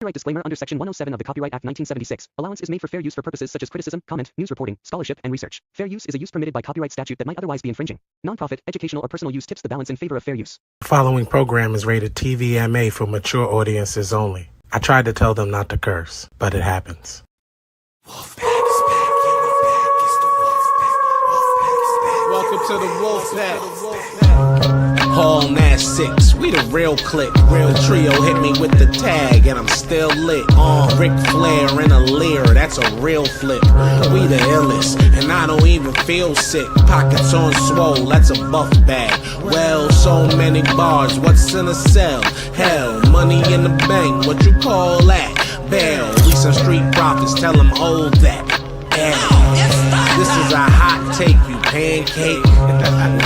Copyright disclaimer under Section 107 of the Copyright Act 1976. Allowance is made for fair use for purposes such as criticism, comment, news reporting, scholarship, and research. Fair use is a use permitted by copyright statute that might otherwise be infringing. Nonprofit, educational, or personal use tips the balance in favor of fair use. The following program is rated TVMA for mature audiences only. I tried to tell them not to curse, but it happens. Wolfpack is back. Welcome to the Wolfpack. Hall Nash 6, we the real click. Real trio hit me with the tag, and I'm still lit. Ric Flair in a leer, that's a real flip. We the illest, and I don't even feel sick. Pockets on swole, that's a buff bag. Well, so many bars, what's in a cell? Hell, money in the bank, what you call that? Bail, we some street prophets, tell them hold that. This is a hot take, you pancake.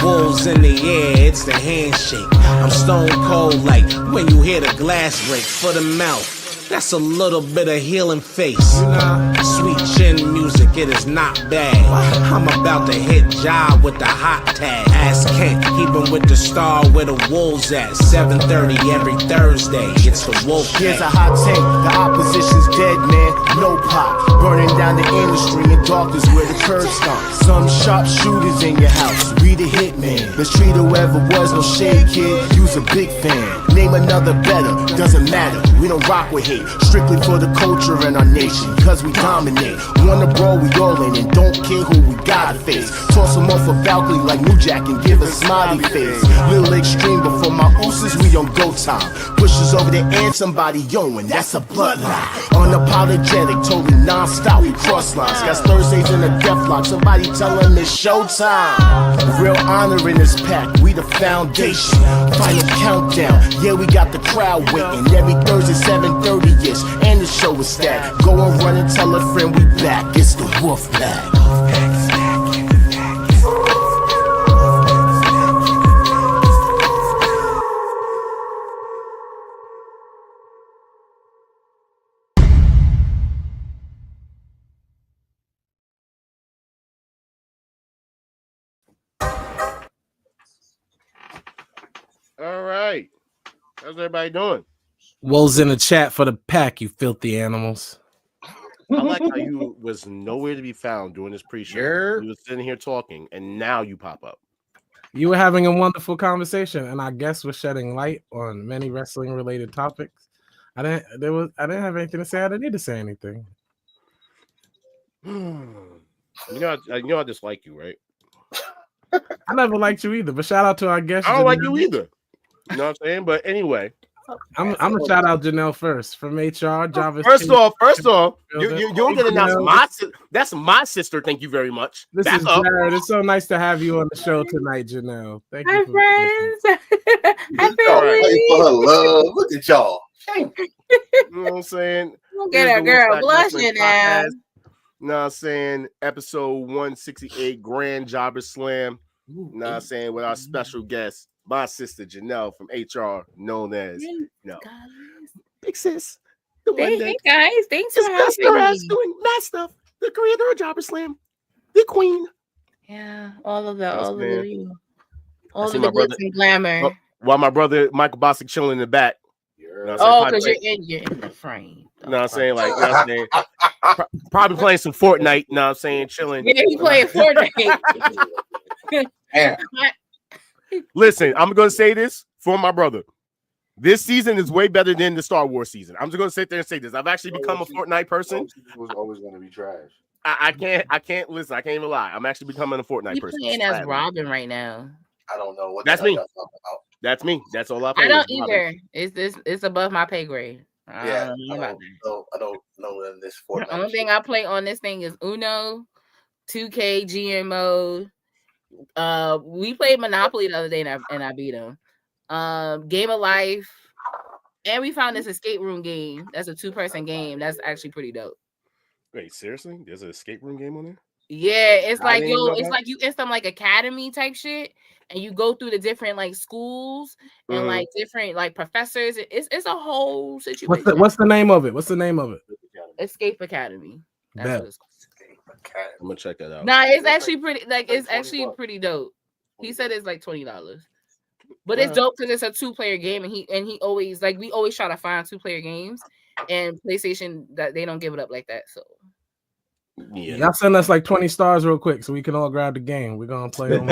Wolves in the air, it's the handshake. I'm stone cold like when you hear the glass break for the mouth. That's a little bit of healing face. Sweet chin music, it is not bad. I'm about to hit job with the hot tag. Ask Kent, keep him with the star where the wolves at. 7:30 every Thursday, it's the Wolf. Here's a hot take, the opposition's dead, man. No pop, burning down the industry in darkness where the curb stops. Some sharp shooters in your house, we the hitman. Let's treat whoever was no shade kid, you's a big fan. Name another better, doesn't matter, we don't rock with hate. Strictly for the culture and our nation, cause we dominate. Wanna brawl, we all in, and don't care who we gotta face. Toss them off a balcony like New Jack and give a smiley face. Little extreme, but for my ooses, we on go time. Pushes over the end, somebody yowing, that's a bloodline. Unapologetic, totally non-stop, we cross lines. Got Thursdays in a death lock, somebody tell them it's showtime. Real honor in this pack, we the foundation. Final countdown, yeah, we got the crowd waiting. Every Thursday, 7:30. And the show is stacked. Go and run and tell a friend we back. It's the Wolfpack. All right. How's everybody doing? Wolves in the chat for the pack, you filthy animals. I like how you was nowhere to be found doing this pre-show. You was sitting here talking, and now you pop up. You were having a wonderful conversation, and I guess we're shedding light on many wrestling-related topics. I didn't have anything to say. I didn't need to say anything. You know, I dislike you, right? I never liked you either, but shout out to our guest. I don't like you either. You know what I'm saying? But anyway. I'm gonna shout out Janelle first from HR. First off, you don't get to announce that's my sister. Thank you very much. This is Jared. It's so nice to have you on the show tonight, Janelle. Thank you. Hi, friends. Hi, love. Look at y'all. You know what I'm saying? We'll get a girl blushing now. You know what I'm saying? Episode 168, Grand SlamMexico. You know what I'm saying? With our special guest, my sister Janelle from HR, known as Big Sis. Hey guys, thanks for having me. Doing mad stuff. The creator of JobberSlam, the queen. Yeah, all of the brother, and glamour. While my brother Michael Bostic chilling in the back. You know because you're in the frame. You know what I'm saying? Like, you know what I'm saying? Probably playing some Fortnite. You know what I'm saying? Chilling. Yeah, he playing Fortnite. Listen, I'm going to say this for my brother. This season is way better than the Star Wars season. I'm just going to sit there and say this. I've actually become a Fortnite person. It was always going to be trash. I can't listen. I can't even lie. I'm actually becoming a Fortnite person. He's playing as Robin right now. I don't know what that's me. That's me. That's all I play. I don't either. It's above my pay grade. Yeah, I don't know in this Fortnite. The only thing I play on this thing is Uno, 2K, GMO. We played Monopoly the other day and I beat him. Game of Life, and we found this escape room game. That's a 2-person game. That's actually pretty dope. Wait, seriously? There's an escape room game on there? Yeah, it's like like you in some like academy type shit, and you go through the different like schools and like different like professors. It's a whole situation. What's the name of it? What's the name of it? Escape Academy. That's what it's called. I'm gonna check that out. Nah, it's actually pretty. Like it's actually pretty dope. He said it's like $20, but it's dope because it's a 2-player game, and he always we always try to find 2-player games, And PlayStation, that they don't give it up like that. So Yeah. Y'all send us like 20 stars real quick so we can all grab the game. We're gonna play them.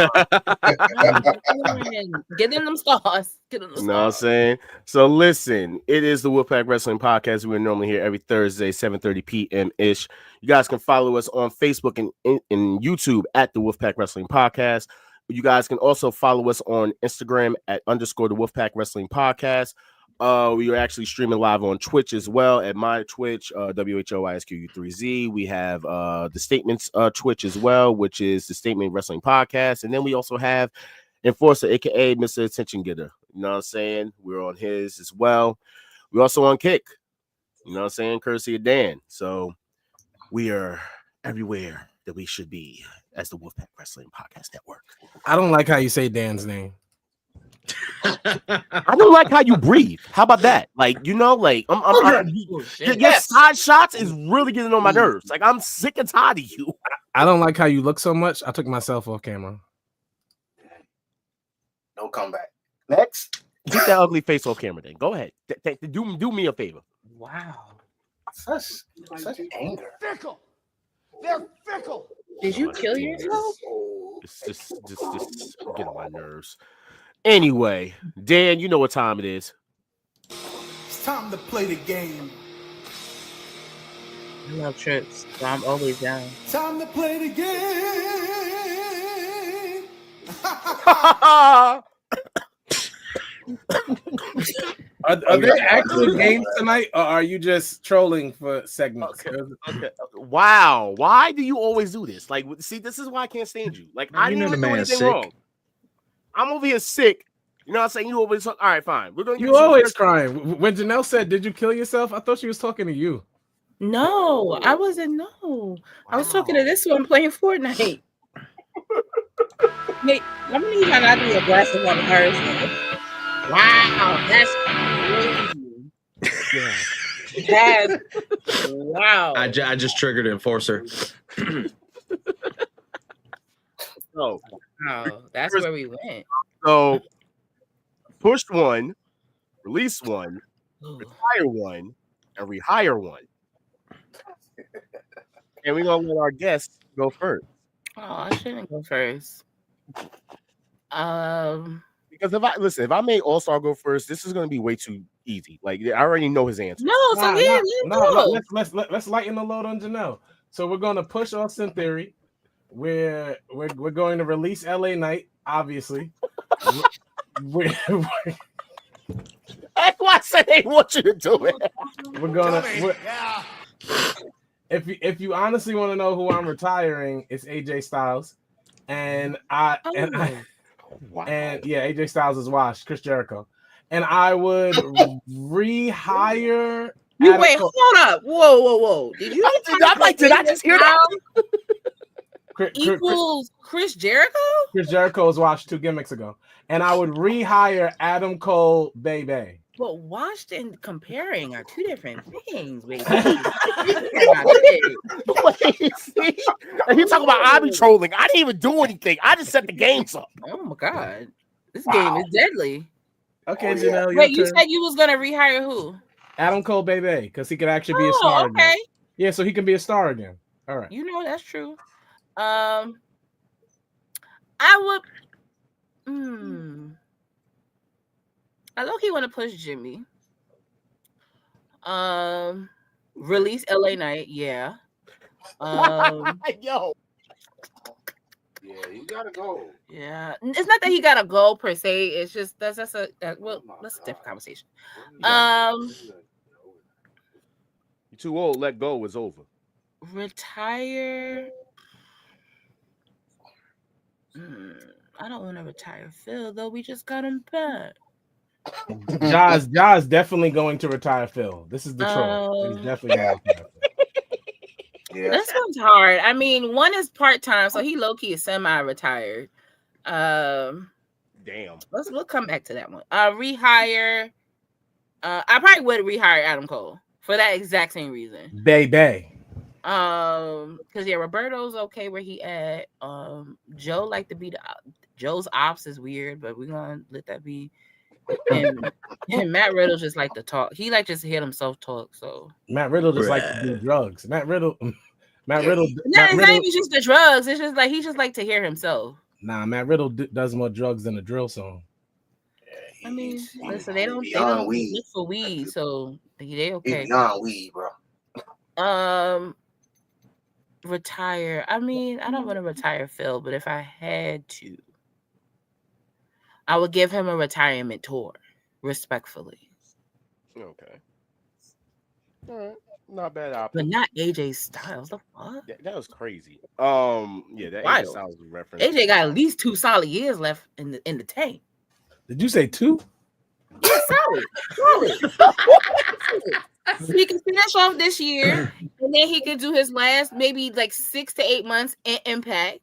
get them stars. Get them the You know what I'm stars. saying? So listen, it is the Wolfpack Wrestling Podcast. We're normally here every Thursday, 7:30 p.m. ish. You guys can follow us on Facebook and YouTube at the Wolfpack Wrestling Podcast. You guys can also follow us on Instagram at _ the Wolfpack Wrestling Podcast. We are actually streaming live on Twitch as well at my Twitch, WHOISQU3Z. We have the Statements Twitch as well, which is the Statement Wrestling Podcast. And then we also have Enforcer, aka Mr. Attention Getter. You know what I'm saying? We're on his as well. We're also on Kick. You know what I'm saying? Courtesy of Dan. So we are everywhere that we should be as the Wolfpack Wrestling Podcast Network. I don't like how you say Dan's name. I don't like how you breathe. How about that? Like, you know, like your side shots is really getting on my nerves. Like, I'm sick and tired of you. I don't like how you look so much. I took myself off camera. No comeback. Next. Get that ugly face off camera then. Go ahead. Do me a favor. Wow. Such anger. Fickle. They're fickle. Did you kill yourself? Just get on my nerves. Anyway, Dan, you know what time it is. It's time to play the game. I love trips, so I'm always down. Time to play the game. Are there actual games tonight, or are you just trolling for segments? Okay. Wow. Why do you always do this? Like, see, this is why I can't stand you. Like, I didn't even do anything wrong. I'm over here sick. You know what I'm saying? You always talk. All right, fine. We're going to. You always crying. When Janelle said, "Did you kill yourself?" I thought she was talking to you. No, I wasn't. No, wow. I was talking to this one playing Fortnite. Hey, how many times I do aggressive on hers? Wow, that's crazy. Yeah. Wow. I just triggered Enforcer. So, wow, that's where we went. So, push one, release one, retire one, and rehire one. And we're gonna let our guests go first. Oh, I shouldn't go first. Because if I made All Star go first, this is gonna be way too easy. Like, I already know his answer. Let's lighten the load on Janelle. So we're gonna push Austin Theory. We're going to release LA Knight, obviously. That's why I said they want you to do it. We're gonna. If you honestly want to know who I'm retiring, it's AJ Styles, and AJ Styles is washed. Chris Jericho, and I would rehire. Wait, hold up! Whoa! Did you? Did I just hear that? Equals Chris Jericho? Chris Jericho was washed 2 gimmicks ago, and I would rehire Adam Cole, baby. But washed and comparing are two different things, baby. Wait, see? And you talking about I be trolling. I didn't even do anything. I just set the games up. Oh my god. This game is deadly. Okay, Janelle. Wait, you said you was gonna rehire who? Adam Cole, baby, because he could actually be a star again. Yeah, so he can be a star again. All right. You know that's true. I would I low-key want to push Jimmy. Release LA Knight, yeah. Yo. Yeah, you gotta go. Yeah, it's not that he gotta go per se. It's just that's a that's a different conversation. You're too old. Let go is over. Retire. I don't want to retire Phil though. We just got him back. Ja's definitely going to retire Phil. This is the troll. He's definitely going to retire Phil. Yeah. That sounds hard. I mean, one is part-time, so he low-key is semi-retired. Damn. We'll come back to that one. Rehire. I probably would rehire Adam Cole for that exact same reason. Baby. Because Roberto's okay where he at. Joe like to be Joe's ops is weird, but we're gonna let that be. And Matt Riddle just like to talk. He like just to hear himself talk. So Matt Riddle just like to do drugs. Matt Riddle. No, it's not even just the drugs. It's just like he just like to hear himself. Nah, Matt Riddle does more drugs than a drill song. I mean, listen, they don't look for weed, so they okay. Beyond weed, bro. Retire. I mean, I don't want to retire Phil, but if I had to, I would give him a retirement tour, respectfully. Okay. All right. Not bad option. But not AJ Styles. The fuck? That was crazy. Yeah, that AJ Styles reference. AJ got at least 2 solid years left in the tank. Did you say 2? Yeah, solid. He can finish off this year, and then he could do his last maybe like 6 to 8 months in Impact,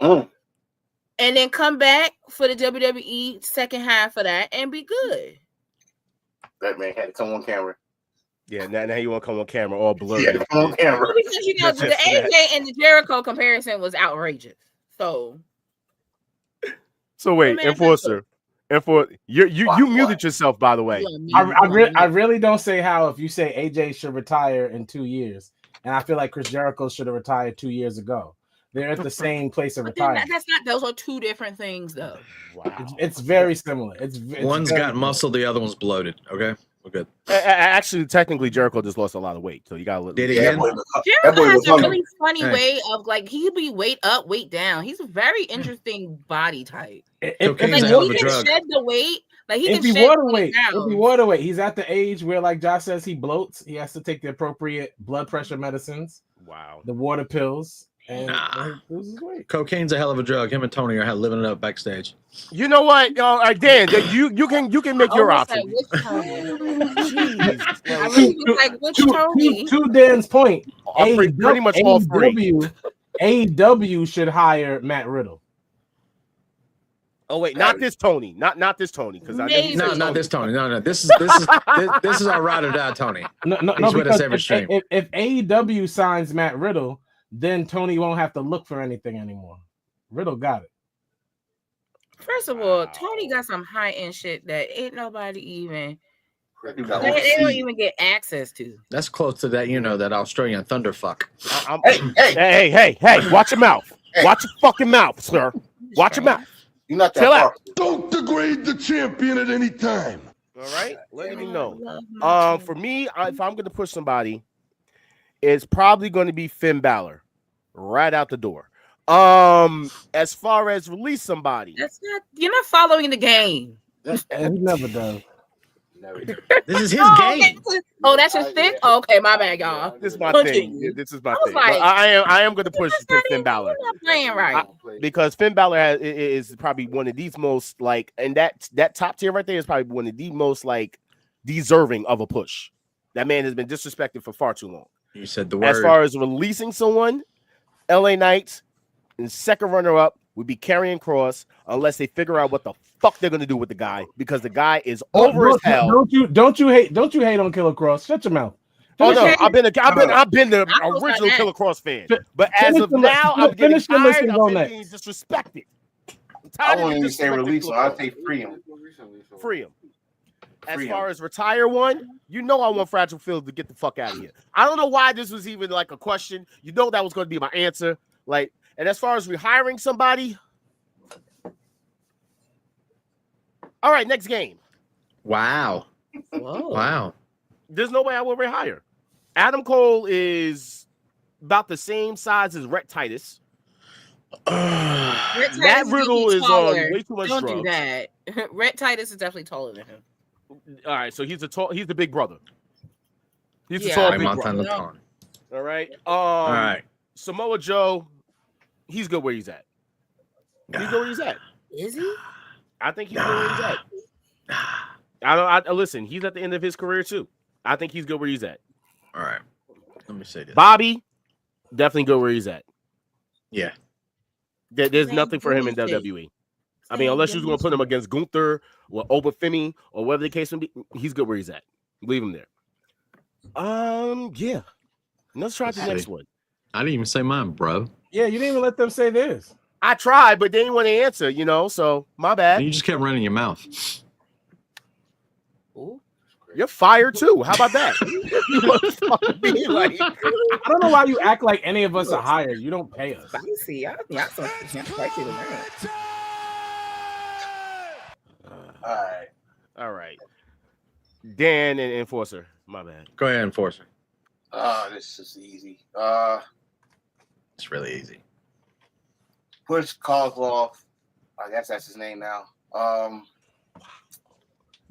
and then come back for the WWE second half of that and be good. That man had to come on camera. Yeah, now you want to come on camera all blurry. Yeah, come on camera. Because the AJ and the Jericho comparison was outrageous. So wait, Enforcer. You muted yourself, by the way. I really don't say how if you say AJ should retire in 2 years, and I feel like Chris Jericho should have retired 2 years ago. They're at the same place of retirement. That's not; those are 2 different things, though. Wow, it's very similar. It's one's got muscle, the other one's bloated. Okay, we're good. Actually, technically, Jericho just lost a lot of weight, so you got to look. Did he again? Jericho has a really funny way of like he'll be weight up, weight down. He's a very interesting body type. Cocaine's a hell of a he drug. can shed the weight. Like he if can he shed water the weight, down. if he water weight, he's at the age where, like Josh says, he bloats. He has to take the appropriate blood pressure medicines. Wow. The water pills. And cocaine's a hell of a drug. Him and Tony are living it up backstage. You know what, Dan? You can make your option. To Dan's point, pretty much all three. AEW should hire Matt Riddle. Oh wait, not this Tony, not this Tony, because not this Tony. No. This is our ride or die Tony. He's with us every stream. If AEW signs Matt Riddle, then Tony won't have to look for anything anymore. Riddle got it. First of all, Tony got some high end shit that ain't nobody even. They don't even get access to. That's close to that, that Australian thunder fuck. Hey! Watch your mouth. Watch your fucking mouth, sir. Watch your mouth. You're not that far. Don't degrade the champion at any time. All right, let me know. For me, if I'm going to push somebody, it's probably going to be Finn Balor, right out the door. As far as release somebody, you're not following the game. He never does. This is his game. Oh, that's your thing? Oh, okay, my bad, y'all. This is my thing. This is my thing. Like, I am going to push Finn Balor. You're not playing right. Because Finn Balor is probably one of these most and that top tier right there is probably one of the most deserving of a push. That man has been disrespected for far too long. You said the word. As far as releasing someone, LA Knight and second runner up would be Karrion Kross, unless they figure out what the fuck they're gonna do with the guy, because the guy is over as hell. Don't you hate on Killer Kross? Shut your mouth. Oh no, I've been the original Killer Kross fan, but as of now, I'm getting tired of him being disrespected. I won't even say release him. I'll say free him. Free him. As far as retire one, I want Fragile Phil to get the fuck out of here. I don't know why this was even a question. That was going to be my answer. And as far as rehiring somebody, all right, next game. Wow. Whoa. Wow. There's no way I will rehire. Adam Cole is about the same size as Rhett Titus. Matt Riddle is on way too much drugs. Don't do that. Rhett Titus is definitely taller than him. All right, so he's the big brother. He's the tall big brother. All right. All right. Samoa Joe, he's good where he's at. He's good where he's at. Is he? I think he's good where he's at. Listen, he's at the end of his career too. I think he's good where he's at. All right. Let me say this. Bobby, definitely good where he's at. Yeah. There's nothing for him in WWE. I mean, unless you're going to put him against Gunther or Obafemi or whatever the case may be, he's good where he's at. Leave him there. Yeah. Let's try the next one. I didn't even say mine, bro. Yeah, you didn't even let them say this. I tried, but they didn't want to answer, so my bad. You just kept running your mouth. You're fired too. How about that? I don't know why you act like any of us are hired. You don't pay us. Spicy. Y'all spicy tonight. All right. Dan and Enforcer. My bad. Go ahead, Enforcer. This is easy. It's really easy. Push Kozlov. I guess that's his name now.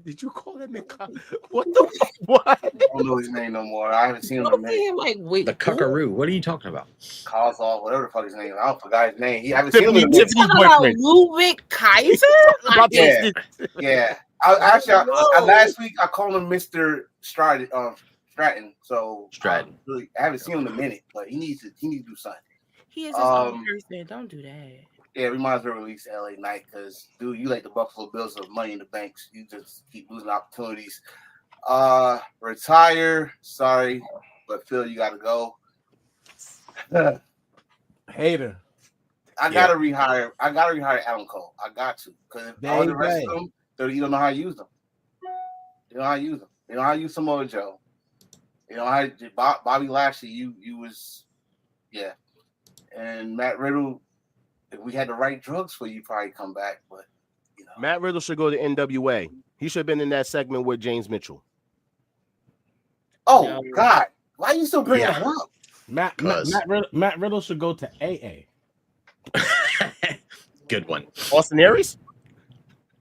Did you call that nigga? What the what? I don't know his name no more. I haven't seen him in a minute. Like, wait, the Cuckaroo. What are you talking about? Kozlov, whatever the fuck his name. I forgot his name. I haven't seen him in a minute. You talking about Ludwig Kaiser? Like, yeah. Last week I called him Mr. Stratton. So Stratton. I haven't seen him in a minute, but he needs to do something. He is his own person. Don't do that. Yeah, we might as well release LA Knight because, dude, you like the Buffalo Bills of money in the banks. You just keep losing opportunities. Retire. Sorry, but Phil, you got to go. Hater. I gotta rehire Adam Cole. I got to because if all the rest of them, you don't know how to use them. You don't know how to use them. You know how to use Samoa Joe. You know how Bobby Lashley. You was and Matt Riddle. If we had the right drugs for you, probably come back. But Matt Riddle should go to NWA. He should have been in that segment with James Mitchell. Oh God, why are you still bringing that up? Matt Riddle should go to AA. Good one. Austin Aries?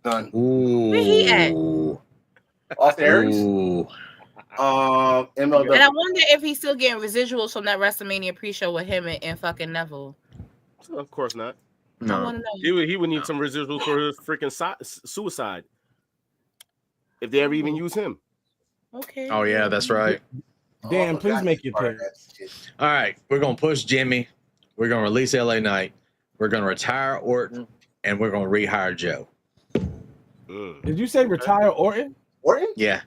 Done. Ooh. Where he at? Austin Aries? MLW. And I wonder if he's still getting residuals from that WrestleMania pre-show with him and fucking Neville. Of course not. No. I want to know. He would need some residuals for his freaking suicide. If they ever even use him. Okay. Oh, yeah, that's right. Dan, please make your pick. All right. We're going to push Jimmy. We're going to release LA Knight. We're going to retire Orton. And we're going to rehire Joe. Did you say retire Orton? Orton? Yeah.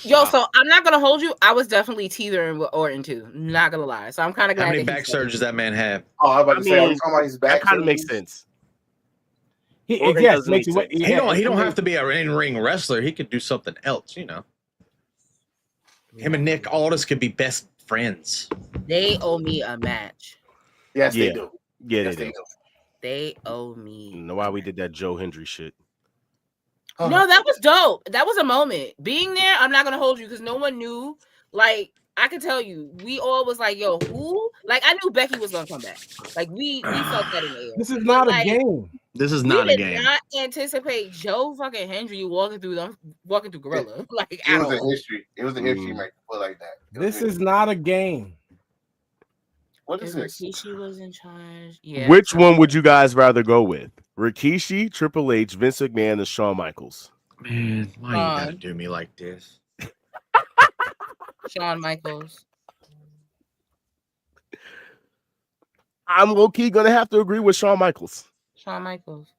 Yo, so I'm not gonna hold you. I was definitely teetering with Orton too. Not gonna lie. So I'm kind of glad. How many back surgeries that man have? Oh, I'm about to say, talking about his back. That kind of makes sense. He don't have to be an in-ring wrestler. He could do something else, you know. Him and Nick Aldis could be best friends. They owe me a match. Yes, they do. Yeah, yes, they do. They owe me. I don't know why we did that Joe Hendry shit. No, that was dope. That was a moment. Being there, I'm not gonna hold you because no one knew. Like, I could tell you, we all was like, "Yo, who?" Like, I knew Becky was gonna come back. Like, we felt that in the air. This is not a game. This is not a game. We did not anticipate Joe fucking Hendry walking through Gorilla. Like, it was a history. It was a history, like put like that. This is not a game. What is this? Rikishi was in charge. Yeah. Which one would you guys rather go with? Rikishi, Triple H, Vince McMahon, and Shawn Michaels? Man, why you gotta do me like this? Shawn Michaels. I'm low-key gonna have to agree with Shawn Michaels. Shawn Michaels.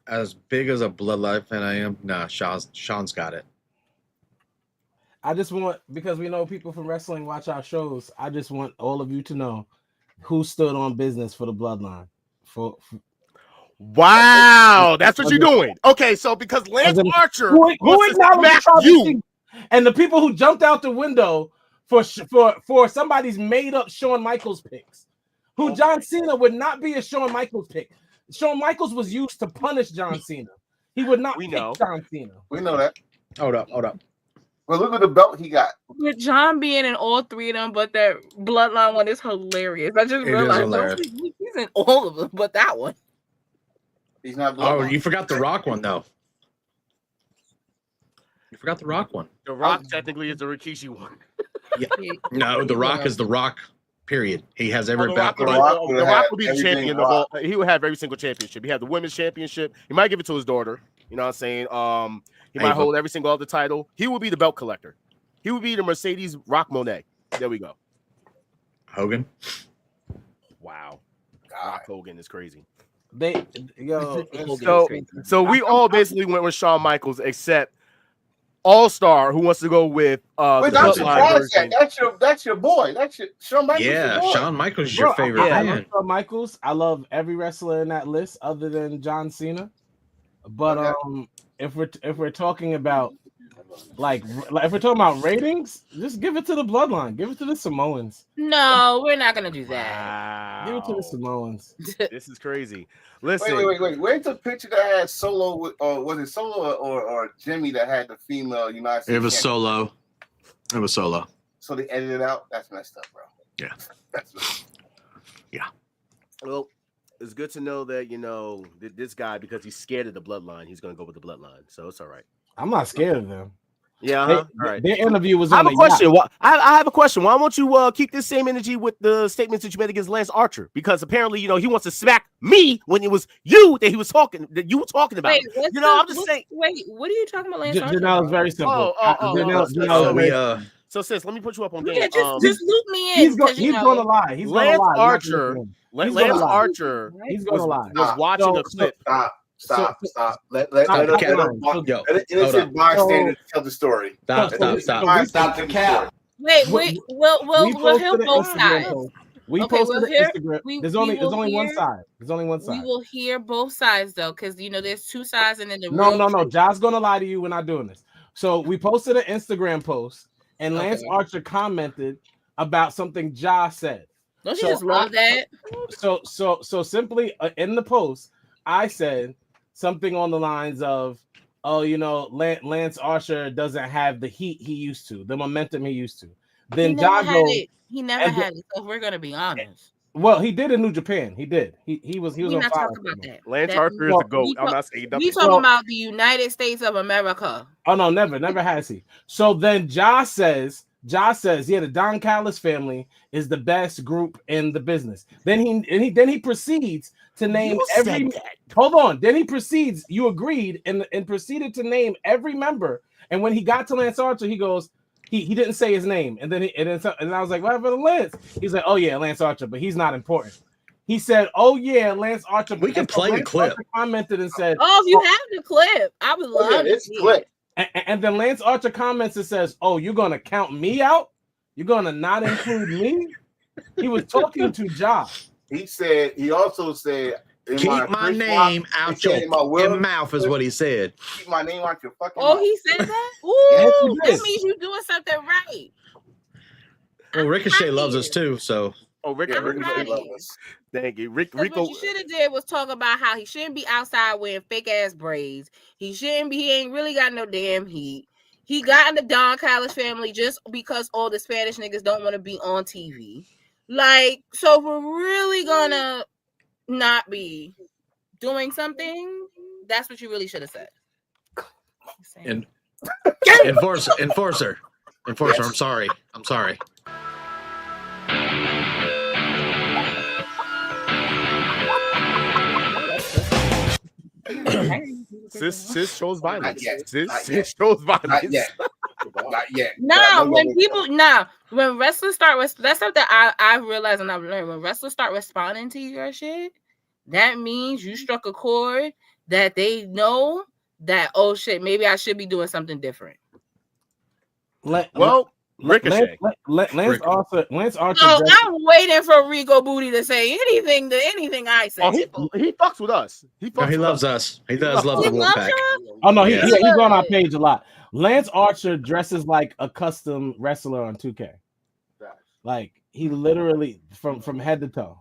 As big as a Bloodline fan I am, nah, Shawn's got it. I just want, because we know people from wrestling watch our shows, I just want all of you to know who stood on business for the Bloodline. Wow, that's what you're doing. Okay, so because Lance Archer who acknowledged you, and the people who jumped out the window for somebody's made up Shawn Michaels picks, who John Cena would not be a Shawn Michaels pick. Shawn Michaels was used to punish John Cena. He would not pick John Cena. We know that. Hold up. Well, look at the belt he got. With John being in all three of them, but that Bloodline one is hilarious. I just realized he's in all of them, but that one. He's not Bloodline. Oh, you forgot the Rock one, though. You forgot the Rock one. The Rock technically is the Rikishi one. Yeah. No, the Rock is the Rock, period. He has every back. The Rock will be the champion of all. He will have every single championship. He had the women's championship. He might give it to his daughter. You know what I'm saying? He might hold every single other title. He will be the belt collector. He will be the Mercedes Rock Monè. There we go. Hogan. Wow. Rock Hogan is crazy. So we all basically went with Shawn Michaels, except All-Star, who wants to go with that's your boy. That's your Shawn Michaels. Yeah, Shawn Michaels is your favorite I man. love Shawn Michaels. I love every wrestler in that list other than John Cena. But if we're talking about like if we're talking about ratings, just give it to the Bloodline. Give it to the Samoans. No, we're not gonna do that. Wow. Give it to the Samoans. This is crazy. Listen. Wait. Where's the picture that had Solo with, or was it Solo or Jimmy that had the female United States? It was Solo. It was Solo. So they edited it out? That's messed up, bro. Yeah. That's messed up. Yeah. Well, it's good to know that, you know, this guy, because he's scared of the Bloodline, he's going to go with the Bloodline. So it's all right. I'm not scared of them. Yeah. All right. Their interview was. I have a question. I have a question. Why won't you keep this same energy with the statements that you made against Lance Archer? Because apparently, you know, he wants to smack me when it was you that you were talking about. Wait, you know, I'm just saying. Wait, what are you talking about, Lance Archer? Janelle is very simple. So sis, let me put you up on game. Yeah, just loop me in. He's going to lie. He's going to lie. Lance Archer. He's going to lie. Was watching a clip. Stop. Let innocent bystanders tell the story. Stop the cap. Wait, we'll hear both sides. We posted Instagram. There's only one side. There's only one side. We will hear both sides though, because you know there's two sides, and then the no. Josh's gonna lie to you. We're not doing this. So we posted an Instagram post, and Lance Archer commented about something Josh said. Don't you just love that? So simply in the post, I said something on the lines of, "Oh, you know, Lance Archer doesn't have the heat he used to, the momentum he used to." Then Josh goes, he never had it. So if we're gonna be honest. Well, he did in New Japan. He did. He was on not fire. talking about that. Lance Archer is the GOAT. I'm not saying nothing. We talking about the United States of America. Oh no, never has he. So then Josh says, yeah, the Don Callis family is the best group in the business. Then he proceeds to name every. Hold on. Then he proceeds. You agreed and proceeded to name every member. And when he got to Lance Archer, he goes. He didn't say his name, and then I was like, "What happened to Lance?" He's like, "Oh yeah, Lance Archer, but he's not important." He said, "Oh yeah, Lance Archer." We can play the clip. Archer commented and said, "Oh, if you have the clip, I would love it's clip." And then Lance Archer comments and says, "Oh, you're gonna count me out? You're gonna not include me?" He was talking to Josh. He also said. Keep my name out your mouth is what he said. Keep my name out your fucking mouth. He said that? Ooh, that means you're doing something right. Well, Ricochet loves us too, so. Oh, Ricochet loves us. Thank you. Rico. What you should have did was talk about how he shouldn't be outside wearing fake ass braids. He ain't really got no damn heat. He got in the Don Callis family just because all the Spanish niggas don't want to be on TV. Like, so we're really gonna not be doing something, that's what you really should have said. And enforcer. Yes. I'm sorry. Sis shows violence. Sis shows violence. Not yet. When wrestlers start, that's something I realized and I've learned. When wrestlers start responding to your shit, that means you struck a chord that they know that, oh shit, maybe I should be doing something different. Ricochet. Lance Archer. Oh, I'm waiting for Rico Booty to say anything I say. Oh, he fucks with us. He loves us. He does love the Wolfpack. Oh no, he's on our page a lot. Lance Archer dresses like a custom wrestler on 2K. Like he literally from head to toe.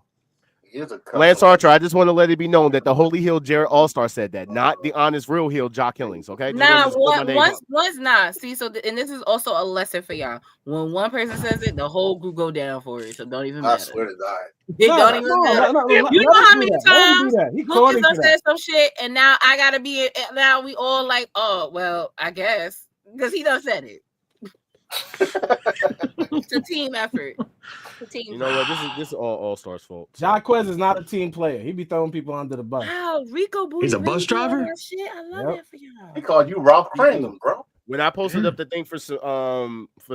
Lance Archer, I just want to let it be known that the Holy Hill Jared All-Star said that, not the honest real Hill Jock Killings, okay? Once not. See, and this is also a lesson for y'all. When one person says it, the whole group go down for it, so don't even matter. I swear to God. It don't even matter. You know how many times Lucas done said some shit, and now I gotta be, now we all like, oh, well, I guess, because he done said it. It's a team effort. You know what? This is all Stars' fault. Jaquez is not a team player. He be throwing people under the bus. Wow, Rico Booty. He's a bus driver. Shit, I love that for y'all. He called you Ralph Kringle, bro. When I posted up the thing for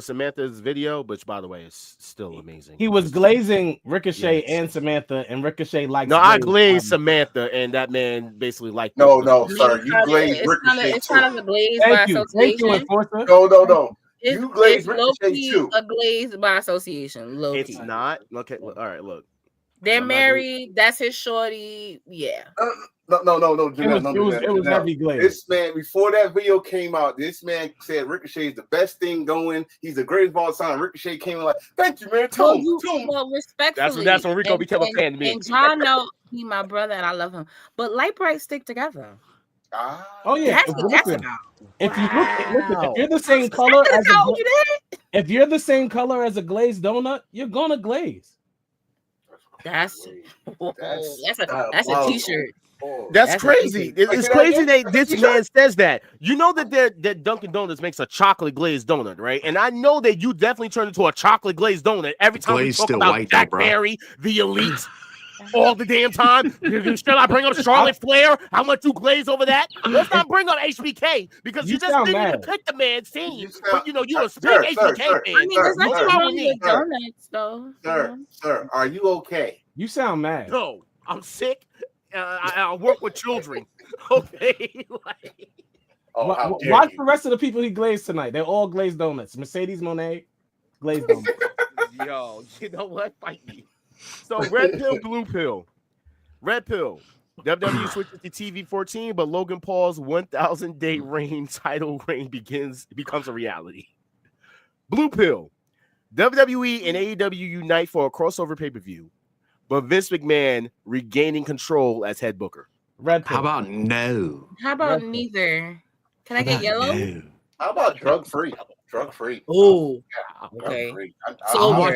Samantha's video, which by the way is still amazing. He was glazing Ricochet and Samantha, and Ricochet liked. No, I glazed Samantha, and that man basically liked. No, sir, you glazed Ricochet. It's kind of a glaze by association. Thank you, Enforcer. No. You glazed Ricochet too. A glaze by association. It's not. Okay, all right. Look, They're married. That's his shorty. Yeah. No. It was heavy glaze. This man, before that video came out, this man said Ricochet is the best thing going. He's the greatest of all time. Ricochet came in like, thank you, man. Tell him. Well, respectfully. That's when Rico became a fan to me. And John know he my brother and I love him. But light bright stick together. Oh yeah. That's what that's about. If you listen, if you're the same color if you're the same color as a glazed donut, you're gonna glaze. That's a t-shirt. That's crazy. It's crazy that this man says that. You know that Dunkin' Donuts makes a chocolate glazed donut, right? And I know that you definitely turn into a chocolate glazed donut every time we talk about Jack Berry, the Elite, all the damn time. Still, I bring up Charlotte Flair. How much you glaze over that? Let's not bring up HBK because you just didn't even pick the man's team. But you're a big HBK fan. I mean, there's nothing wrong with donuts, though. Sir, are you okay? You sound mad. No, I'm sick. I work with children. Okay. Watch the rest of the people he glazed tonight. They're all glazed donuts. Mercedes Monè, glazed donuts. Yo, you know what? Fight me. So red pill, blue pill. Red pill. WWE switches to TV 14, but Logan Paul's 1,000-day title reign becomes a reality. Blue pill. WWE and AEW unite for a crossover pay-per-view, but Vince McMahon regaining control as head booker. Red pill. How about no? How about neither? Can I get yellow? No. How about drug-free? Drug-free. Oh, okay. So I'm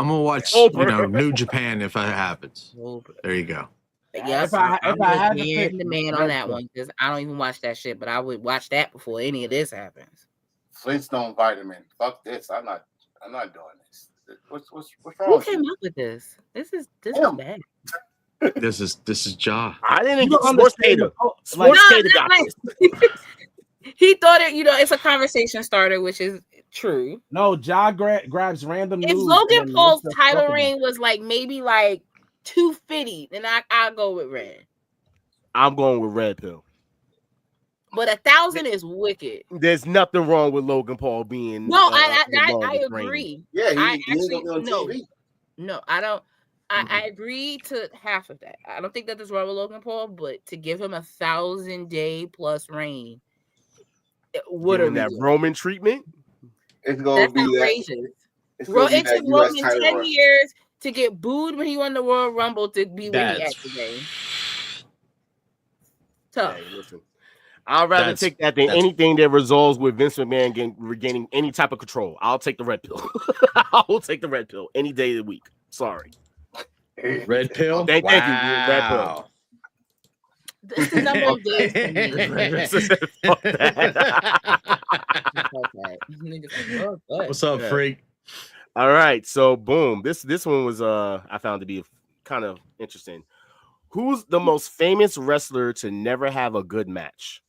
gonna watch New Japan if that happens. There you go. Yes, if I had to pick the man on that one, because I don't even watch that shit, but I would watch that before any of this happens. Flintstone vitamin. Fuck this. I'm not doing this. What's wrong? Who came up with this? This is bad. This is Ja. I didn't get sports data. Sports data got this. He thought it, it's a conversation starter, which is true. No, Ja grabs random news. If Logan Paul's title reign was maybe 250, then I'll go with red. I'm going with red pill. But 1,000 is wicked. There's nothing wrong with Logan Paul being. No, I agree. Yeah, I actually no, I don't. I agree to half of that. I don't think that there's wrong with Logan Paul, but to give him 1,000-day plus reign, what are that Roman treatment? It's gonna be outrageous. It took Roman 10 years to get booed when he won the Royal Rumble to be where he at today. Tough. Hey, listen. I'd rather take that than anything that resolves with Vince McMahon regaining any type of control. I'll take the red pill. I will take the red pill any day of the week. Sorry. Red pill? Thank you. Red pill. This is number of days for me. What's up, freak? All right, so boom. This one was I found to be kind of interesting. Who's the most famous wrestler to never have a good match?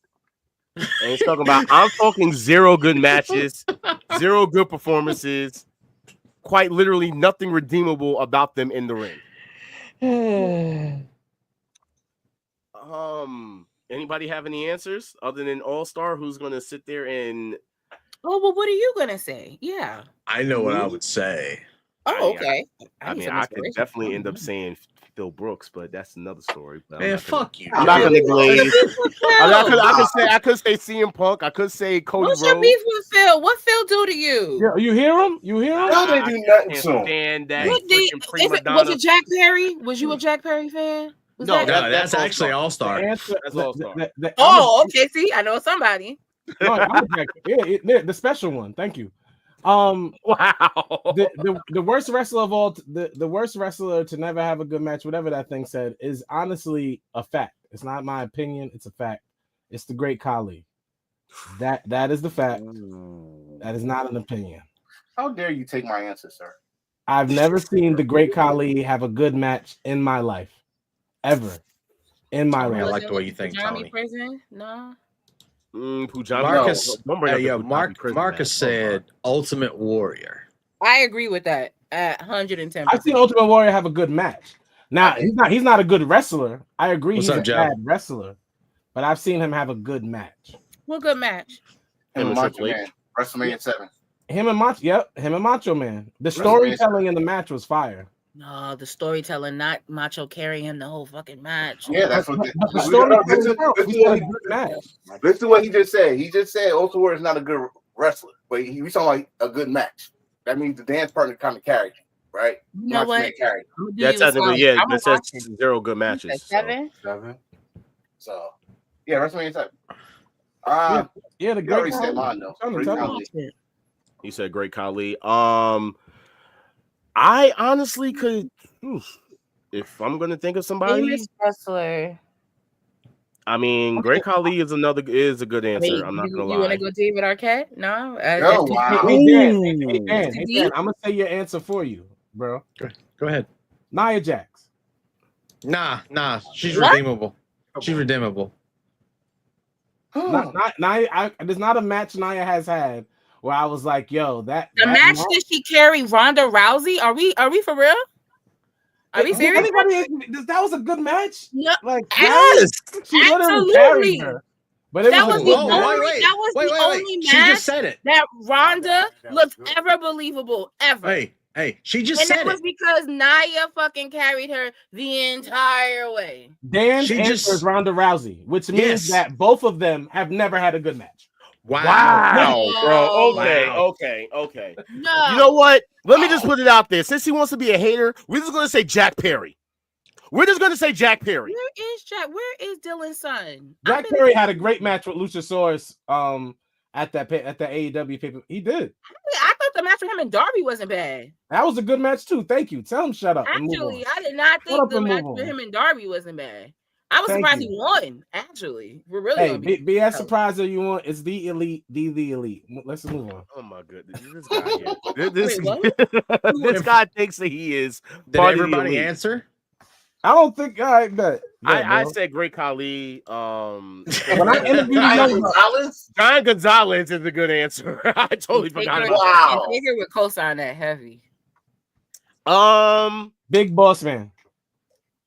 And he's talking about I'm talking 0 good matches, 0 good performances, quite literally nothing redeemable about them in the ring. Anybody have any answers other than All-Star who's gonna sit there and well, what are you gonna say? Yeah. I know what I would say. Oh, okay. I could definitely end up saying Phil Brooks, but that's another story. Man, fuck you. I'm not gonna glaze. I could say CM Punk. I could say Cody Rhodes. What's your beef with Phil? What Phil do to you? Yeah, you hear him? No, they do nothing to him. Was it Jack Perry? Was you a Jack Perry fan? That's actually All-Star. That's All-Star. Okay. See, I know somebody. No, the special one. Thank you. Wow. The worst wrestler of all, the worst wrestler to never have a good match, whatever that thing said, is honestly a fact. It's not my opinion. It's a fact. It's the Great Khali. That is the fact. That is not an opinion. How dare you take my answer, sir? I've never seen the Great Khali have a good match in my life, ever. In my life. I like the way you think, Tony. Prison? No. Marcus said Ultimate Warrior. I agree with that at 110%. I've seen Ultimate Warrior have a good match. Now he's not a good wrestler. I agree. He's a bad wrestler, but I've seen him have a good match. What good match? Him and Macho Man, WrestleMania 7. Him and Macho Man. The storytelling in the match was fire. No, the storytelling, not Macho carrying him the whole fucking match. Yeah, that's what the story. Listen to what he just said. He just said Ultimate Warrior is not a good wrestler, but we talking like a good match. That means the dance partner kind of carried him, right? You know what? Yeah, technically, yeah. That says 0 good matches. 7. So, yeah, WrestleMania 7. Yeah, the you already said mine though. You said Great Khali. I honestly could, if I'm gonna think of somebody, Famous wrestler. I mean, Great Khali is a good answer. I'm not gonna lie. You want to go David Arquette? No. Wow. Hey, Dan, I'm gonna say your answer for you, bro. Go ahead. Nia Jax. Nah. She's redeemable. She's redeemable. There's not a match Nia has had where I was like, yo, that match that she carried Ronda Rousey. Are we for real? Are we serious? That was a good match. Yeah, like yes, she literally carried her. But it that was the only wait. match She just said it. that Ronda looked ever believable ever. Hey, she just said it. And that was because Nia fucking carried her the entire way. Dan's answer is Ronda Rousey, which means that both of them have never had a good match. Wow, bro. Okay. No. You know what? Let me just put it out there. Since he wants to be a hater, we're just gonna say Jack Perry. Where is Jack? Where is Dylan's son? Jack Perry had a great match with Luchasaurus at the AEW paper. He did. I thought the match with him and Darby wasn't bad. That was a good match too. Thank you. Tell him shut up. Actually, I did not think the match with him and Darby wasn't bad. I was surprised he won. Actually, we're really be as surprised as you want. It's the elite. Let's move on. Oh my goodness, this guy here. This guy thinks that he is. Did everybody answer? I don't think I said Great Khali. When I interviewed John Gonzalez is a good answer. I totally forgot about that. Wow. Figure with cosign that heavy. Big Boss Man.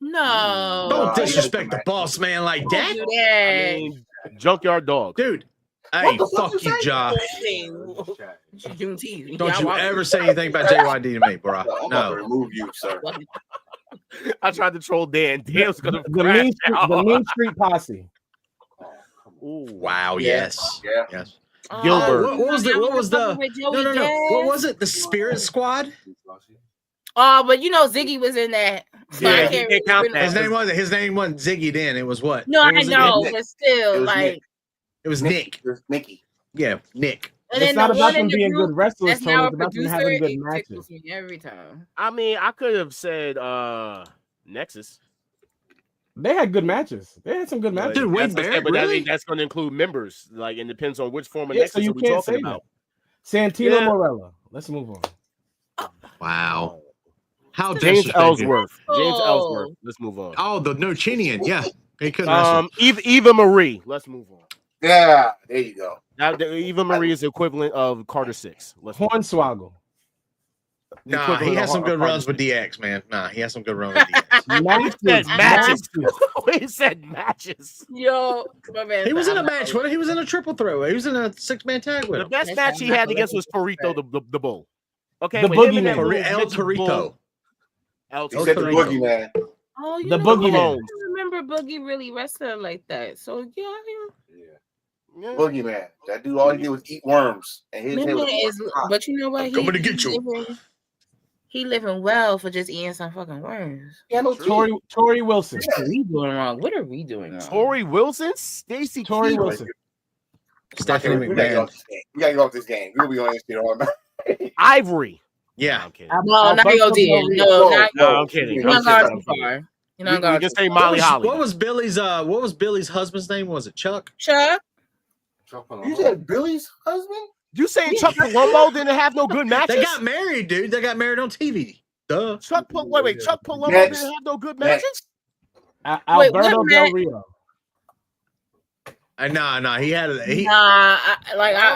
No. Don't disrespect the boss man like that. I mean, Junkyard Dog. Dude. Hey, fuck you, Josh. Don't you ever say anything about JYD to me, bro. No. Remove you, sir. I tried to troll Dan. Dan's gonna the Mean Street Posse. Ooh, wow, yes. Yes. Gilbert. What was the No. What was it? The Spirit Squad? But you know Ziggy was in that. Yeah, he can't count that. His name wasn't Ziggy then. It was what? No, I know, but still, it was Nick. It was Nicky. Yeah, Nick. And it's not about them being good wrestlers, Tony. It's about them having good matches. Every time. I mean, I could have said Nexus. They had good matches. They had some good matches. Dude, Wade Barrett, but really? I think that's going to include members. Like, it depends on which form of Nexus so we're talking about. Santino Morella. Let's move on. Wow. How James Ellsworth. Let's move on. Oh, the Nochinian. Yeah. He couldn't wrestle. Eva Marie. Let's move on. Yeah, there you go. Now, Eva Marie is the equivalent of Carter 6. Hornswoggle. Nah, he has some good runs with DX, man. Nah, he has some good runs with DX. Matches. He said matches. Yo, my man. He was in a match. He was in a triple throw. He was in a 6-man tag with him. The best match he had against was Torito the Bull. Okay, the Boogeyman. El Torito. He said the Boogeyman. Oh, you the know, Boogeyman. I don't remember Boogie really wrestling like that. So yeah. Boogeyman. That dude, all he did was eat worms, and his head was but you know what? I'm coming to get you. He living well for just eating some fucking worms. Yeah, no, Tori Wilson. What are we doing wrong? What are we doing wrong? Tori Wilson, Stacy Tori Wilson. Stephanie McMahon. We gotta go off this game. We'll be on this shit all night. Ivory. Yeah. I'm kidding. No, not OD. No, I'm kidding. You're not going too far. You can say Molly Holly. What was Billy's husband's name? Was it Chuck? Chuck. You said Billy's husband? You saying Chuck Palumbo didn't have no good matches? They got married, dude. They got married on TV. Duh. Chuck Palumbo didn't have no good matches? Alberto Del Rio. Nah. He had it. I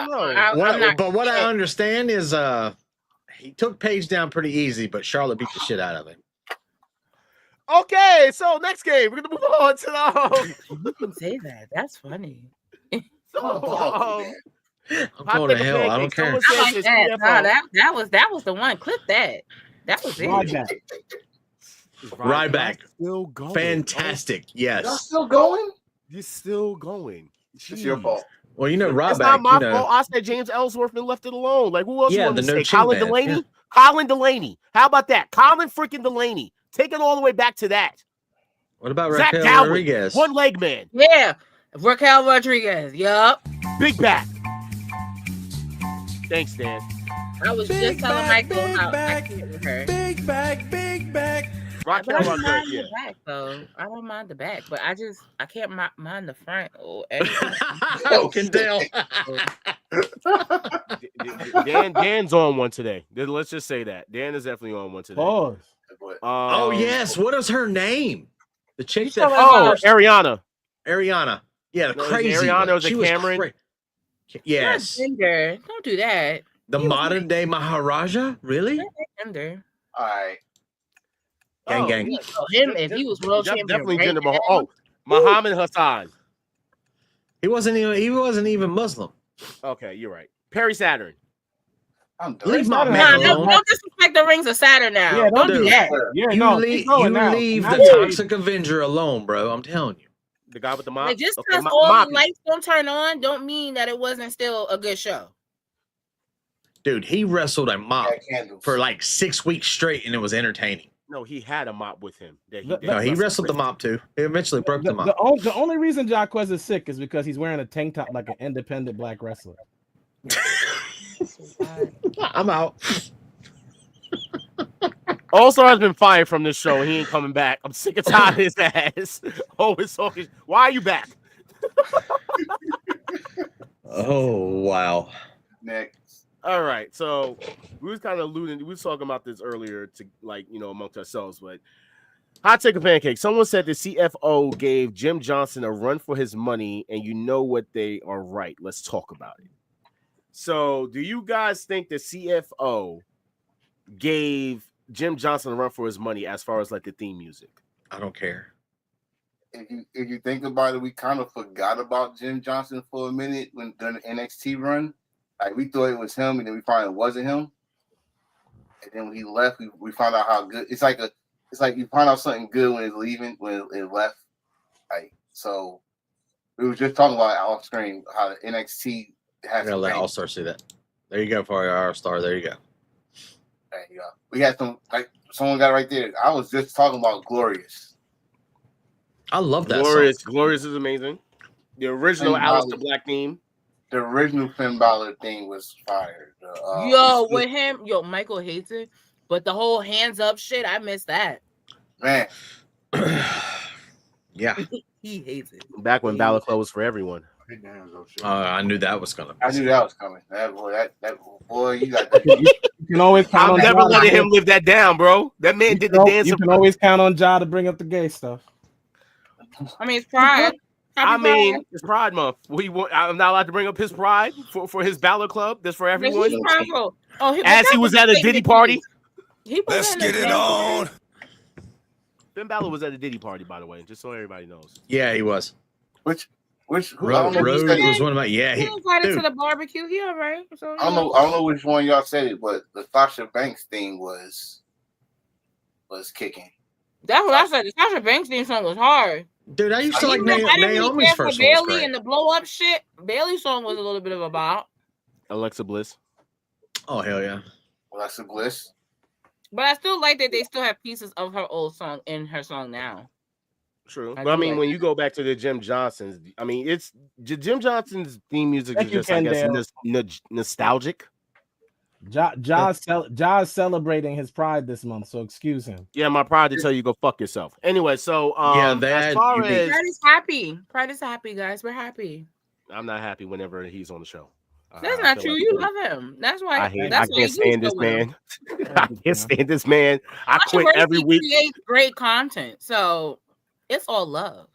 don't know. But what I understand is he took Paige down pretty easy, but Charlotte beat the shit out of him. Okay, so next game, we're gonna move on to the. You can say that. That's funny. I'm going to hell. I don't care. I like that. No, that was the one. Clip that. That was it. Ryback. Still going. Fantastic. Yes. Y'all still going? You're still going. It's your fault. Well, you know, Ryback. It's not my fault. I said James Ellsworth and left it alone. Like, who else you want to say? Colin Delaney? Yeah. Colin Delaney. How about that? Colin freaking Delaney. Take it all the way back to that. What about Zach Raquel Rodriguez? One leg man. Yeah. Raquel Rodriguez. Yup. Big back. Thanks, Dan. I was just telling Michael how I can't with her. Big back. Raquel Rodriguez, yeah. Back, though. I don't mind the back, but I can't mind the front or anything. Can tell. Dan's on one today. Let's just say that. Dan is definitely on one today. Pause. Oh, yes. What is her name? The chick that Ariana. Yeah, the crazy Ariana was she a Cameron. Was yes. Don't do that. The modern day Maharaja? Really? All right. Gang. Him, if he was world champion, definitely gender Mahal. Oh, Muhammad Hassan. He wasn't even Muslim. Okay, you're right. Perry Saturn. Leave my man alone. Don't disrespect the rings of Saturn now. Yeah, don't do that. Yeah, you leave the Toxic Avenger alone, bro. I'm telling you. The guy with the mop. Just because all the lights don't turn on, don't mean that it wasn't still a good show. Dude, he wrestled a mop for like 6 weeks straight, and it was entertaining. No, he had a mop with him. He wrestled the mop too. He eventually broke the mop. The only reason Jaquez is sick is because he's wearing a tank top like an independent black wrestler. I'm out. All-Star has been fired from this show, and he ain't coming back. I'm sick and tired of his ass. Always talking. Why are you back? Oh, wow. Next. All right, so we was kind of alluding. We was talking about this earlier, to amongst ourselves. But hot take of pancake. Someone said the CFO gave Jim Johnson a run for his money, and you know what, they are right. Let's talk about it. So, do you guys think the CFO gave Jim Johnson a run for his money as far as like the theme music? I don't care. If you think about it, we kind of forgot about Jim Johnson for a minute during the NXT run. Like, we thought it was him, and then we found it wasn't him. And then when he left, we found out how good. It's like you find out something good when it's leaving, when it left. Like, so we were just talking about off screen how the NXT has. I'm gonna let All-Star see that. There you go for our All-Star. There you go. There you go. We had someone got it right there. I was just talking about Glorious. I love that Glorious. song. Glorious is amazing. The original Aleister Black theme. The original Finn Balor thing was fire. With him, Michael hates it, but the whole hands up shit, I miss that. Man. Yeah. He hates it. Back when Balor Club was for everyone. I knew that was coming. That boy, you got. You can always count on. I'm never letting him live that down, bro. That man did the dance. You can always count on Ja to bring up the gay stuff. I mean, it's pride. It's Pride Month. I'm not allowed to bring up his pride for his Balor Club. That's for everyone. As he was at a Diddy party. Let's get it on. Finn Balor was at a Diddy party, by the way, just so everybody knows. Yeah, he was. Which Road was one of my. Yeah, he invited to the barbecue. He all right. So, I don't know which one y'all said it, but the Sasha Banks thing was kicking. That's what I said. The Sasha Banks theme song was hard. Dude, I used to like Naomi's first one. Bailey and the blow up shit. Bailey's song was a little bit of a bop. Alexa Bliss. Oh hell yeah, Alexa Bliss. But I still like that they still have pieces of her old song in her song now. True, but I mean, when you go back to the Jim Johnson's, I mean, it's Jim Johnson's theme music is just, I guess, nostalgic. Ja's celebrating his pride this month, so excuse him. Yeah, my pride to tell you go fuck yourself. Anyway, so as far as Pride is happy. Pride is happy, guys. We're happy. I'm not happy whenever he's on the show. That's not true. You love him. That's why. I can't stand this man. I can't stand this man. I quit every week. He creates great content, so it's all love.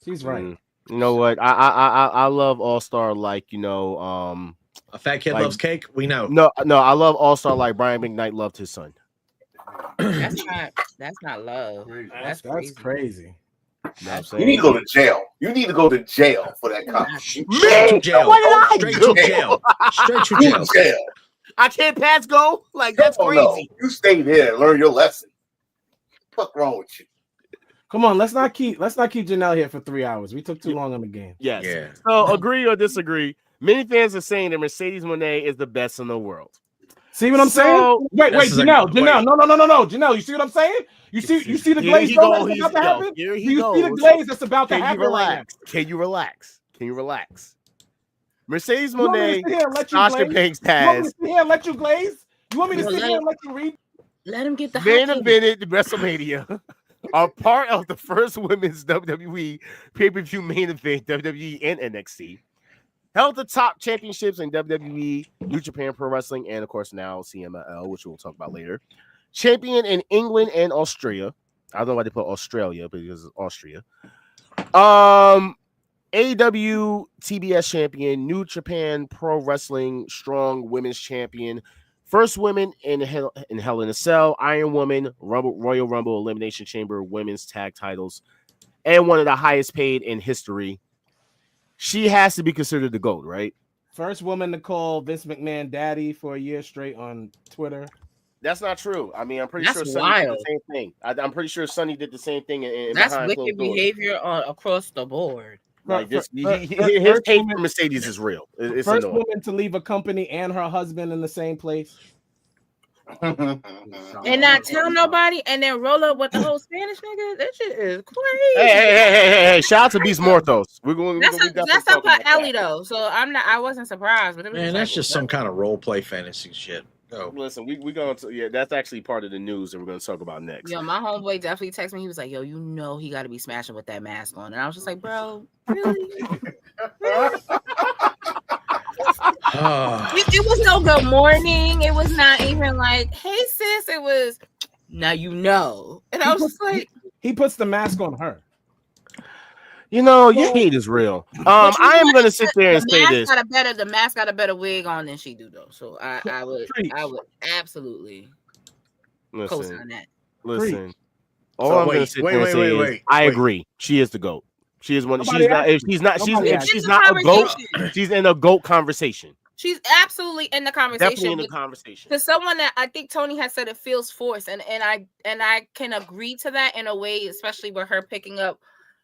She's right. You know what? I love All-Star like, a fat kid loves cake. We know. No, I love All-Star like Brian McKnight loved his son. That's not love. That's crazy. You need to go to jail. You need to go to jail for that comment. Straight to jail. Straight to jail. Straight to jail. I can't pass go. Like, that's crazy. No. You stay there and learn your lesson. What's wrong with you? Come on, let's not keep Janelle here for 3 hours. We took too long on the game. Yes. Yeah. So agree or disagree? Many fans are saying that Mercedes Monè is the best in the world. See what I'm saying? Wait, Janelle, no, Janelle. You see what I'm saying? You see the glaze that's about to happen? Do you see the glaze that's about to happen? Can you relax? Mercedes Monè, Sasha Banks You want me has to sit here and let you glaze? You want me to sit here and let you read? Let him get the main evented WrestleMania are part of the first women's WWE pay-per-view main event, WWE and NXT. Held the top championships in WWE, New Japan Pro Wrestling, and of course now CMLL, which we'll talk about later. Champion in England and Austria. I don't know why they put Australia, because it's Austria. AEW TBS champion, New Japan Pro Wrestling Strong Women's Champion, first women in Hell in a Cell, Iron Woman, Royal Rumble Elimination Chamber Women's Tag Titles, and one of the highest paid in history. She has to be considered the GOAT, right? First woman to call Vince McMahon daddy for a year straight on Twitter. That's not true. I mean, I'm pretty sure Sonny did the same thing. I'm pretty sure Sonny did the same thing. That's wicked behavior across the board. Like this, his hate for Mercedes is real. It's first annoying. woman to leave a company and her husband in the same place. And not tell nobody, and then roll up with the whole Spanish nigga. That shit is crazy. Hey! Shout out to Beast Mortos. That's up her alley though. So I wasn't surprised. But man, that's just some kind of role play fantasy shit. Oh. Listen, we going to that's actually part of the news that we're going to talk about next. Yo, my homeboy definitely texted me. He was like, "Yo, you know he got to be smashing with that mask on," and I was just like, "Bro, really?" It was no good morning. It was not even like, "Hey sis." It was, "Now you know," and I was just like, he puts the mask on her. You know, your hate is real. I am going to sit there and say this. The mask got a better wig on than she do, though. So I would absolutely co-sign that. Listen, all I'm going to sit there and say is, I agree. She is the GOAT. She is one. If she's not a GOAT, she's in a GOAT conversation. She's absolutely in the conversation. Definitely in the conversation. To someone that I think Tony has said it feels forced, and I can agree to that in a way, especially with her picking up.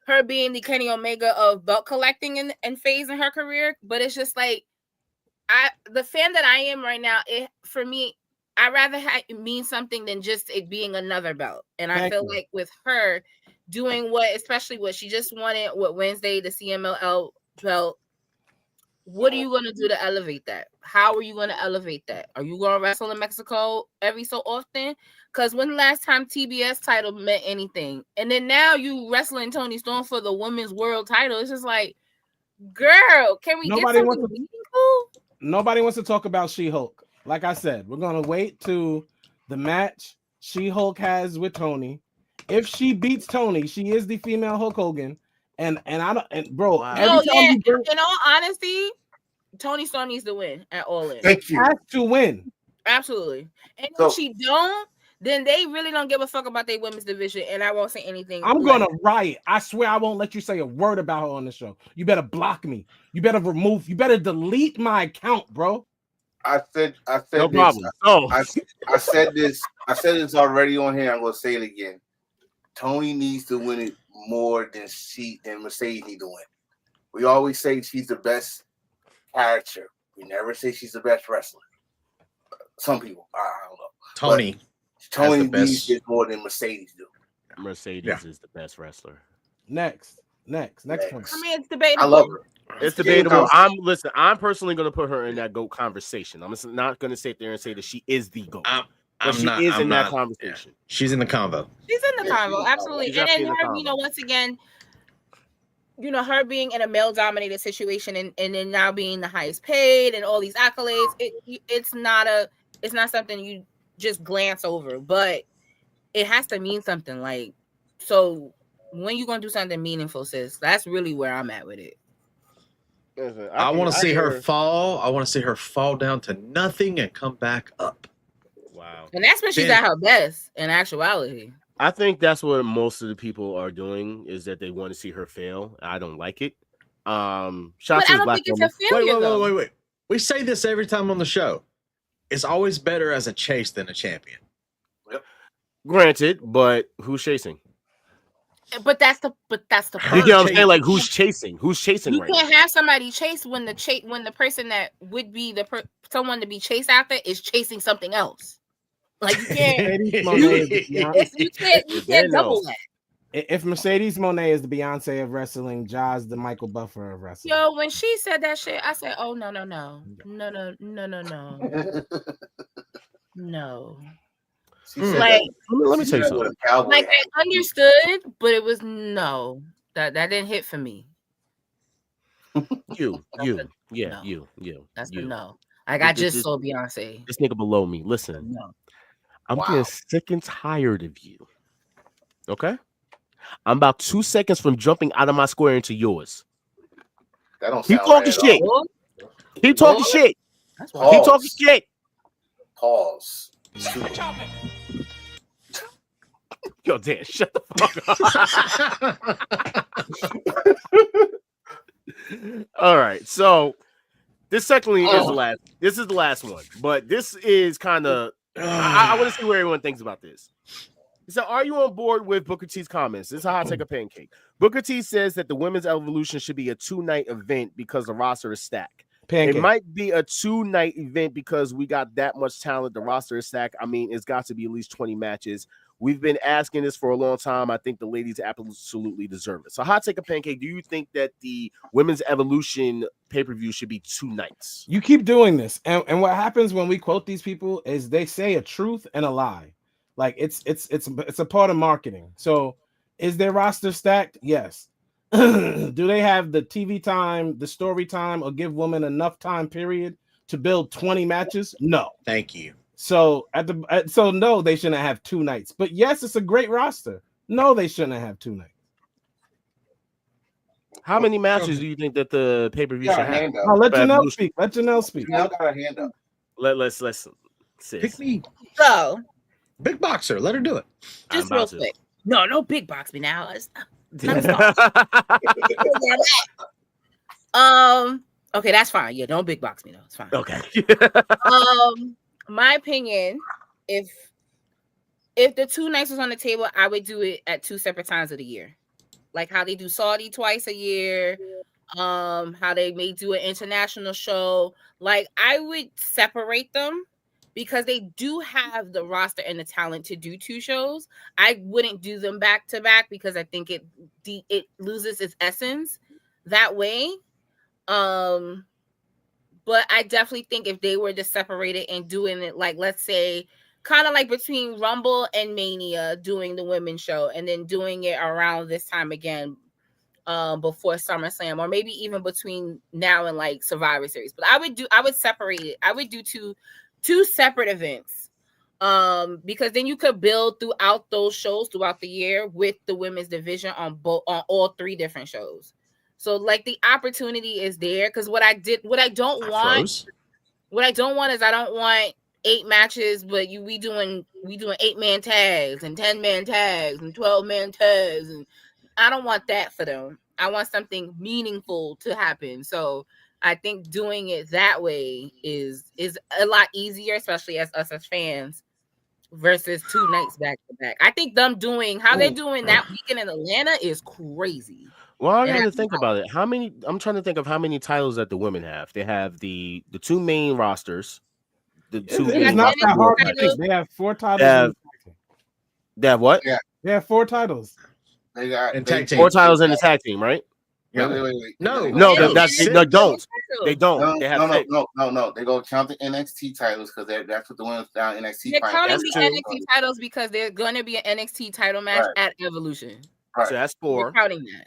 Her being the Kenny Omega of belt collecting and phase in her career, but it's just like the fan that I am right now. For me, I rather it mean something than just it being another belt. And I feel like with her doing especially what she just wanted, Wednesday, the CMLL belt. What are you going to do to elevate that? How are you going to elevate that? Are you going to wrestle in Mexico every so often? Because when the last time TBS title meant anything? And then now you wrestling Toni Storm for the women's world title. It's just like, girl, can we get something meaningful? Nobody wants to talk about She-Hulk. Like I said, we're going to wait to the match She-Hulk has with Toni. If she beats Toni, she is the female Hulk Hogan. And bro, in all honesty, Toni Storm needs to win at All In. Thank you. Has to win. Absolutely. And if she don't, then they really don't give a fuck about their women's division, and I won't say anything. I'm gonna riot. I swear I won't let you say a word about her on the show. You better block me. You better delete my account, bro. I said no this. problem. I said this already on here. I'm gonna say it again. Toni needs to win it more than Mercedes need to win. We always say she's the best character. We never say she's the best wrestler. Some people, I don't know. Toni needs it more than Mercedes do. Mercedes is the best wrestler. Next point. I mean, it's debatable. I love her. It's debatable. I'm personally going to put her in that GOAT conversation. I'm not going to sit there and say that she is the GOAT. She's in that conversation. Yeah. She's in the convo. She's in the convo, absolutely. And then her, once again, her being in a male-dominated situation and then now being the highest paid and all these accolades, it's not something you just glance over, but it has to mean something. Like, so when you gonna do something meaningful, sis? That's really where I'm at with it. Listen, I want to see her fall. I want to see her fall down to nothing and come back up. Wow. And that's when she's at her best in actuality. I think that's what most of the people are doing, is that they want to see her fail. I don't like it. But I don't think it's a failure. Wait. We say this every time on the show. It's always better as a chase than a champion. Yep. Granted, but who's chasing? But that's the You point. get what I'm saying? Like, who's chasing? Who's chasing You right can't now? have somebody chase when the person that would be someone to be chased after is chasing something else. Like you can't you can't double that. If Mercedes Monè is the Beyonce of wrestling, Ja's the Michael Buffer of wrestling. Yo, when she said that shit, I said, "Oh no. Like, let me tell you something. Like I understood, but it was no. That didn't hit for me. You. That's a no. Like I just saw Beyonce. This nigga below me. Listen, No. I'm getting sick and tired of you. Okay, I'm about 2 seconds from jumping out of my square into yours. That don't Keep sound talking right shit. Keep talking shit. Keep talking shit. Pause. Yo, Dan, shut the fuck up. All right, so this secondly is the last. This is the last one, but this is kind of. I want to see where everyone thinks about this. So, are you on board with Booker T's comments? This is how I take a pancake. Booker T says that the women's evolution should be a 2-night event because the roster is stacked. Pancake. It might be a 2-night event because we got that much talent. The roster is stacked. I mean, it's got to be at least 20 matches. We've been asking this for a long time. I think the ladies absolutely deserve it. So, hot take a pancake. Do you think that the women's evolution pay-per-view should be 2 nights? You keep doing this, and what happens when we quote these people is they say a truth and a lie. Like it's a part of marketing. So, is their roster stacked? Yes. Do they have the TV time, the story time, or give women enough time period to build 20 matches? No. Thank you. So so no, they shouldn't have 2 nights. But yes, it's a great roster. No, they shouldn't have 2 nights. How many matches do you think that the pay-per-view should have? Oh, let Janelle speak. Let Janelle speak. Janelle got a hand up. Let's sis. Pick me. So, big boxer. Let her do it. Just real quick. No big box me now. Okay, that's fine. Yeah, don't big box me though. It's fine. Okay. My opinion, if the 2 nights was on the table, I would do it at 2 separate times of the year. Like how they do Saudi twice a year, how they may do an international show. Like I would separate them because they do have the roster and the talent to do 2 shows. I wouldn't do them back to back because I think it loses its essence that way. But I definitely think if they were to separate it and doing it, like, let's say, kind of like between Rumble and Mania, doing the women's show and then doing it around this time again, before SummerSlam, or maybe even between now and like Survivor Series. But I would separate it. I would do two separate events. Because then you could build throughout those shows throughout the year with the women's division on all 3 different shows. So like the opportunity is there, because what I don't want is I don't want 8 matches, but we doing 8-man tags and 10-man tags and 12-man tags, and I don't want that for them. I want something meaningful to happen. So I think doing it that way is a lot easier, especially as us as fans, versus 2 nights back to back. I think them doing how they're doing that weekend in Atlanta is crazy. Well, I got to think about it. I'm trying to think of how many titles that the women have. They have the 2 main rosters. It's not that hard to pick. They have 4 titles. They have what? Yeah. They have 4 titles. They got 4 titles in the tag team, right? Wait. No, don't. They don't. They have no. They go count the NXT titles because that's what the ones down NXT. They're counting the NXT titles because there's going to be an NXT title match at Evolution. Right. So that's 4. You're counting that.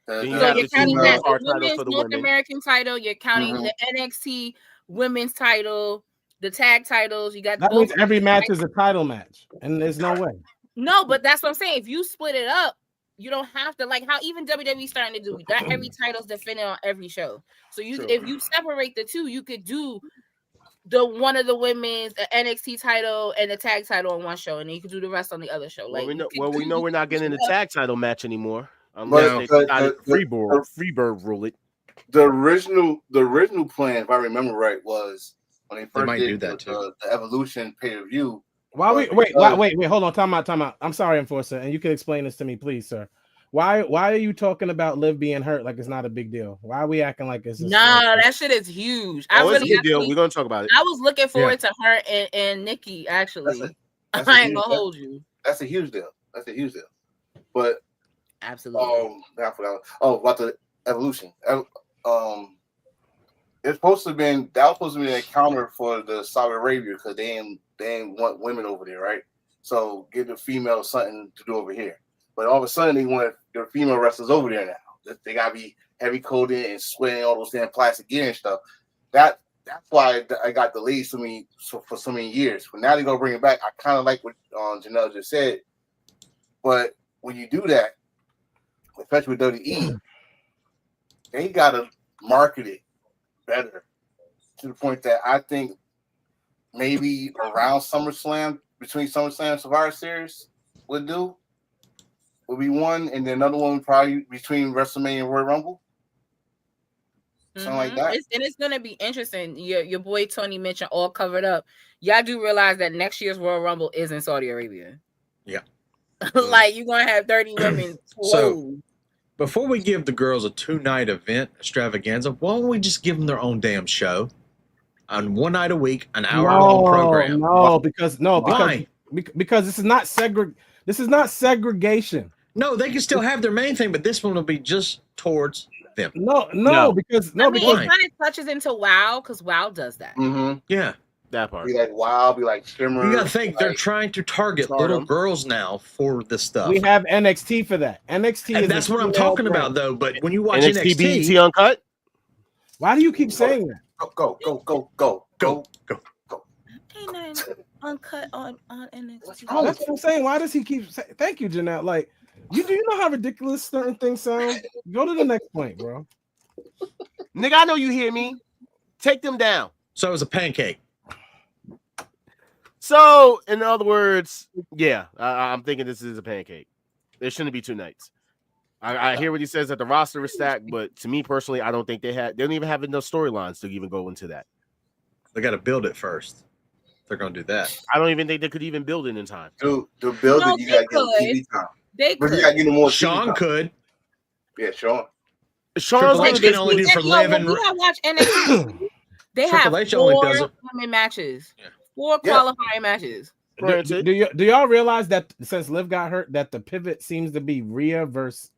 So you're counting that the women's North American title. You're counting the NXT women's title, the tag titles. You got that means every match is a title match, and there's no way. No, but that's what I'm saying. If you split it up, you don't have to, like how even WWE starting to do. Not every title's defended on every show. So if you separate the 2, you could do one of the women's NXT title and the tag title on one show, and then you could do the rest on the other show. Like we know we're not getting the tag title match anymore. Unless they Freebird rule it. The original plan, if I remember right, was when they first did the Evolution pay-per-view, Why we wait, hold on, time out. I'm sorry, Enforcer, and you can explain this to me, please, sir. Why are you talking about Liv being hurt like it's not a big deal? Why are we acting like it's that shit is huge. It's a big deal. We're gonna talk about it. I was looking forward to her and Nikki actually. I ain't gonna hold you. That's a huge deal. But absolutely. About the evolution. It's supposed to be an encounter for the Saudi Arabia because they ain't want women over there, right? So give the female something to do over here. But all of a sudden they want their female wrestlers over there now. They gotta be heavy coated and sweating all those damn plastic gear and stuff. That's why I got delayed for so many years. But now they're gonna bring it back. I kind of like what Janelle just said. But when you do that, especially with WWE, they gotta market it better to the point that I think maybe around SummerSlam, between SummerSlam and Survivor Series would be one, and then another one probably between WrestleMania and Royal Rumble. Something like that. It's gonna be interesting. Your boy Tony mentioned all covered up. Y'all do realize that next year's Royal Rumble is in Saudi Arabia. Yeah. Like you're gonna have 30 women. So before we give the girls a 2-night event extravaganza, why don't we just give them their own damn show on 1 night a week, an hour-long program? Because this is not segregation. No, they can still have their main thing, but this one will be just towards them. Because it kind of touches into WoW because WoW does that. Mm-hmm. Yeah. That part. Be like WoW, be like Shimmer. You gotta think they're trying to target little girls now for this stuff. We have NXT for that. NXT, and that's what I'm talking about, though. But when you watch NXT BET Uncut, why do you keep saying that? Go. Ain't nothing uncut on NXT. Oh, that's what I'm saying. Why does he keep saying? Thank you, Janelle. Like, do you know how ridiculous certain things sound? Go to the next point, bro. Nigga, I know you hear me. Take them down. So it's a pancake. So, in other words, yeah, I'm thinking this is a pancake. There shouldn't be 2 nights. I hear what he says that the roster is stacked, but to me personally, I don't think they don't even have enough storylines to even go into that. They got to build it first. They're going to do that. I don't even think they could even build it in time. To build it, you got to get TV time. They could. You got to get more. Sean could. Yeah, Sean. Sean's Triple H can only do for Liv and. We have watched NXT. They have 4 women matches. Yeah. 4 qualifying matches. Do y'all realize that since Liv got hurt, that the pivot seems to be Rhea versus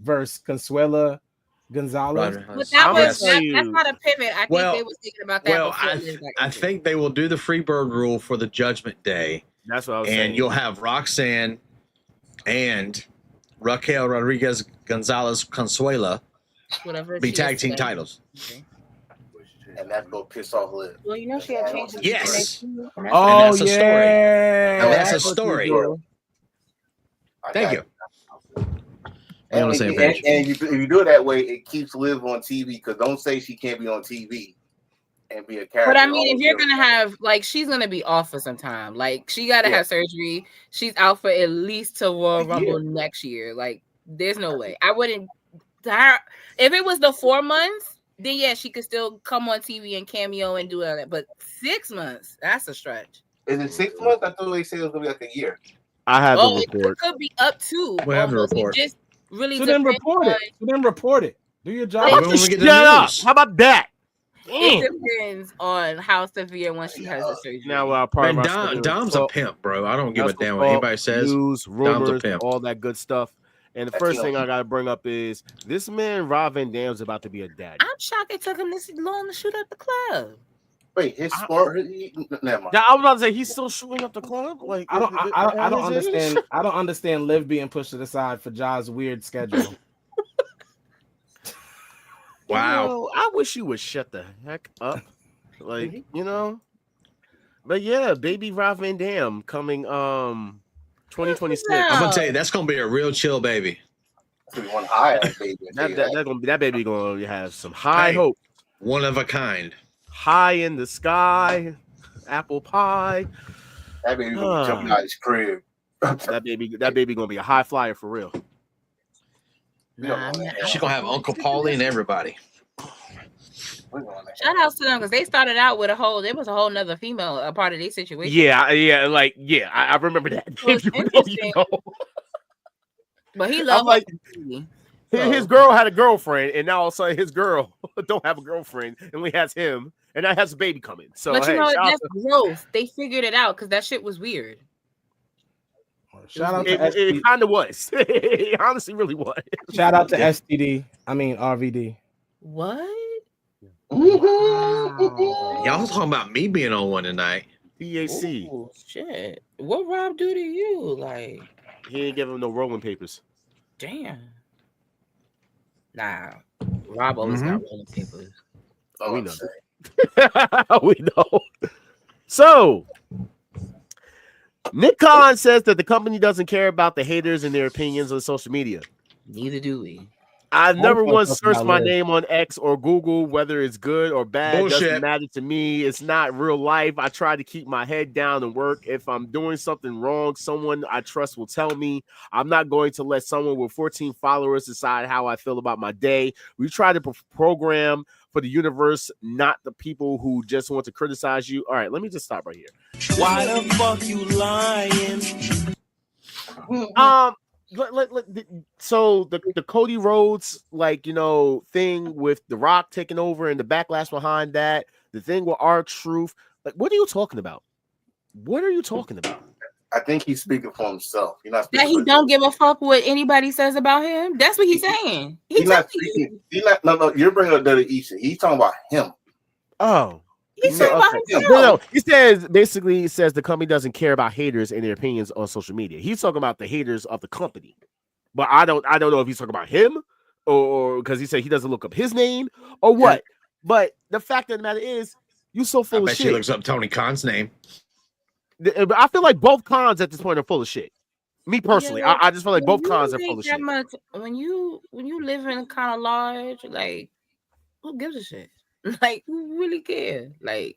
Consuela Gonzalez? But that's not a pivot. I think they were thinking about that. Well, I think they will do the Freebird rule for the Judgment Day. That's what I was saying. And you'll have Roxanne and Raquel Rodriguez Gonzalez Consuela be tag team titles. Okay. And that's gonna piss off Liv. Well, you know she had changed. Yes. Oh, that's a story. And that's a story. Thank you. And if you do it that way, it keeps Liv on TV because don't say she can't be on TV and be a character. But I mean, if you're gonna have she's gonna be off for some time. Like she gotta have surgery. She's out for at least till Royal Rumble next year. Like there's no way. I wouldn't. If it was the 4 months. Then she could still come on TV and cameo and do all that. But 6 months, that's a stretch. Is it 6 months? I thought they said it was gonna be like a year. I have the report. It could be up to. We have the report. Just really then report it. Do your job. Shut up. How about that? It depends on how severe when she has the surgery. Now, Dom's a pimp, bro. I don't give a damn what anybody says. News, rumors, all that good stuff. And the first thing I gotta bring up is this man Rob Van Dam's about to be a daddy. I'm shocked it took him this long to shoot up the club. Wait, his sport? Never mind. I was about to say he's still shooting up the club. Like I don't understand. I don't understand Liv being pushed to the side for Ja's weird schedule. Wow. I wish you would shut the heck up. Like But yeah, baby Rob Van Dam coming 2026. I'm gonna tell you, that's gonna be a real chill baby. One high baby. That baby gonna have some high hope. One of a kind. High in the sky, apple pie. That baby gonna be jumping out his crib. that baby gonna be a high flyer for real. She's gonna have Uncle Paulie and everybody. Shout outs to them because they started out with there was a whole nother female a part of their situation. Yeah, I remember that. So it's interesting. But he loved like his girl had a girlfriend, and now all of a sudden his girl don't have a girlfriend, and only has him, and now has a baby coming. So, but that's growth. They figured it out because that shit was weird. Shout out to it kind of was. It honestly really was. Shout out to RVD. What? Y'all talking about me being on one tonight? DAC. Ooh, shit. What Rob do to you? Like he ain't give him no rolling papers. Damn. Nah. Rob always got rolling papers. Oh, we know. We know. So Nick Khan says that the company doesn't care about the haters and their opinions on social media. Neither do we. I've never once searched my name on X or Google, whether it's good or bad. Bullshit. Doesn't matter to me. It's not real life. I try to keep my head down and work. If I'm doing something wrong, someone I trust will tell me. I'm not going to let someone with 14 followers decide how I feel about my day. We try to program for the universe, not the people who just want to criticize you. All right, let me just stop right here. Why the fuck you lying? So the Cody Rhodes thing with The Rock taking over and the backlash behind that, the thing with R-Truth, what are you talking about? What are you talking about? I think he's speaking for himself. He's not that he don't give a fuck what anybody says about him. That's what he's saying. He's not speaking. No. You're bringing up Dirty Isha. He's talking about him. Oh. He's talking about himself. No. He says the company doesn't care about haters and their opinions on social media. He's talking about the haters of the company. But I don't know if he's talking about him or because he said he doesn't look up his name or what. Yeah. But the fact of the matter is, you so full of shit. She looks up Tony Khan's name. I feel like both cons at this point are full of shit. Me personally, yeah, I just feel like both cons are full of shit. When you live in kind of large, like, who gives a shit? Like, who really cares? Like,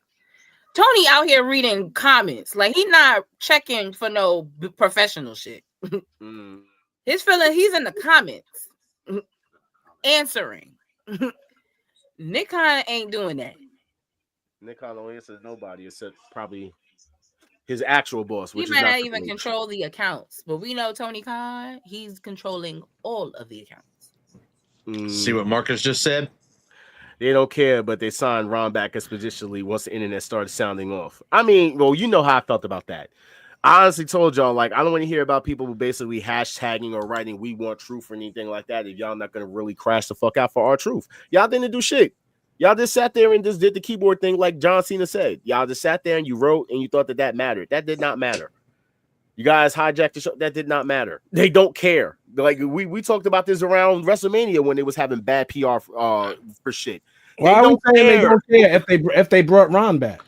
Tony out here reading comments. Like, he not checking for no professional shit. His feeling, he's in the comments answering. Nick Khan ain't doing that. Nick Khan don't answer nobody except probably his actual boss, which he might not even control the accounts, but we know Tony Khan, he's controlling all of the accounts. See what Marcus just said? They don't care, but they signed Ron back expeditiously once the internet started sounding off. I mean, well, you know how I felt about that. I honestly told y'all, like, I don't want to hear about people who basically hashtagging or writing "We want truth" or anything like that. If y'all not gonna really crash the fuck out for our truth, y'all didn't do shit. Y'all just sat there and just did the keyboard thing like John Cena said. Y'all just sat there and you wrote and you thought that mattered. That did not matter. You guys hijacked the show. That did not matter. They don't care. Like we talked about this around WrestleMania when they was having bad PR for shit. Why are we saying they don't care if they brought Ron back?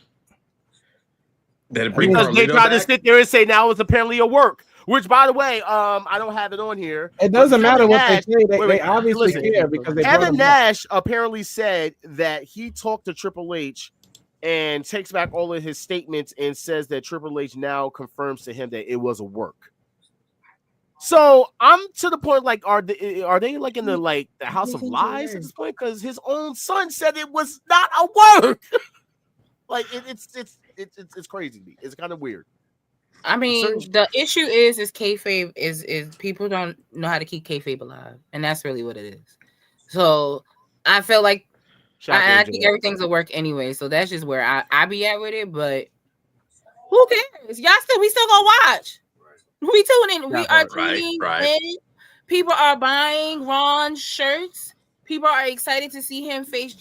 Because they tried to sit there and say now it's apparently a work. Which, by the way, I don't have it on here. It doesn't matter what they say. They obviously care because they. Evan Nash apparently said that he talked to Triple H and takes back all of his statements and says that Triple H now confirms to him that it was a work. So I'm to the point, like, are they like in the house of lies at this point? Because his own son said it was not a work. Like it's crazy to me. It's kind of weird. I mean, the issue is kayfabe is people don't know how to keep kayfabe alive, and that's really what it is. So I feel like I think everything's a work anyway. So that's just where I be at with it. But who cares? We still gonna watch. We tuning in. We are tuning in. People are buying Ron shirts. People are excited to see him face.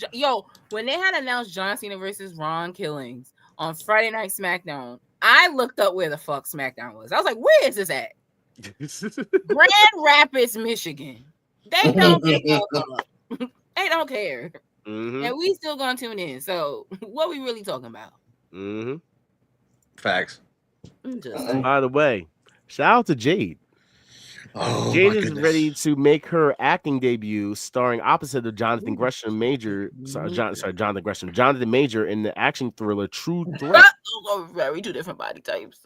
When they had announced John Cena versus Ron Killings on Friday Night SmackDown, I looked up where the fuck SmackDown was. I was like, where is this at? Grand Rapids, Michigan. They don't give a fuck. They don't care. Mm-hmm. And we still gonna tune in. So what we really talking about? Mm-hmm. Facts. By the way, shout out to Jade. Oh, Jade is ready to make her acting debut, starring opposite of Jonathan Major in the action thriller True Threat. Those are very two different body types.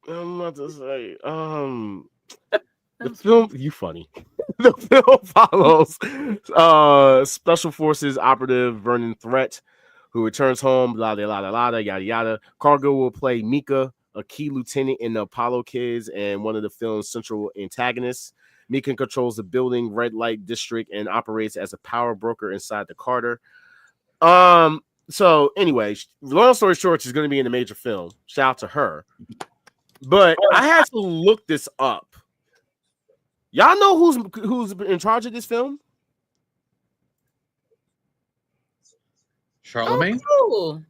I'm about to say, The film, you funny. The film follows Special Forces operative Vernon Threat, who returns home, yada, yada. Cargill will play Mika, a key lieutenant in the Apollo Kids and one of the film's central antagonists. Mika controls the building red light district and operates as a power broker inside the Carter. So anyway, long story short, she's going to be in a major film. Shout out to her. But I had to look this up. Y'all know who's in charge of this film? Charlemagne? Oh, cool.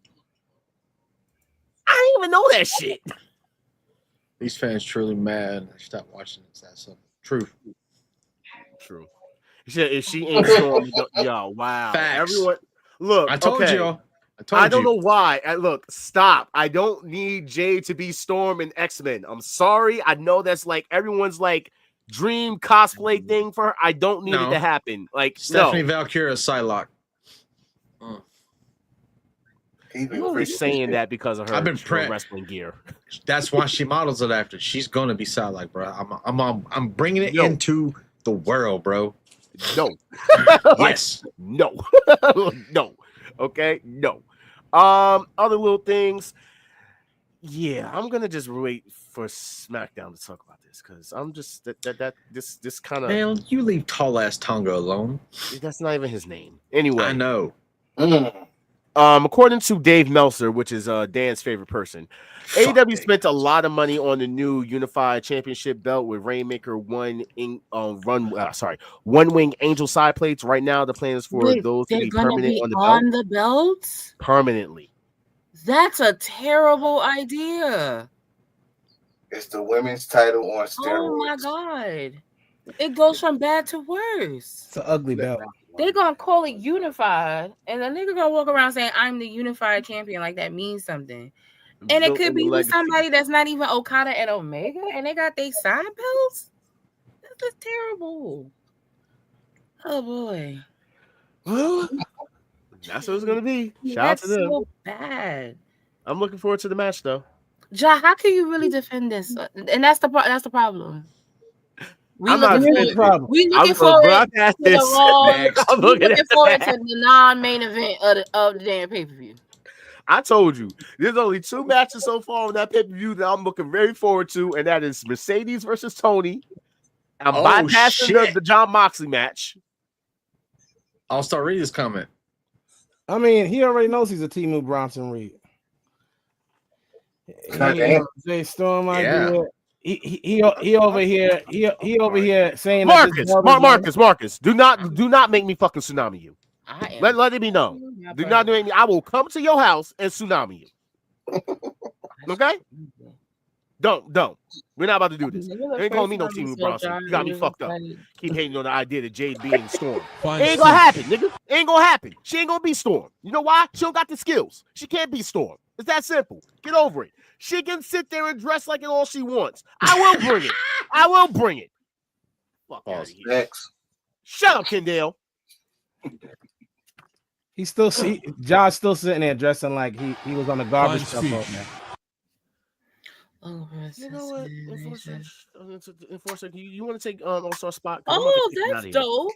I didn't even know that shit. These fans truly mad. Stop watching this. That's truth. True. If she ain't Storm, yo, wow. Facts. Everyone, look. I told y'all. I don't know why. Look, stop. I don't need Jade to be Storm in X-Men. I'm sorry. I know that's like everyone's like dream cosplay thing for her. I don't need it to happen. Like Stephanie Valkyria Psylocke. You're saying that because of her, I've been wrestling gear. That's why she models it after. She's gonna be Psylocke, bro. I'm bringing it into the world, bro. No. Yes. No. No. Okay. No. Other little things. Yeah, I'm gonna just wait for SmackDown to talk about this because I'm just this kind of. Man, you leave tall ass Tonga alone. That's not even his name. Anyway, I know. According to Dave Meltzer, which is Dan's favorite person, AEW spent a lot of money on the new Unified Championship belt with Rainmaker one wing angel side plates. Right now, the plan is for those to be permanent on the belts permanently. That's a terrible idea. It's the women's title on steroids. Oh my god. It goes from bad to worse. It's an ugly belt. They're gonna call it unified, and the nigga gonna walk around saying I'm the unified champion, like that means something. And it could be with somebody that's not even Okada and Omega, and they got their side belts. That's just terrible. Oh boy. Well, that's what it's gonna be. Shout out to them. So bad. I'm looking forward to the match though. Ja, how can you really defend this? And that's the problem. We looking forward to the non-main event of the damn pay-per-view. I told you, there's only 2 matches so far on that pay-per-view that I'm looking very forward to, and that is Mercedes versus Tony. I'm bypassing the John Moxley match. All-Star Reed is coming. I mean, he already knows he's a Timu Bronson Reed. Jay Storm idea. He over here. He over here saying Marcus. Do not make me fucking tsunami you. Let it be known. Do not make me. I will come to your house and tsunami you. Okay? Don't. We're not about to do this. You ain't calling me no Team Bronson. You got me fucked up. Keep hating on the idea that Jade being Storm. It ain't gonna happen, nigga. It ain't gonna happen. She ain't gonna be Storm. You know why? She don't got the skills. She can't be Storm. It's that simple. Get over it. She can sit there and dress like it all she wants. I will bring it. Fuck out of here. Next. Shut up, Kendall. Josh still sitting there dressing like he was on the garbage truck. Oh, you know what? Enforcer, you want to take All-Star spot? Oh, that's dope.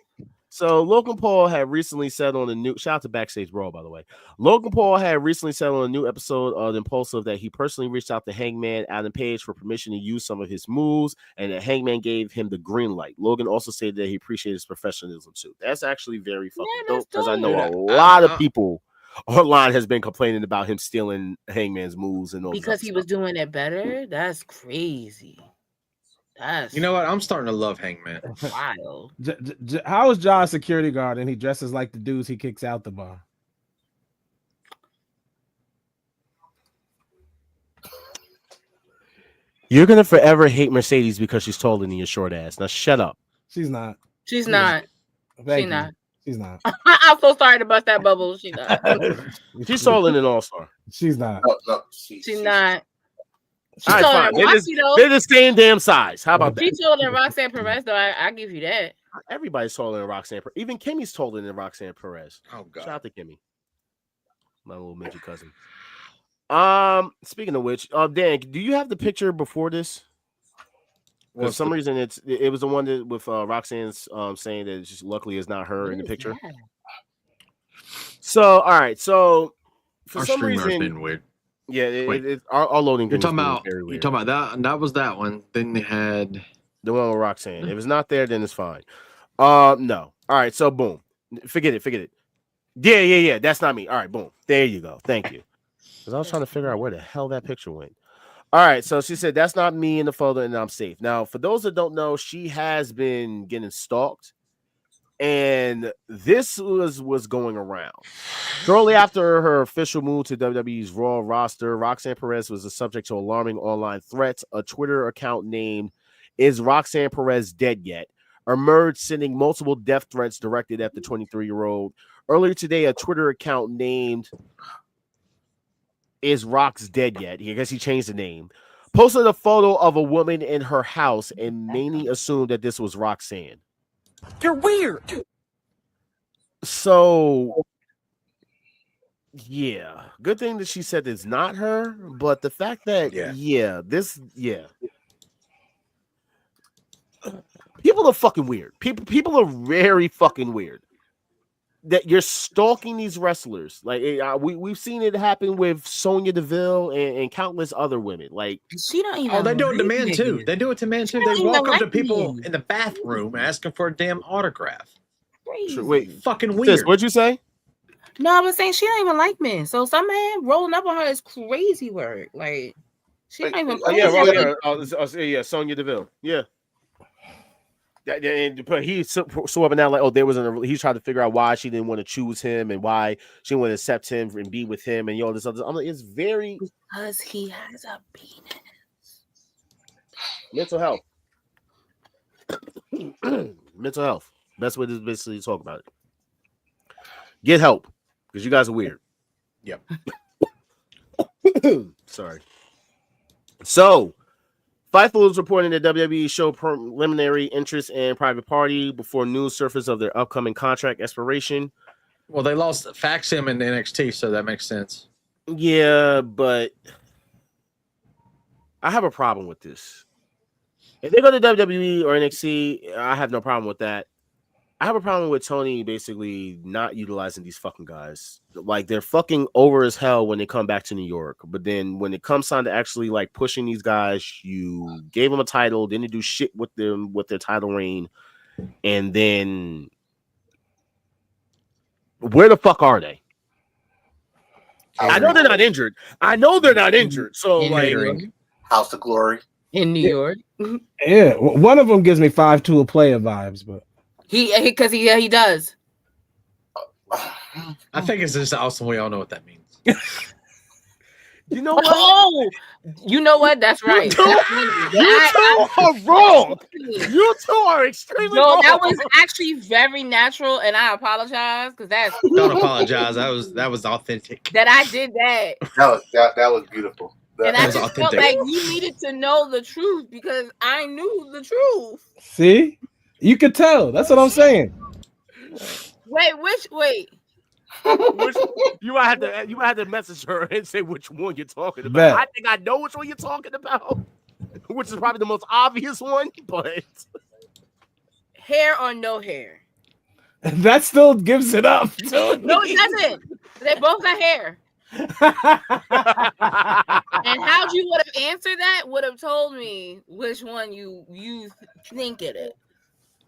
So Logan Paul had recently said on the new shout out to Backstage Brawl, by the way. Logan Paul had recently said on a new episode of Impulsive that he personally reached out to Hangman Adam Page for permission to use some of his moves, and that Hangman gave him the green light. Logan also said that he appreciated his professionalism too. That's actually very fucking dope because I know a lot of people online has been complaining about him stealing Hangman's moves and all because he was doing it better. That's crazy. You know what? I'm starting to love Hangman. Wild. How is John security guard and he dresses like the dudes he kicks out the bar? You're gonna forever hate Mercedes because she's taller than your short ass. Now shut up. She's not. She's not. She's not. I'm so sorry to bust that bubble. She's not. She's taller than All-Star. She's not. No, she's not. She's fine. They're the same damn size. How about that? She's taller than Roxanne Perez, though. I give you that. Everybody's taller than Roxanne Perez. Even Kimmy's taller than Roxanne Perez. Oh God! Shout out to Kimmy, my little midget cousin. Speaking of which, Dan, do you have the picture before this? For some reason, it was the one that with Roxanne's saying that it's just luckily it's not her in the picture. That? So all right, so for Our some streamer's reason, been weird. Yeah, our loading. You're talking about that. That was that one. Then they had the one with Roxanne. If it's not there, then it's fine. No. All right, so boom. Forget it. Yeah. That's not me. All right, boom. There you go. Thank you. Because I was trying to figure out where the hell that picture went. All right, so she said that's not me in the photo, and I'm safe. Now, for those that don't know, she has been getting stalked, and this was going around. Shortly after her official move to WWE's Raw roster, Roxanne Perez was the subject to alarming online threats. A Twitter account named "Is Roxanne Perez Dead Yet?" emerged, sending multiple death threats directed at the 23-year-old. Earlier today, a Twitter account named "Is Rox Dead Yet?" I guess he changed the name. Posted a photo of a woman in her house, and many assumed that this was Roxanne. You're weird. So, yeah, good thing that she said it's not her, but the fact that people are fucking weird. People are very fucking weird. That you're stalking these wrestlers, like we've seen it happen with Sonya Deville and countless other women. Like she don't even. Oh, they do it to men too. They do it to men too. They walk up to people in the bathroom asking for a damn autograph. Crazy. Wait, fucking weird. What'd you say? No, I was saying she don't even like men. So some man rolling up on her is crazy work. Like she don't even. Sonya Deville. Yeah. But he's so up and down like, he's trying to figure out why she didn't want to choose him and why she didn't want to accept him and be with him and all this other. I'm like, it's very because he has a penis. Mental health. Mental health. Best way to basically talk about it. Get help because you guys are weird. Yep. Sorry. So. Fightful is reporting that WWE showed preliminary interest in Private Party before news surfaced of their upcoming contract expiration. Well, they lost Faxim in NXT, so that makes sense. Yeah, but I have a problem with this. If they go to WWE or NXT, I have no problem with that. I have a problem with Tony basically not utilizing these fucking guys. Like they're fucking over as hell when they come back to New York. But then when it comes time to actually like pushing these guys, you gave them a title, didn't do shit with them with their title reign. And then where the fuck are they? I know they're not injured. So like House of Glory in New York. Yeah, one of them gives me 5-2 player vibes, but because he does. I think it's just awesome. We all know what that means. You know what? Oh, you know what? That's right. You two are wrong. You two are extremely wrong. That was actually very natural, and I apologize because that's. Don't apologize. That was authentic. That I did that. That was beautiful. And I just felt like you needed to know the truth because I knew the truth. See, you could tell. That's what I'm saying. Wait. You might have to message her and say which one you're talking about. I think I know which one you're talking about, which is probably the most obvious one. But hair or no hair, that still gives it up. No, it doesn't. They both got hair. And how you would have answered that would have told me which one you think it is.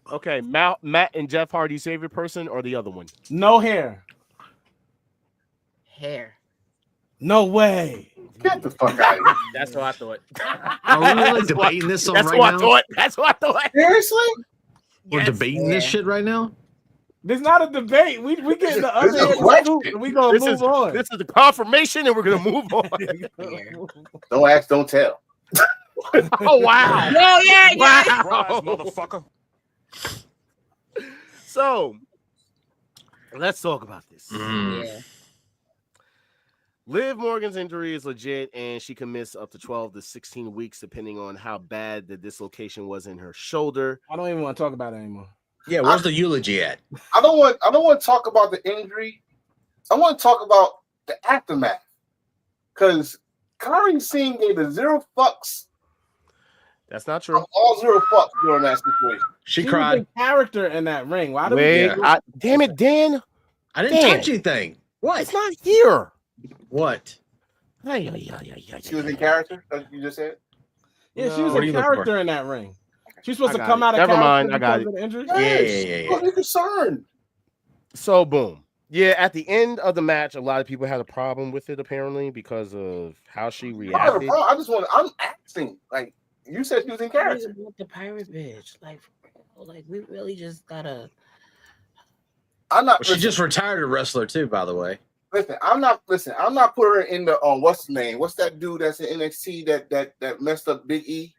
Okay, Matt and Jeff Hardy's favorite person or the other one? No hair. Hair. No way. Get the fuck out of here. That's what I thought. Are we really debating this right now? That's what I thought. Seriously? We're debating this shit right now? There's not a debate. We get the other end. We gonna move on. This is the confirmation, and we're gonna move on. Don't ask, don't tell. Oh wow! No, yeah. Wow, motherfucker. So let's talk about this. Yeah. Liv Morgan's injury is legit, and she can miss up to 12 to 16 weeks, depending on how bad the dislocation was in her shoulder. I don't even want to talk about it anymore. Yeah, where's the eulogy at? I don't want to talk about the injury. I want to talk about the aftermath. Because Kyrie Singh gave a zero fucks That's not true. All zero fucks during that situation. She was cried. a character in that ring. Why did Wait, damn it, Dan. I didn't touch anything. What? It's not here. What? She was in character, as you just said? Yeah, she was What are a you looking character for? in that ring. She's supposed I to got come it. out of Never mind, character I got because it. of the injury. Yeah. What are you concerned? So boom. Yeah, at the end of the match, a lot of people had a problem with it apparently because of how she reacted. I'm asking. Like, you said she was in character. The pirate bitch. Like we really just gotta. She just retired a wrestler too, by the way. I'm not putting her in the what's the name? What's that dude that's in NXT that messed up Big E?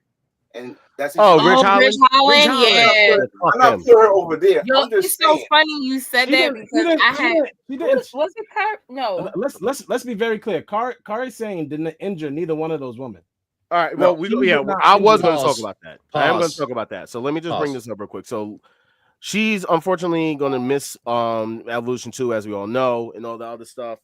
And that's Rich Holland. Yeah. I'm not putting her over there. Yo, it's so funny you said that because I had. Was it Kari? No. Let's be very clear. Kari Sane didn't injure neither one of those women. All right. Well, I was going to talk about that. I am going to talk about that. So let me just bring this up real quick. So she's unfortunately going to miss Evolution 2, as we all know, and all the other stuff.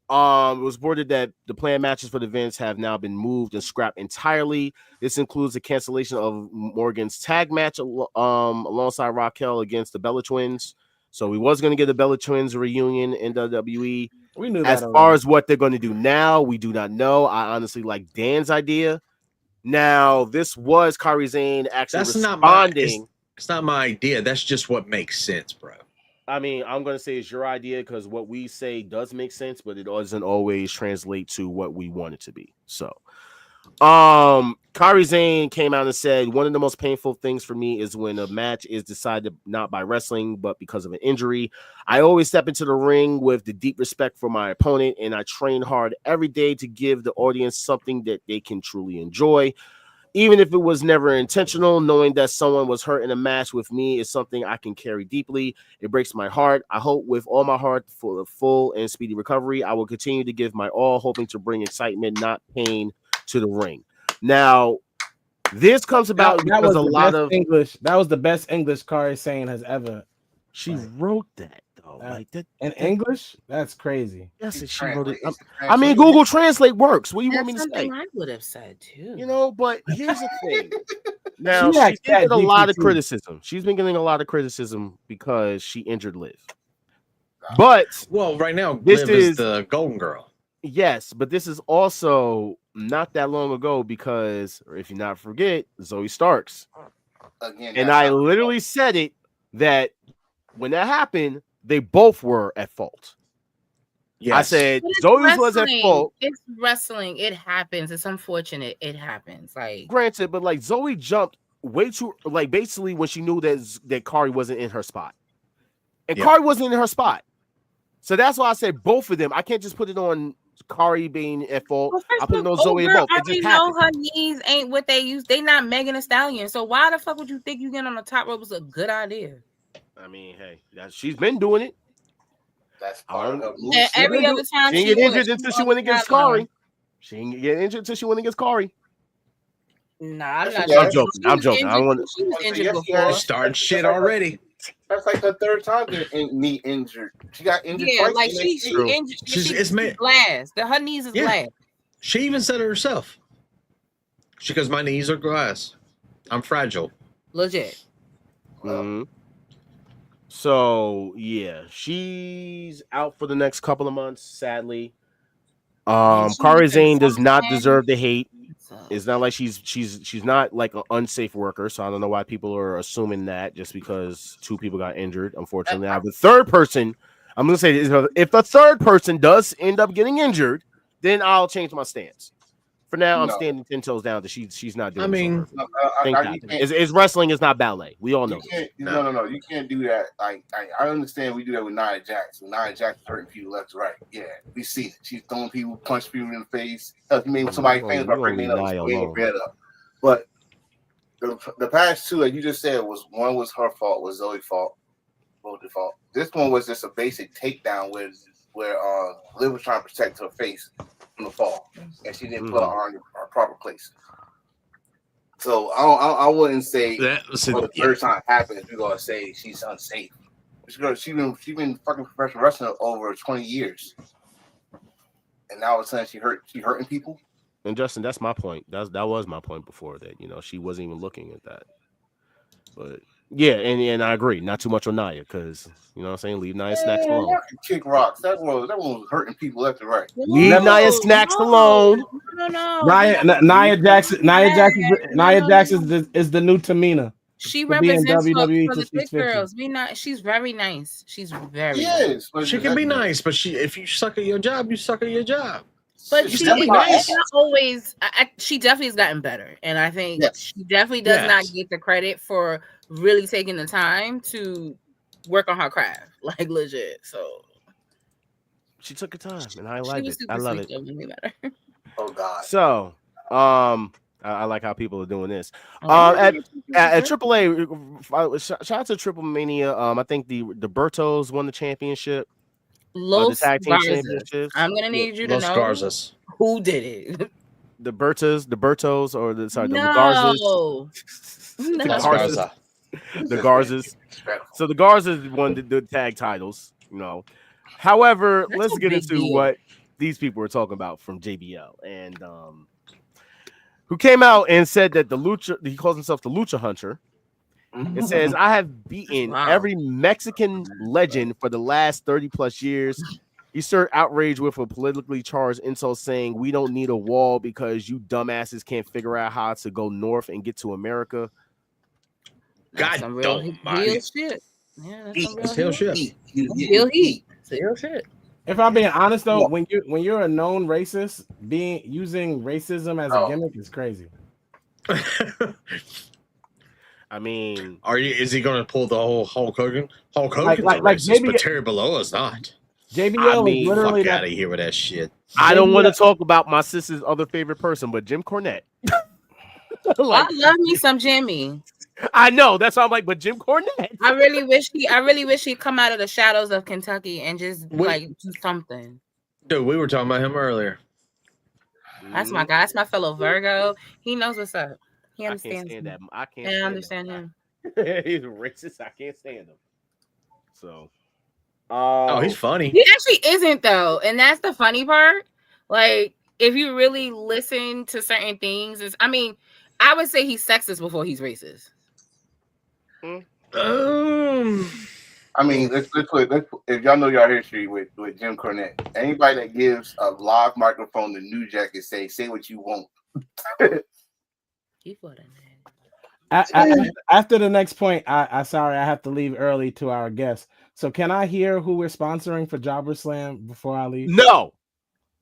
It was reported that the planned matches for the events have now been moved and scrapped entirely. This includes the cancellation of Morgan's tag match alongside Raquel against the Bella Twins. So we was going to get the Bella Twins reunion in WWE. We knew that. As far as what they're going to do now, we do not know. I honestly like Dan's idea. Now, this was Kari Sane actually responding. It's not my idea. That's just what makes sense, bro. I mean, I'm going to say it's your idea because what we say does make sense, but it doesn't always translate to what we want it to be. So, Kari Sane came out and said, one of the most painful things for me is when a match is decided not by wrestling, but because of an injury. I always step into the ring with the deep respect for my opponent, and I train hard every day to give the audience something that they can truly enjoy. Even if it was never intentional, knowing that someone was hurt in a match with me is something I can carry deeply. It breaks my heart. I hope with all my heart for a full and speedy recovery. I will continue to give my all, hoping to bring excitement, not pain, to the ring. Now, this comes about because a lot of English. That was the best English Kari Sane has ever. She wrote that though, like that in English. That's crazy. Yes, she wrote it. I mean, Google Translate works. What do you want me to say? I would have said too. You know, but here's the thing. Now she's getting a lot of criticism. She's been getting a lot of criticism because she injured Liv. But right now, this Liv is the Golden Girl. Yes, but this is also not that long ago because, or if you not forget, Zoe Starks. Again, and I literally said it that when that happened, they both were at fault. Yes. I said Zoe was at fault. It's wrestling. It happens. It's unfortunate. It happens. Like granted, but like Zoe jumped way too, like basically when she knew that Kari wasn't in her spot, and Kari wasn't in her spot. So that's why I said both of them. I can't just put it on Kari being at fault. Well, I put it on Zoe at fault. It just know her knees ain't what they use. They not Megan Thee Stallion. So why the fuck would you think you getting on the top rope was a good idea? I mean, hey, she's been doing it. That's part of her move. Every other time she didn't get injured until she went against Kari. She didn't get injured until she went against Kari. Nah, I'm joking. I'm joking. I don't want She was injured before. Starting shit already. That's like the third time getting knee injured. She got injured. Yeah, like she injured. She's glass. Her knees is glass. She even said it herself. She goes, "My knees are glass. I'm fragile." Legit. Mm-hmm. So yeah, she's out for the next couple of months. Sadly, Kari Sane does not deserve the hate. It's not like she's not like an unsafe worker. So I don't know why people are assuming that just because two people got injured. Unfortunately, now the third person, I'm gonna say if a third person does end up getting injured, then I'll change my stance. For now, I'm standing 10 toes down that she's not doing. I mean, it's wrestling is not ballet. We all know. No. You can't do that. Like I understand we do that with Nia Jax. When Nia Jax hurting people left to right. Yeah, we see it. She's throwing people, punch people in the face. You mean somebody famous by bringing up. But the past two, like you just said, one was her fault, was Zoe's fault, both the fault. This one was just a basic takedown where Liv was trying to protect her face from the fall, and she didn't put her arm in her proper place. So I wouldn't say that for the third time happens, we're gonna say she's unsafe. She's been fucking professional wrestling over 20 years, and now all of a sudden she hurting people. And Justin, that's my point. That was my point before that. She wasn't even looking at that. But yeah, and I agree. Not too much on Nia because you know what I'm saying. Leave Nia Snacks alone. Y'all can kick rocks. That one was hurting people left and right. Leave Nia Snacks alone. No. Nia Jackson is the new Tamina. She represents for the big girls. She's very nice. She's very nice. She can be nice, but if you suck at your job, you suck at your job. But she's not always. She definitely has gotten better, and I think she definitely does not get the credit for really taking the time to work on her craft, like legit. So she took her time, and I like it. I love it. Oh God. So, I like how people are doing this. At AAA, shout out to Triple Mania. I think the Bertos won the championship. The tag team championships. I'm gonna need you to know who did it. The Bertos, or the Garzas. The Garzas. So the Garzas won the tag titles. However, let's get into what these people were talking about from JBL, and who came out and said that he calls himself the Lucha Hunter. It says, I have beaten every Mexican legend for the last 30 plus years. He stirred outrage with a politically charged insult saying, we don't need a wall because you dumbasses can't figure out how to go north and get to America. God, real shit. Yeah, that's real shit. Real heat. If I'm being honest though, when you're a known racist, using racism as a gimmick is crazy. I mean, is he going to pull the whole Hulk Hogan? Hulk Hogan's a racist, but Terry Bolloa's not. JBL is literally fuck out of here with that shit. I don't want to talk about my sister's other favorite person, but Jim Cornette. I love me some Jimmy. I know, that's why I'm like, but Jim Cornette. I really wish he'd come out of the shadows of Kentucky and just do something. Dude, we were talking about him earlier. That's my guy. That's my fellow Virgo. He knows what's up. He understands. I can't stand that. I can't. I understand him. He's racist. I can't stand him. So, he's funny. He actually isn't though, and that's the funny part. Like, if you really listen to certain things, I would say he's sexist before he's racist. Let's if y'all know your history with Jim Cornette, anybody that gives a live microphone to New Jack and say what you want. After the next point, I have to leave early to our guest. So can I hear who we're sponsoring for JobberSlam before I leave? No.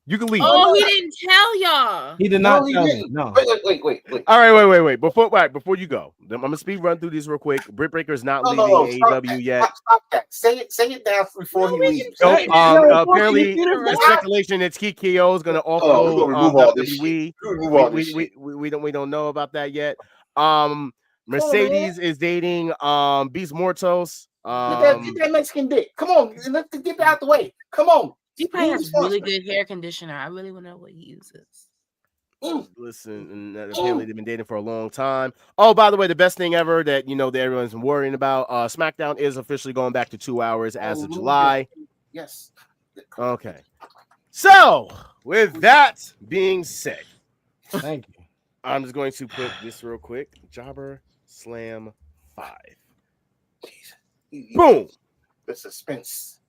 You can leave. Oh, he didn't tell y'all. He did not tell me. No. Wait. All right, wait. Before you go, I'm gonna speed run through these real quick. Britt Breaker is not leaving AEW yet. Stop that. Say it down before he leaves. Apparently, the speculation that TKO is gonna offload WWE. We don't know about that yet. Mercedes is dating Beast Mortos. Get that Mexican dick. Come on, let's get that out the way. Come on. He probably has really good hair conditioner. I really want to know what he uses. Listen, and apparently they've been dating for a long time. Oh, by the way, the best thing ever that that everyone's been worrying about. SmackDown is officially going back to 2 hours as of July. Yes. Okay. So, with that being said, thank you. I'm just going to put this real quick. JobberSlam 5. Boom. The suspense.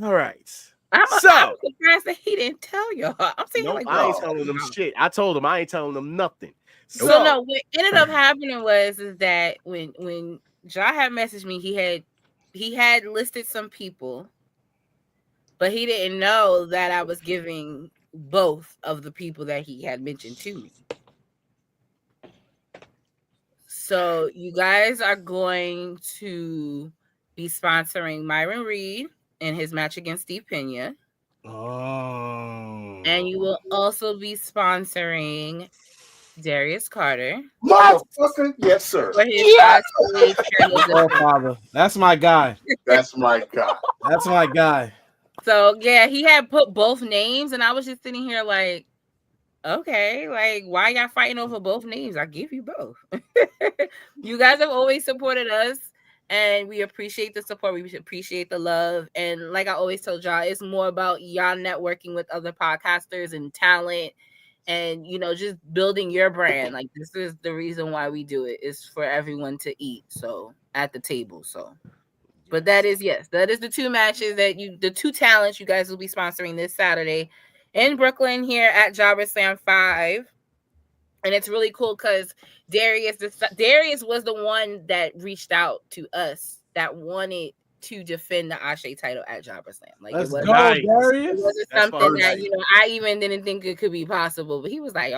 All right. I'm surprised that he didn't tell y'all. I'm saying I ain't telling them shit. I told him I ain't telling them nothing. So no, what ended up happening was that when Ja had messaged me, he had listed some people, but he didn't know that I was giving both of the people that he had mentioned to me. So you guys are going to be sponsoring Myron Reed in his match against Steve Pena. Oh. And you will also be sponsoring Darius Carter. Motherfucker, yes, sir. For his Father. That's my guy. That's my guy. That's my guy. So yeah, he had put both names, and I was just sitting here like, okay, like why y'all fighting over both names? I give you both. You guys have always supported us. And we appreciate the support. We appreciate the love. And like I always told y'all, it's more about y'all networking with other podcasters and talent and just building your brand. Like, this is the reason why we do it. It's for everyone to eat. So at the table. So, but that is the two matches the two talents you guys will be sponsoring this Saturday in Brooklyn here at JobberSlam 5. And it's really cool because Darius was the one that reached out to us that wanted to defend the Ashe title at JobberSlam. Like, let's it go, Darius. It wasn't something that I even didn't think it could be possible. But he was like,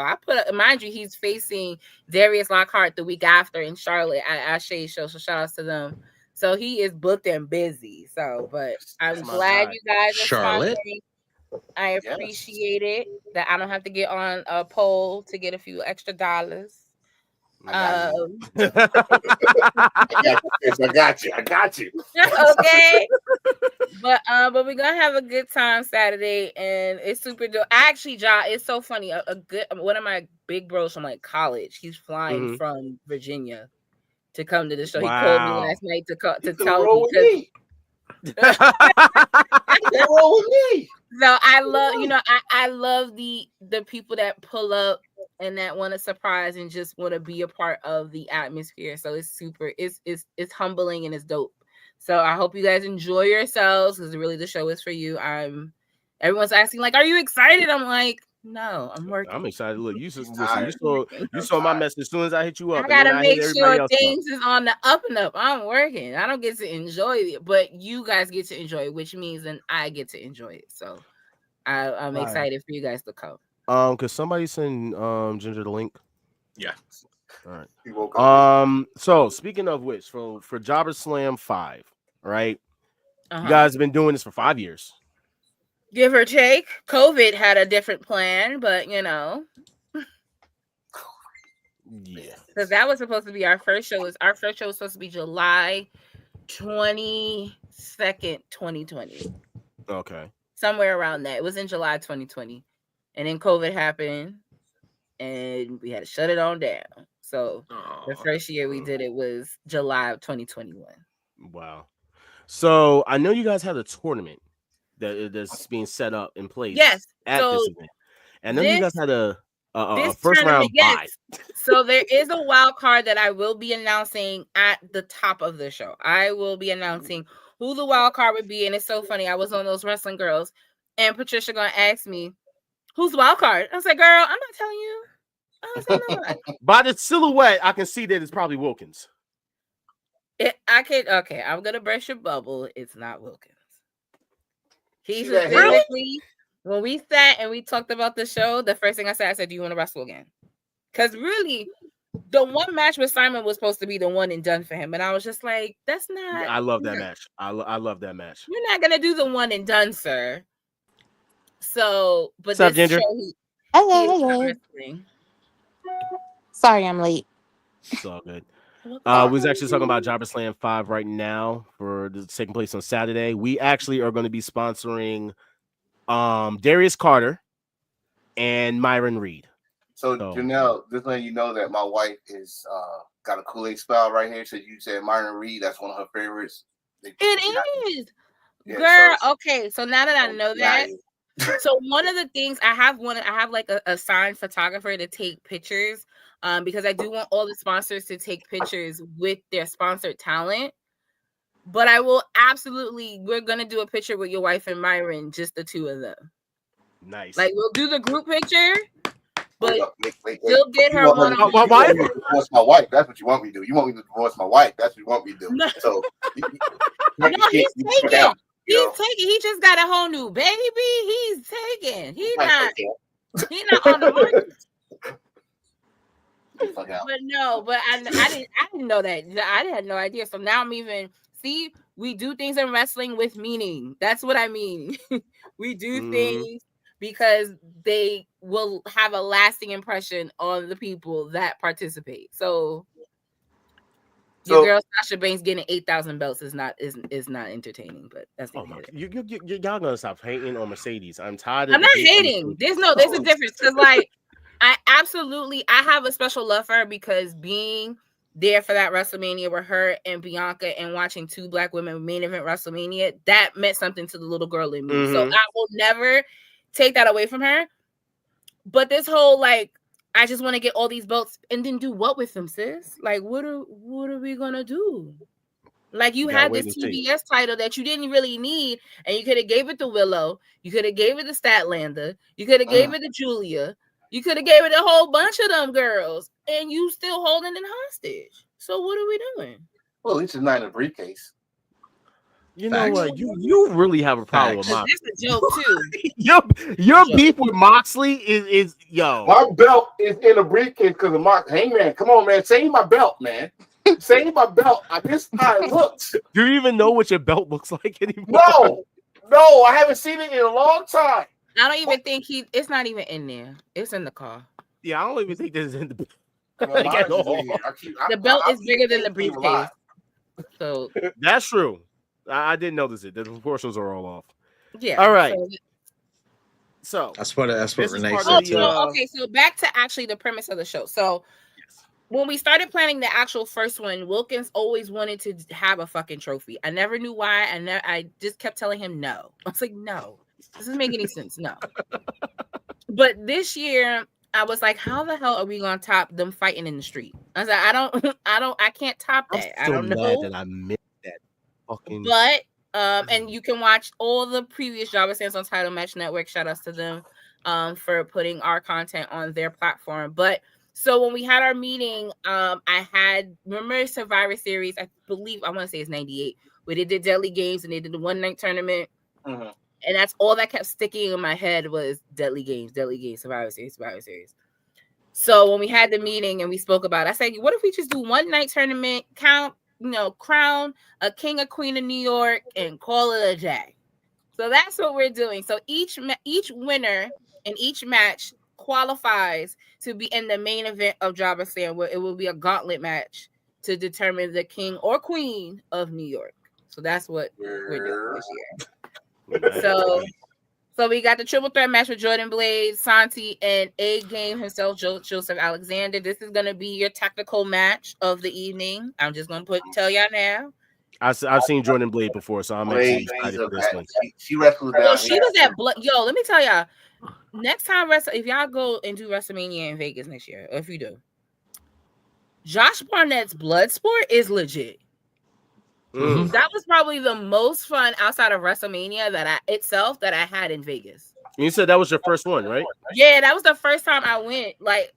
mind you, he's facing Darius Lockhart the week after in Charlotte at Ashe's show. So shout outs to them. So he is booked and busy. So, but I'm glad you guys are Charlotte. sponsoring. I appreciate it that I don't have to get on a poll to get a few extra dollars. I got you. Okay. But we're gonna have a good time Saturday, and it's super dope. Actually, Ja, it's so funny. One of my big bros from like college, he's flying from Virginia to come to the show. Wow. He called me last night to tell me. Roll with me. So I love, I love the people that pull up and that want to surprise and just want to be a part of the atmosphere. So it's super, it's humbling and it's dope. So I hope you guys enjoy yourselves because really the show is for you. Everyone's asking like, are you excited? I'm like, no, I'm working. I'm excited. Look, you saw my message as soon as I hit you up. I gotta make sure things is on the up and up. I'm working. I don't get to enjoy it, but you guys get to enjoy it, which means then I get to enjoy it. So I'm excited for you guys to come. Could somebody send Ginger the link? Yeah. All right. So speaking of which, for JobberSlam 5, right? You guys have been doing this for 5 years. Give or take. COVID had a different plan, but yeah, because that was supposed to be our first show. Our first show was supposed to be July 22nd, 2020. Okay, somewhere around that. It was in July 2020, and then COVID happened, and we had to shut it on down. So the first year we did it was July of 2021. Wow. So I know you guys had a tournament that's being set up in place. Yes. At this event. And then you guys had a first round bye. So there is a wild card that I will be announcing at the top of the show. I will be announcing who the wild card would be. And it's so funny. I was on those wrestling girls and Patricia gonna ask me, who's the wild card? I was like, girl, I'm not telling you. By the silhouette, I can see that it's probably Wilkins. I'm gonna burst your bubble. It's not Wilkins. He specifically, when we sat and we talked about the show, the first thing I said, do you want to wrestle again? Because really, the one match with Simon was supposed to be the one and done for him. And I was just like, that's not. I love that match. I love that match. You're not going to do the one and done, sir. So, but what's up, Ginger? Hello. Sorry, I'm late. It's all good. We was actually talking about JobberSlam 5 right now for taking place on Saturday. We actually are going to be sponsoring Darius Carter and Myron Reed. So Janelle, just letting you know that my wife is got a Kool-Aid spell right here. So you said Myron Reed, that's one of her favorites. It is. Yeah, girl, so okay. So now that I know that, so one of the things I have like a signed photographer to take pictures. Because I do want all the sponsors to take pictures with their sponsored talent. But I will we're going to do a picture with your wife and Myron, just the two of them. Nice. Like, we'll do the group picture, but still get her one. Divorce my wife. That's what you want me to do. You want me to divorce my wife. That's what you want me to do. No. So, he's taking. He just got a whole new baby. He's taking. He's not on the market. But I didn't know that. I had no idea. So now I'm even we do things in wrestling with meaning. That's what I mean. We do things because they will have a lasting impression on the people that participate. So your girl Sasha Banks getting 8,000 belts is not entertaining, but that's y'all gonna stop hating on Mercedes. I'm tired of I'm not hating. There's a difference because like I have a special love for her because being there for that WrestleMania with her and Bianca and watching two Black women main event WrestleMania, that meant something to the little girl in me. So I will never take that away from her. But this whole like, I just want to get all these belts and then do what with them, sis? Like, what are we gonna do? Like, you had this TBS title that you didn't really need, and you could have gave it to Willow, you could have gave it to Statlander, you could have gave it to Julia, you could have gave it a whole bunch of them girls, and you still holding it hostage. So what are we doing? Well, at least it's not in a briefcase. You know what? You really have a problem with Moxley. This is a joke too. your beef with Moxley is yo. My belt is in a briefcase because of Moxley. Hey man, come on, man, save my belt, man. Save my belt. This is how it looks. Do you even know what your belt looks like anymore? No, I haven't seen it in a long time. I don't even think it's not even in there. It's in the car. Yeah, I don't even think this is in the. The belt is bigger than the briefcase. So that's true. I didn't notice it. The proportions are all off. Yeah. All right. So that's what Renee said. too. Okay, so back to actually the premise of the show. So when we started planning the actual first one, Wilkins always wanted to have a fucking trophy. I never knew why. I just kept telling him no. I was like, no, this doesn't make any sense. No. But this year, I was like, how the hell are we gonna top them fighting in the street? I was like, I can't top that. I don't know that I missed that fucking. But and you can watch all the previous JobberSlams on Title Match Network. Shout outs to them for putting our content on their platform. But so when we had our meeting, I had remember Survivor Series. I believe I want to say it's 98, where they did Deadly Games and they did the one night tournament. Mm-hmm. And that's all that kept sticking in my head was Deadly Games, Survivor Series. So when we had the meeting and we spoke about it, I said, what if we just do one night tournament, crown a king or queen of New York and call it a day. So that's what we're doing. So each winner in each match qualifies to be in the main event of JobberSlam, where it will be a gauntlet match to determine the king or queen of New York. So that's what we're doing this year. So we got the triple threat match with Jordan Blade, Santi, and A Game himself, Joseph Alexander. This is gonna be your technical match of the evening. I'm just gonna tell y'all now. I've seen Jordan Blade before, so I'm actually excited for this one. She wrestled down. Well, she was at Yo, let me tell y'all. Next time, if y'all go and do WrestleMania in Vegas next year, or if you do, Josh Barnett's Bloodsport is legit. Mm. That was probably the most fun outside of WrestleMania that I had in Vegas. You said that was your first one, right? Yeah, that was the first time I went. Like,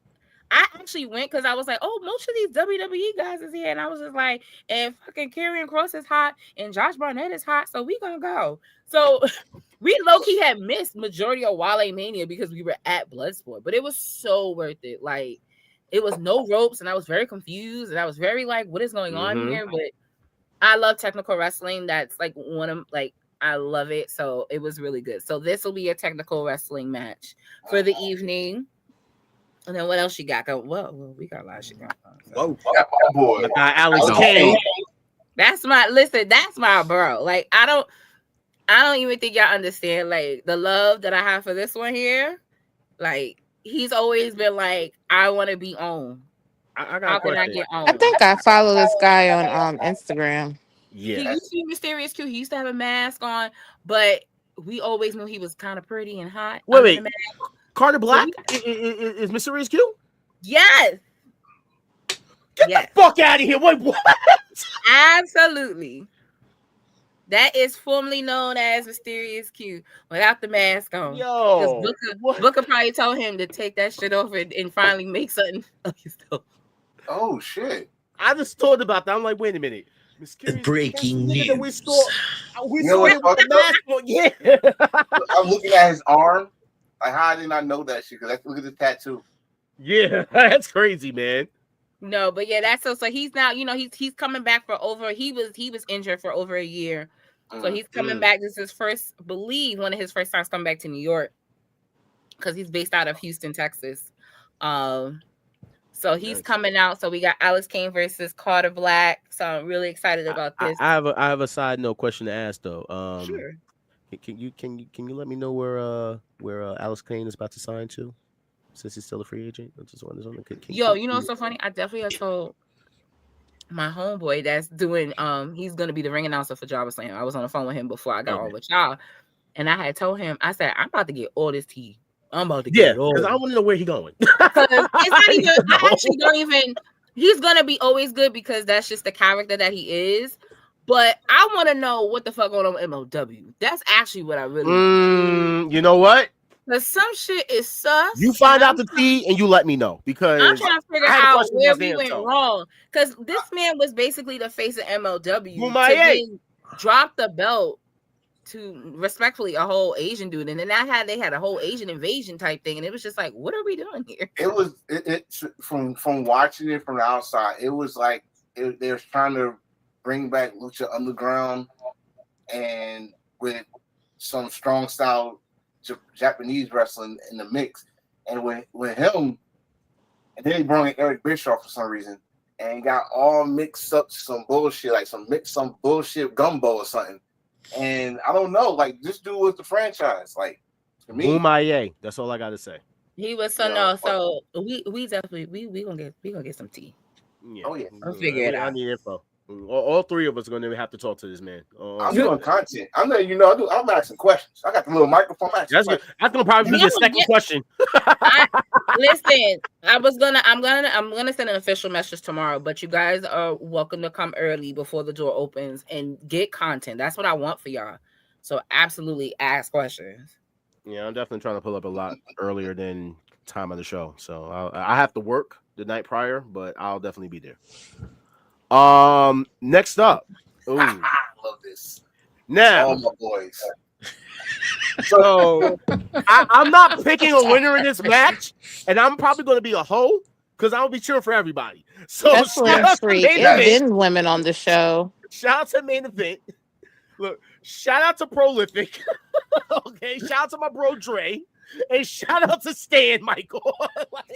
I actually went because I was like, oh, most of these WWE guys is here. And I was just like, and fucking Karrion Kross is hot and Josh Barnett is hot. So we gonna go. So we low-key had missed majority of Wale Mania because we were at Bloodsport. But it was so worth it. Like, it was no ropes and I was very confused. And I was very like, what is going on here? But I love technical wrestling. That's like I love it. So it was really good. So this will be a technical wrestling match for the evening. And then what else you got? Whoa, we got a lot of shit going on. Whoa, boy. Alex Kane. That's my bro. Like, I don't even think y'all understand like the love that I have for this one here. Like, he's always been like, I want to be on. How can I get on? I think I follow this guy on Instagram. Yeah. He used to be Mysterious Q. He used to have a mask on, but we always knew he was kind of pretty and hot. Wait. Carter Black is Mysterious Q? Yes. Get the fuck out of here. Wait, what? Absolutely. That is formerly known as Mysterious Q without the mask on. Yo. Booker probably told him to take that shit off and finally make something of himself. Oh, shit. I just thought about that. I'm like, wait a minute. The breaking news. We saw him with the mask on. Yeah. I'm looking at his arm. Like, how did I not know that shit? Because look at the tattoo. Yeah, that's crazy, man. No, but yeah, that's so he's now, he's coming back for he was injured for over a year. So he's coming back. This is one of his first times coming back to New York because he's based out of Houston, Texas. So he's coming out. So we got Alex Kane versus Carter Black. So I'm really excited about this. I have a side note question to ask though. Sure. Can you let me know where Alex Kane is about to sign to, since he's still a free agent? I just wanted you know what's so funny? I definitely have told my homeboy that's doing he's gonna be the ring announcer for JobberSlam. I was on the phone with him before I got on with y'all, and I had told him, I said, I'm about to get all this tea I'm about to get it because I want to know where he's going. Because it's not even. I actually don't even. He's gonna be always good because that's just the character that he is. But I want to know what the fuck going on with MLW. That's actually what I really. You know what? Because some shit is sus. You find out the tea and you let me know because I'm trying to figure out where we went wrong. Because this man was basically the face of MLW. To drop the belt to respectfully a whole Asian dude, and then they had a whole Asian invasion type thing, and it was just like, what are we doing here? It was from watching it from the outside. It was like they were trying to bring back Lucha Underground and with some strong style Japanese wrestling in the mix, and with him, and then he brought in Eric Bischoff for some reason, and got all mixed up to some bullshit, like some bullshit gumbo or something. And I don't know, like this dude was the franchise, like to me. Umaye, that's all I gotta say. He was so we definitely we gonna get some tea. Yeah. Oh yeah, I'll figure it out. I need info. All three of us are going to have to talk to this man. I'm doing content. I'm letting you know. I'm asking questions. I got the little microphone. That's going to probably be the second question. Listen, I'm gonna send an official message tomorrow, but you guys are welcome to come early before the door opens and get content. That's what I want for y'all. So absolutely ask questions. Yeah, I'm definitely trying to pull up a lot earlier than time of the show. So I have to work the night prior, but I'll definitely be there. Next up. Ooh. I love this. Now, all my boys. So I'm not picking a winner in this match, and I'm probably going to be a hoe because I'll be cheering for everybody. So that's sweet. It's been women on the show. Shout out to main event. Look, shout out to Prolific. Okay, shout out to my bro Dre, and shout out to Stan Michael.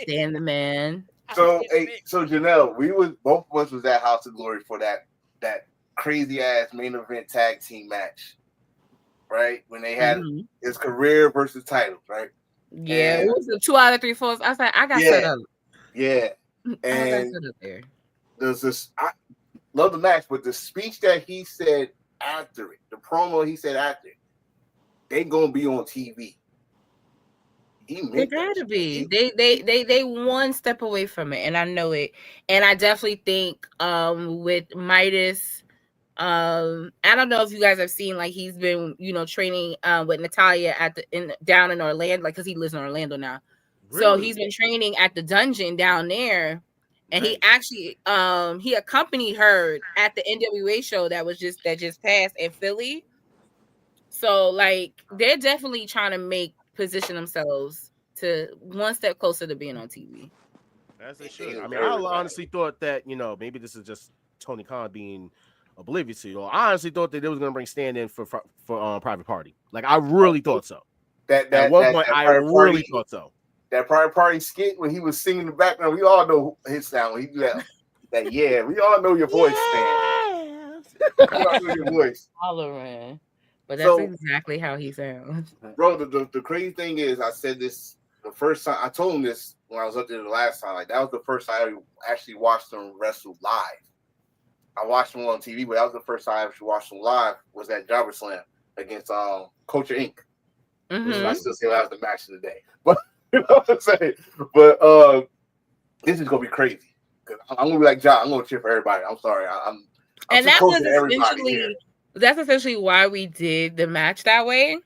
Stan the man. So Janelle, both of us was at House of Glory for that crazy ass main event tag team match, right? When they had his career versus titles, right? Yeah, it was the 2 out of 3 falls. I was like, I got set up. Yeah, and there's this. I love the match, but the speech that he said after it, the promo he said after it, they gonna be on TV. They gotta be. They one step away from it, and I know it. And I definitely think with Midas, I don't know if you guys have seen, like, he's been training with Natalia down in Orlando, like, because he lives in Orlando now. Really? So he's been training at the dungeon down there, and he actually he accompanied her at the NWA show that just passed in Philly. So like they're definitely trying to position themselves to one step closer to being on TV. As they should. I mean, I honestly thought that, maybe this is just Tony Khan being oblivious to it. I honestly thought that they was going to bring Stan in for Private Party. Like, I really thought so. At one point, I really thought so. That Private Party skit when he was singing in the background, we all know his sound. When he do that, yeah, we all know your voice, Stan. We all know your voice. Hollering. But that's exactly how he sounds. Bro, the crazy thing is, I said this the first time. I told him this when I was up there the last time. Like, that was the first time I actually watched them wrestle live. I watched them on TV, but that was the first time I actually watched them live. Was at JobberSlam against Culture Inc. I still say that was the match of the day. But you know what I'm saying? But this is gonna be crazy. Cause I'm gonna be like John. I'm gonna cheer for everybody. I'm sorry. I'm and that was essentially. That's essentially why we did the match that way,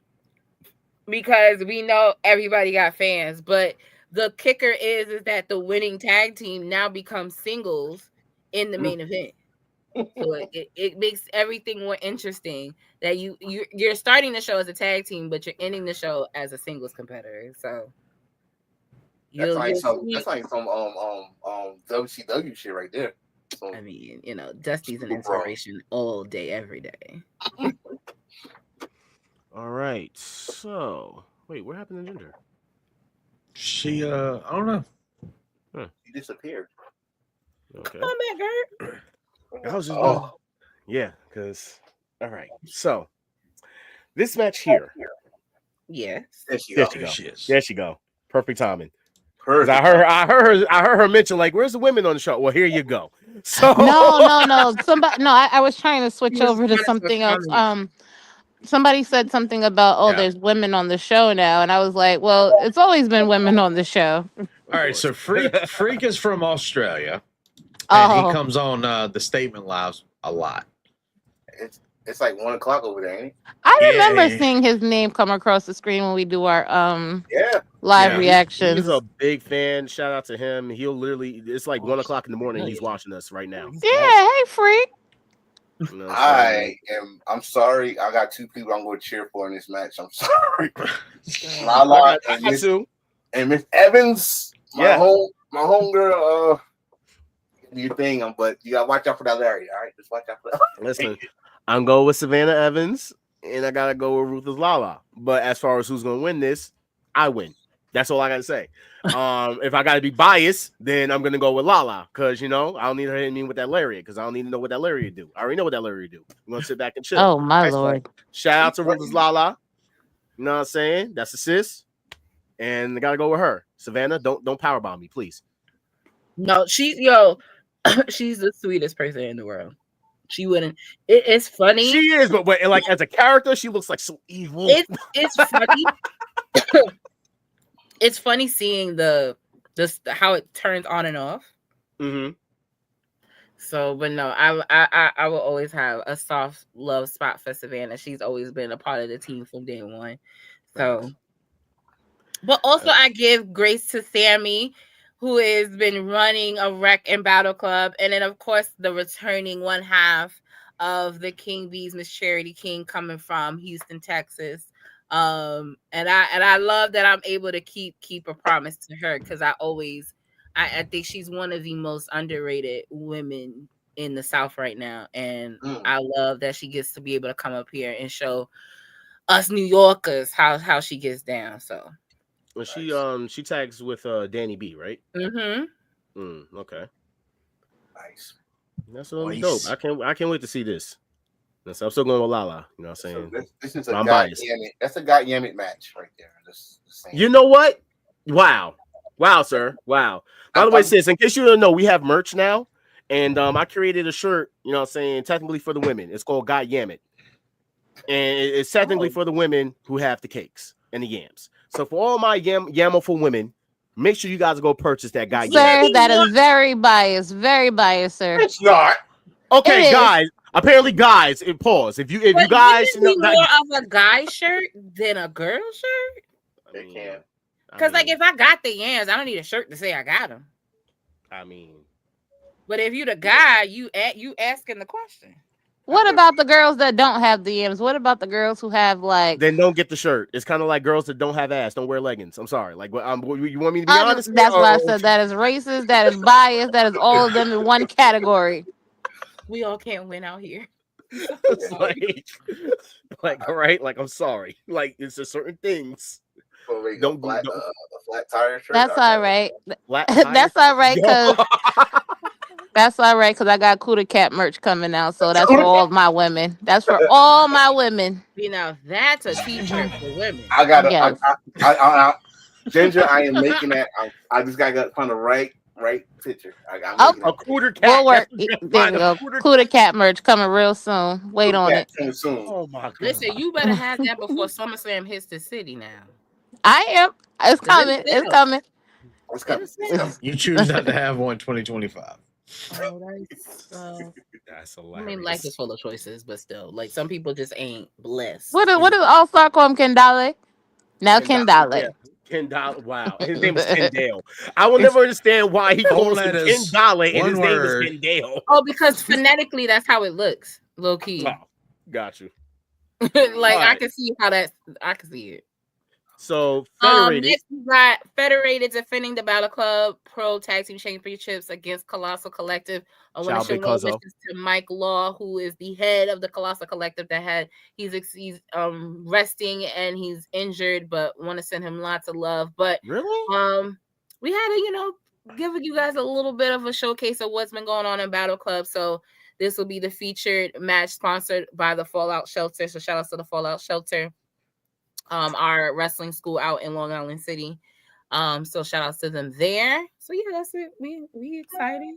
because we know everybody got fans. But the kicker is that the winning tag team now becomes singles in the main event. So it makes everything more interesting that you're starting the show as a tag team, but you're ending the show as a singles competitor. So that's like some WCW shit right there. So, I mean, Dusty's an inspiration all day, every day. All right. So, wait, what happened to Ginger? She, I don't know. She disappeared. Okay. Come on back, Gert. I was just yeah, because all right. So, this match here. Yes. There she go. Perfect timing. I heard her mention, like, where's the women on the show? Well, here you go. So no. I was trying to switch over to something else. somebody said something about, there's women on the show now, and I was like, well, it's always been women on the show. All right, so Freak is from Australia, Oh, and he comes on the Statement Lives a lot. It's like 1 o'clock over there, ain't it? I remember seeing his name come across the screen when we do our live reactions. He's a big fan. Shout out to him. He'll literally, it's like 1 o'clock in the morning. He's watching us right now. Yeah, hey, Freak. I'm sorry. I got 2 people I'm going to cheer for in this match. I'm sorry. Lala and Miss Evans. My homegirl. Do your thing, but you got to watch out for that Larry. All right, just watch out for that. Listen, I'm going with Savannah Evans, and I gotta go with Ruthless Lala. But as far as who's gonna win this, I win. That's all I gotta say. If I gotta be biased, then I'm gonna go with Lala, because I don't need her hitting me with that lariat, because I don't need to know what that lariat do. I already know what that lariat do. I'm gonna sit back and chill. Oh my lord! Shout out to Ruthless Lala. You know what I'm saying? That's a sis, and I gotta go with her. Savannah, don't powerbomb me, please. No, she's the sweetest person in the world. She wouldn't. It's funny. She is, but like as a character, she looks like so evil. It's funny. It's funny seeing the how it turns on and off. Mm-hmm. So, but no, I will always have a soft love spot for Savannah. She's always been a part of the team from day one. So, but also I give grace to Sammy, who has been running a rec and battle club. And then, of course, the returning one half of the King Bees, Miss Charity King, coming from Houston, Texas. And I love that I'm able to keep a promise to her, because I think she's one of the most underrated women in the South right now. And I love that she gets to be able to come up here and show us New Yorkers how she gets down. So. Well, she tags with Danny B, right? Mm-hmm. Okay. Nice. That's dope. I can't wait to see this. I'm still going with Lala. You know what I'm saying? So this is a that's a Yamit match right there. Just you know what? Wow, sir. Wow. By the way, sis, in case you don't know, we have merch now, and I created a shirt. You know what I'm saying? Technically for the women, it's called God Yamit, and it's technically for the women who have the cakes and the yams. So for all my yamful women, make sure you guys go purchase that guy. Sir, that is very biased, sir. It's not. Okay, guys. Apparently, guys. Pause. If you guys more of a guy shirt than a girl shirt, they can. Because if I got the yams, I don't need a shirt to say I got them. I mean, but if you the guy, you asking the question. What about the girls that don't have the yams? What about the girls who have Then don't get the shirt. It's kind of like girls that don't have ass don't wear leggings. I'm sorry. Like, you want me to be honest? That's why I said that is racist. That is biased. That is all of them in one category. We all can't win out here. like, all right. Like, I'm sorry. Like, it's just certain things. Don't a flat tire shirt. That's all right. That's all right, because. That's all right, because I got Kuda Cat merch coming out, so that's for all my women. That's for all my women. That's a t-shirt for women. I got I Ginger, I am making that. I just got to find the right picture. A Kuda Cat. We'll work. There you go. Kuda Cat merch coming real soon. Wait on it. Soon. Oh my God. Listen, you better have that before SummerSlam hits the city now. I am. It's coming. It's coming. It's coming. You choose not to have one 2025. That's hilarious. I mean, life is full of choices, but still, like, some people just ain't blessed. What is All-Star call him? Kendale? Now Kendale. Yeah. Kendale. Wow. His name is Kendale. I will never understand why he calls him Kendale and his name is Kendale. Oh, because phonetically, that's how it looks. Low key. Oh, got you. I can see I can see it. So Federated. Next we got Federated defending the Battle Club Pro Tag Team Championships against Colossal Collective. I want to show no wishes to Mike Law, who is the head of the Colossal Collective. He's resting and he's injured, but want to send him lots of love. But really, we had to give you guys a little bit of a showcase of what's been going on in Battle Club. So this will be the featured match sponsored by the Fallout Shelter. So shout out to the Fallout Shelter. Our wrestling school out in Long Island City. So shout outs to them there. So yeah, that's it. We excited,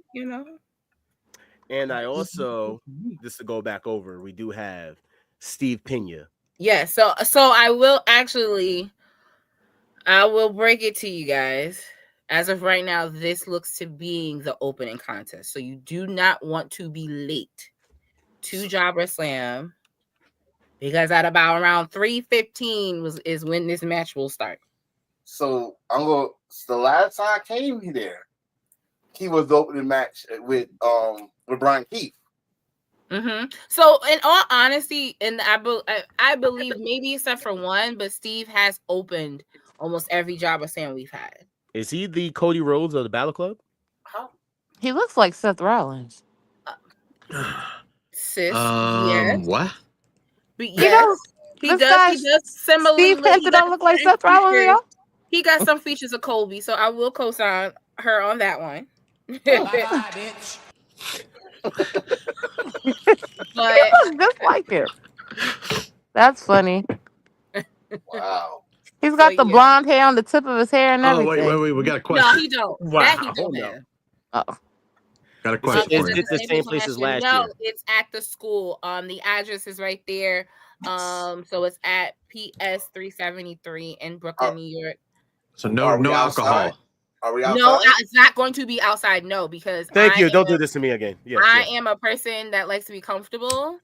And I also, just to go back over, we do have Steve Pena Yeah, so I will break it to you guys. As of right now, this looks to being the opening contest. So you do not want to be late to JobberSlam because at about around 3:15 is when this match will start. So the last time I came there, he was the opening match with Brian Keith. Mm-hmm. So, in all honesty, and I believe maybe except for one, but Steve has opened almost every JobberSlam we've had. Is he the Cody Rhodes of the Battle Club? He looks like Seth Rollins. Sis, yes. What? But yes, he does similarly. Steve Henson don't look like Seth Rollins, y'all. He got some features of Colby, so I will co-sign her on that one. Bye, bitch. But he looks just like him. That's funny. Wow. He's got the blonde hair on the tip of his hair and everything. Wait. We got a question. No, he don't. Wow. That he don't have. Oh. Got a question. Is it the same place as last year? No, it's at the school. The address is right there. So it's at PS 373 in Brooklyn, New York. So no alcohol. Are we outside? No, it's not going to be outside. No, because Thank you. Don't do this to me again. Yeah, I am a person that likes to be comfortable,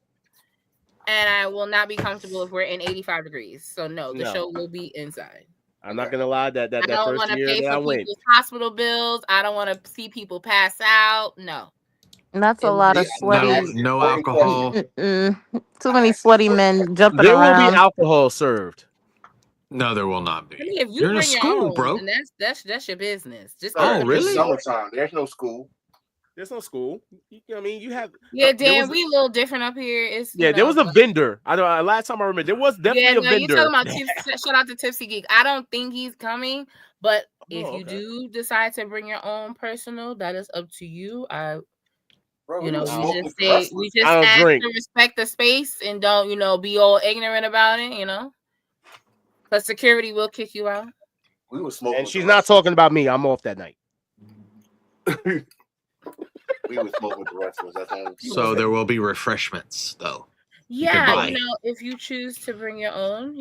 and I will not be comfortable if we're in 85 degrees. So no, the show will be inside. I'm not gonna lie. That I don't first year pay that I for went, people's hospital bills. I don't want to see people pass out. No. And that's a lot of sweaty. No alcohol. Too many sweaty men jumping there around. will be alcohol served. No, there will not be. I mean, if You're in a bring your school, own, bro. and that's your business. Just really? Summertime. There's no school. There's no school. I mean, you have. Yeah, Dan, we a little different up here. It's there was a vendor. I know. Last time I remember, there was definitely a vendor. You're talking about shout out to Tipsy Geek. I don't think he's coming, but if you do decide to bring your own personal, that is up to you. We just ask to respect the space and don't, be all ignorant about it, But security will kick you out. We were smoking. And she's not talking about me. I'm off that night. We were smoking with the wrestlers. So there will be refreshments, though. Yeah, if you choose to bring your own,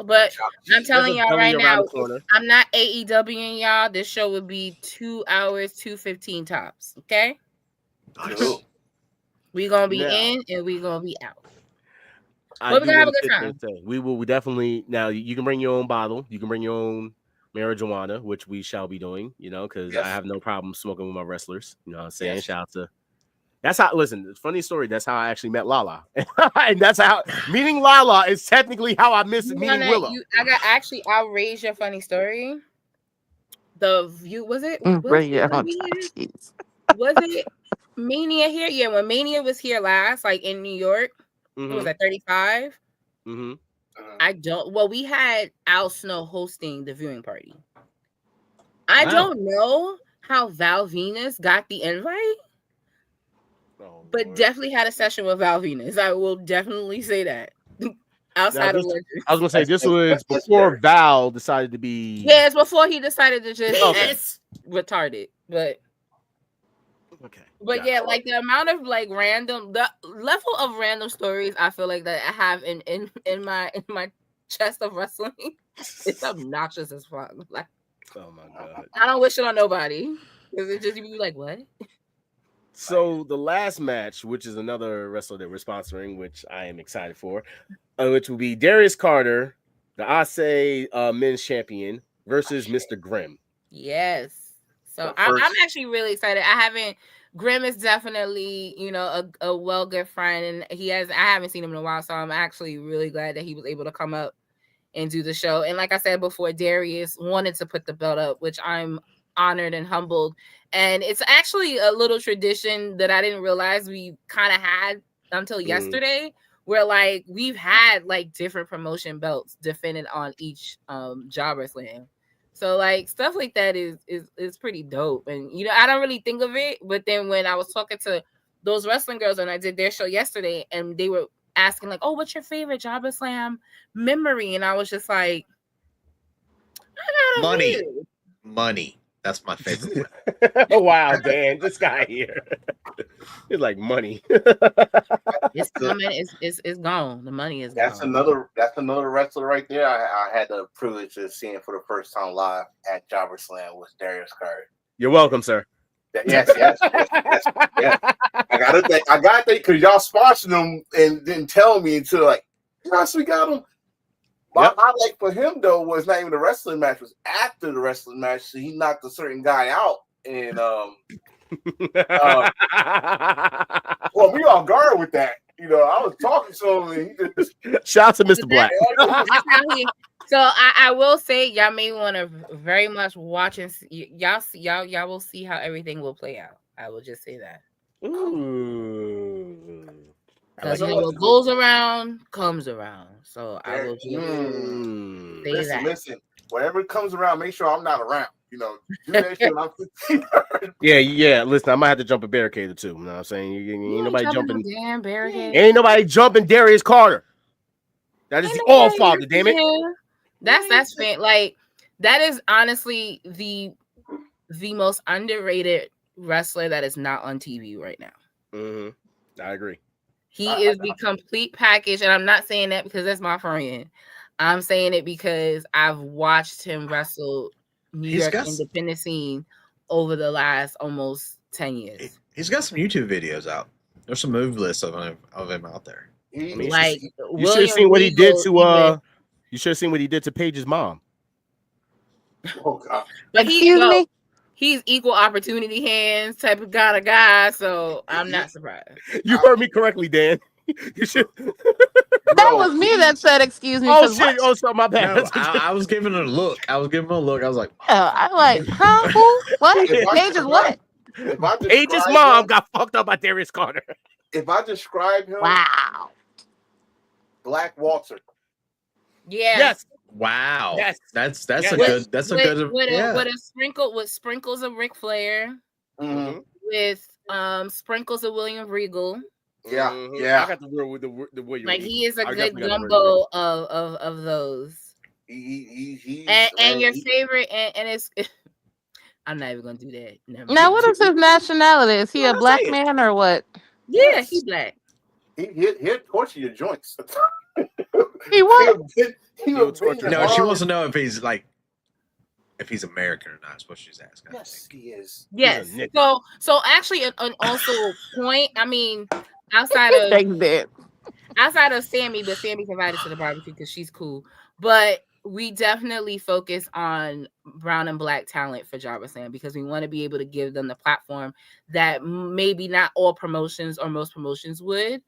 But I'm telling y'all right now, I'm not AEWing y'all. This show would be 2 hours, 2:15 tops. Okay. Nice. We're gonna be in and we're gonna be out. But we're gonna have a good time. We definitely now you can bring your own bottle, you can bring your own marijuana, which we shall be doing, because I have no problem smoking with my wrestlers. You know what I'm saying? Yes. Shout out to that's how funny story. That's how I actually met Lala. And that's how meeting Lala is technically how I missed meeting Willow. I'll raise your funny story. Was it Mania here? Yeah, when Mania was here last, like in New York, it was at 35. Mm-hmm. We had Al Snow hosting the viewing party. I don't know how Val Venus got the invite, but definitely had a session with Val Venus. I will definitely say that. Outside of legends. I was gonna say this was before Val decided to be. Yeah, it's before he decided to just retarded, but. Okay. But yeah, like the amount of the level of random stories I feel like that I have in my chest of wrestling, it's obnoxious as fuck. Like, oh my god, I don't wish it on nobody. Because it just be like, what? So the last match, which is another wrestler that we're sponsoring, which I am excited for, which will be Darius Carter, the Ase men's champion, versus Mr. Grimm. Yes. So I'm actually really excited. Grimm is definitely, a well good friend, and I haven't seen him in a while, so I'm actually really glad that he was able to come up and do the show. And like I said before, Darius wanted to put the belt up, which I'm honored and humbled. And it's actually a little tradition that I didn't realize we kind of had until yesterday, where we've had different promotion belts defended on each JobberSlam. So stuff like that is pretty dope. And I don't really think of it, but then when I was talking to those wrestling girls and I did their show yesterday, and they were asking oh, what's your favorite JobberSlam memory? And I was just like, Money. That's my favorite one. Wow, Dan, this guy here. It's like money. It's coming. It's gone. The money is gone. That's another wrestler right there. I had the privilege of seeing for the first time live at JobberSlam was Darius Curry. You're welcome, sir. Yes. I gotta think because y'all sponsored him and didn't tell me until like, yes, we got him. My highlight for him though was not even the wrestling match; was after the wrestling match. So he knocked a certain guy out, and well, we all guard with that. You know, I was talking to him, and he just shout out to Mr. Black. So I will say y'all may want to very much watch and y'all will see how everything will play out. I will just say that. Ooh. Because what goes around comes around. So I will say that. Listen, whatever comes around, make sure I'm not around. You know, do that shit when I'm 15. Yeah. Listen, I might have to jump a barricade or two. You know what I'm saying? Ain't nobody jumping. Damn barricade. Ain't nobody jumping Darius Carter. That is the All Father, damn it. That's like that is honestly the most underrated wrestler that is not on TV right now. I agree. He is the complete package, and I'm not saying that because that's my friend. I'm saying it because I've watched him wrestle New York independent scene over the last almost 10 years. He's got some YouTube videos out. There's some move lists of him out there. You should have seen what he did to you should have seen what he did to Paige's mom. Oh God! But he's equal opportunity hands type of guy, so I'm not surprised. You heard me correctly, Dan. You should. That was me that said, "Excuse me." Oh shit! Oh, so my bad. No, I was giving it a look. I was like, I'm like, huh? Who? What? Paige's what? Paige's mom got fucked up by Darius Carter. If I describe him, wow, Black Walter. Yeah. Yes. Wow. Yes. That's a good. With sprinkles of Ric Flair. Mm-hmm. With sprinkles of William Regal. Yeah. I got the real with the William. Like he is a good gumbo of those. And your favorite and it's. I'm not even gonna do that. Now, what is his nationality? Is he a black man or what? Yeah, he's black. He'll torture your joints. He what? No, she wants to know if he's American or not. Is what she's asking. Yes, he is. Yes. So actually, an also point. I mean, outside of Sammy, but Sammy's invited to the barbecue because she's cool. But we definitely focus on brown and black talent for JobberSlam because we want to be able to give them the platform that maybe not all promotions or most promotions would.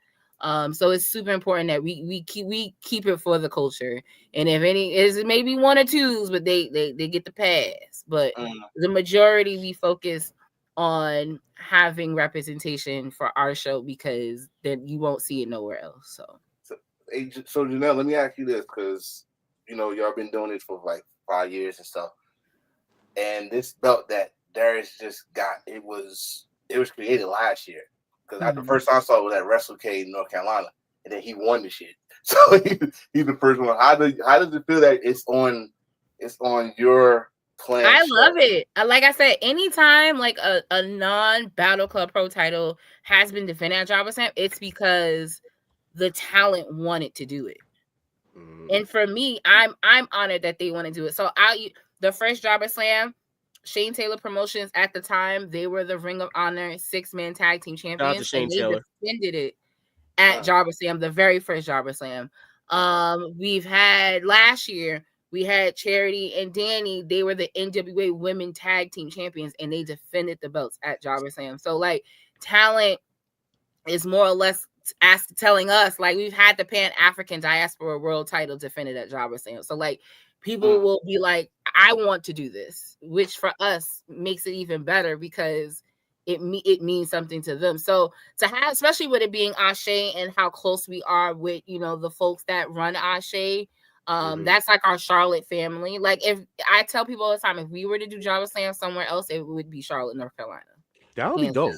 So it's super important that we keep it for the culture. And if any is maybe one or twos, but they get the pass. But the majority we focus on having representation for our show because then you won't see it nowhere else. So Janelle, let me ask you this because you know y'all been doing this for like 5 years and stuff. And this belt that Darius just got, it was created last year. Because the first time I saw it was at WrestleCade in North Carolina, and then he won the shit. So he's the first one. How does it feel that it's on your plan? I love it. Like I said, anytime like a non-Battle Club Pro title has been defended at JobberSlam, it's because the talent wanted to do it. And for me, I'm honored that they want to do it. So the first JobberSlam, Shane Taylor Promotions at the time, they were the Ring of Honor 6-man tag team champions. And they defended it at JobberSlam, the very first JobberSlam. We've had last year, we had Charity and Danny. They were the NWA Women Tag Team Champions, and they defended the belts at JobberSlam. So, like, talent is more or less telling us, like, we've had the Pan-African Diaspora World title defended at JobberSlam. So, like, people will be like, I want to do this, which for us makes it even better because it means something to them. So to have, especially with it being Ashe and how close we are with, you know, the folks that run Ashe, that's like our Charlotte family. Like if I tell people all the time, if we were to do JobberSlam somewhere else, it would be Charlotte, North Carolina. That would be dope.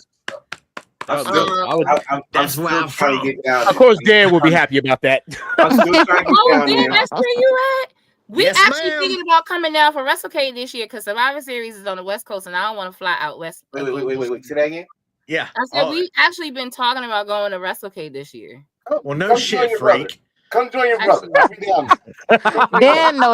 That's where I'm trying to get down. Of course, Dan will be happy about that. Dan, that's where you at? We actually thinking about coming down for WrestleCade this year because Survivor Series is on the West Coast, and I don't want to fly out west. Wait. Say that again. Yeah. I said we actually been talking about going to WrestleCade this year. Well, no shit, freak. Come join your brother.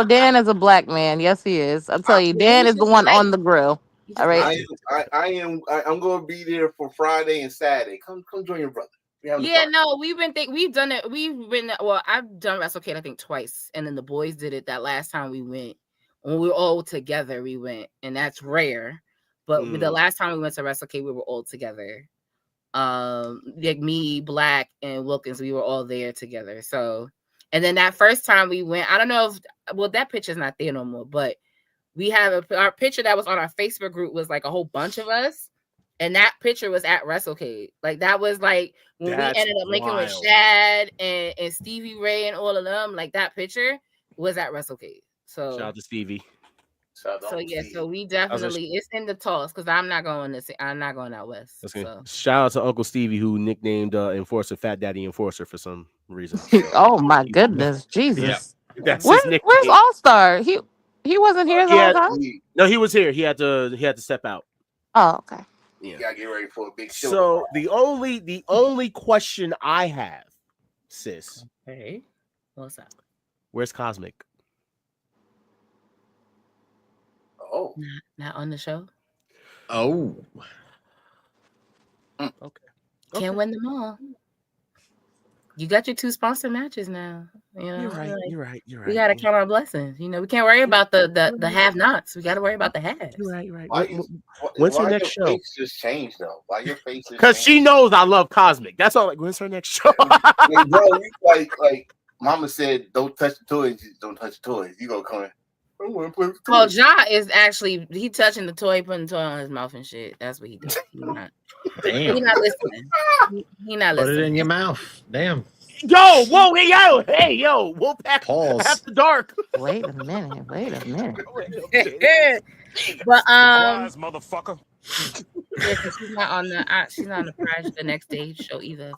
Dan is a black man. Yes, he is. I'll tell you, Dan is the one on the grill. All right. I'm going to be there for Friday and Saturday. Come join your brother. Yeah, no, we've done it. I've done WrestleCade I think twice, and then the boys did it that last time we went. When we were all together, we went, and that's rare. But the last time we went to WrestleCade, we were all together. Like me, Black, and Wilkins, we were all there together. So, and then that first time we went, I don't know if that picture's not there no more, but we have our picture that was on our Facebook group was like a whole bunch of us, and that picture was at WrestleCade. Like that was like when we ended up linking with Shad and Stevie Ray and all of them. Like that picture was at WrestleCade. So shout out to Stevie. So we definitely it's in the talks because I'm not going out west. Okay. So. Shout out to Uncle Stevie who nicknamed Enforcer Fat Daddy Enforcer for some reason. Oh my goodness, Jesus! Yeah. Where's All Star? He wasn't here the whole time. No, he was here. He had to step out. Oh, okay. Yeah, you gotta get ready for a big show. So the only question I have, sis. Hey, what's up? Where's Cosmic? Oh, not on the show. Oh, okay. Can't win them all. You got your 2 sponsored matches now. You know, you're right. We gotta count our blessings. You know, we can't worry about the have-nots. We gotta worry about the haves. You're right. When's her next show? Face just changed though. Why your face? Because she knows I love Cosmic. That's all. Like, when's her next show? Like, bro, like Mama said, don't touch the toys. Don't touch the toys. You gonna come in. I want to play with toys. Ja is actually he touching the toy, putting the toy on his mouth and shit. That's what he does. Damn. He not listening. He not listening. Put it in your mouth. Damn. Yo, whoa, hey, yo, Wolfpack. Pause. After dark. Wait a minute. But motherfucker. Yeah, she's not on the Prize the Next Day show either.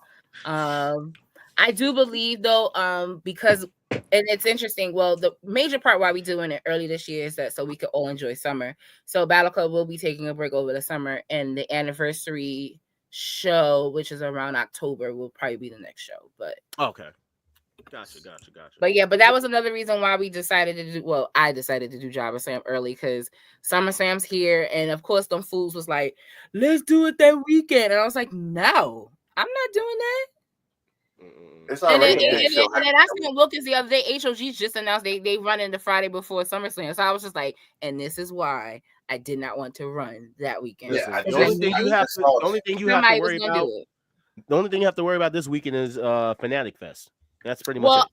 I do believe though, because and it's interesting. Well, the major part why we doing it early this year is that so we could all enjoy summer. So Battle Club will be taking a break over the summer, and the anniversary show, which is around October, will probably be the next show. But okay, gotcha. But that was another reason why we decided to do. Well, I decided to do JobberSlam early because SummerSlam's here, and of course, them fools was like, "Let's do it that weekend," and I was like, "No, I'm not doing that." It's and then I seen Wilkins the other day. HOG's just announced they running the Friday before SummerSlam, so I was just like, and this is why I did not want to run that weekend. Yeah, the only thing you have to worry about this weekend is Fanatic Fest. That's pretty much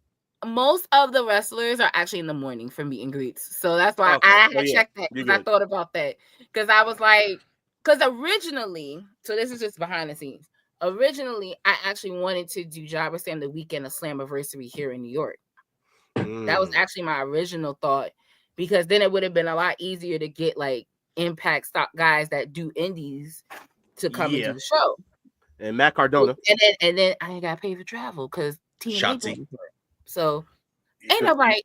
it. Most of the wrestlers are actually in the morning for meet and greets, so that's why I had to check that because I thought about that because I was like, because originally, so this is just behind the scenes. Originally, I actually wanted to do JobberSlam the weekend of Slammiversary here in New York. That was actually my original thought because then it would have been a lot easier to get like Impact stock guys that do indies to come and do the show. And Matt Cardona. And then I ain't got to pay for travel because Shotzi. So ain't nobody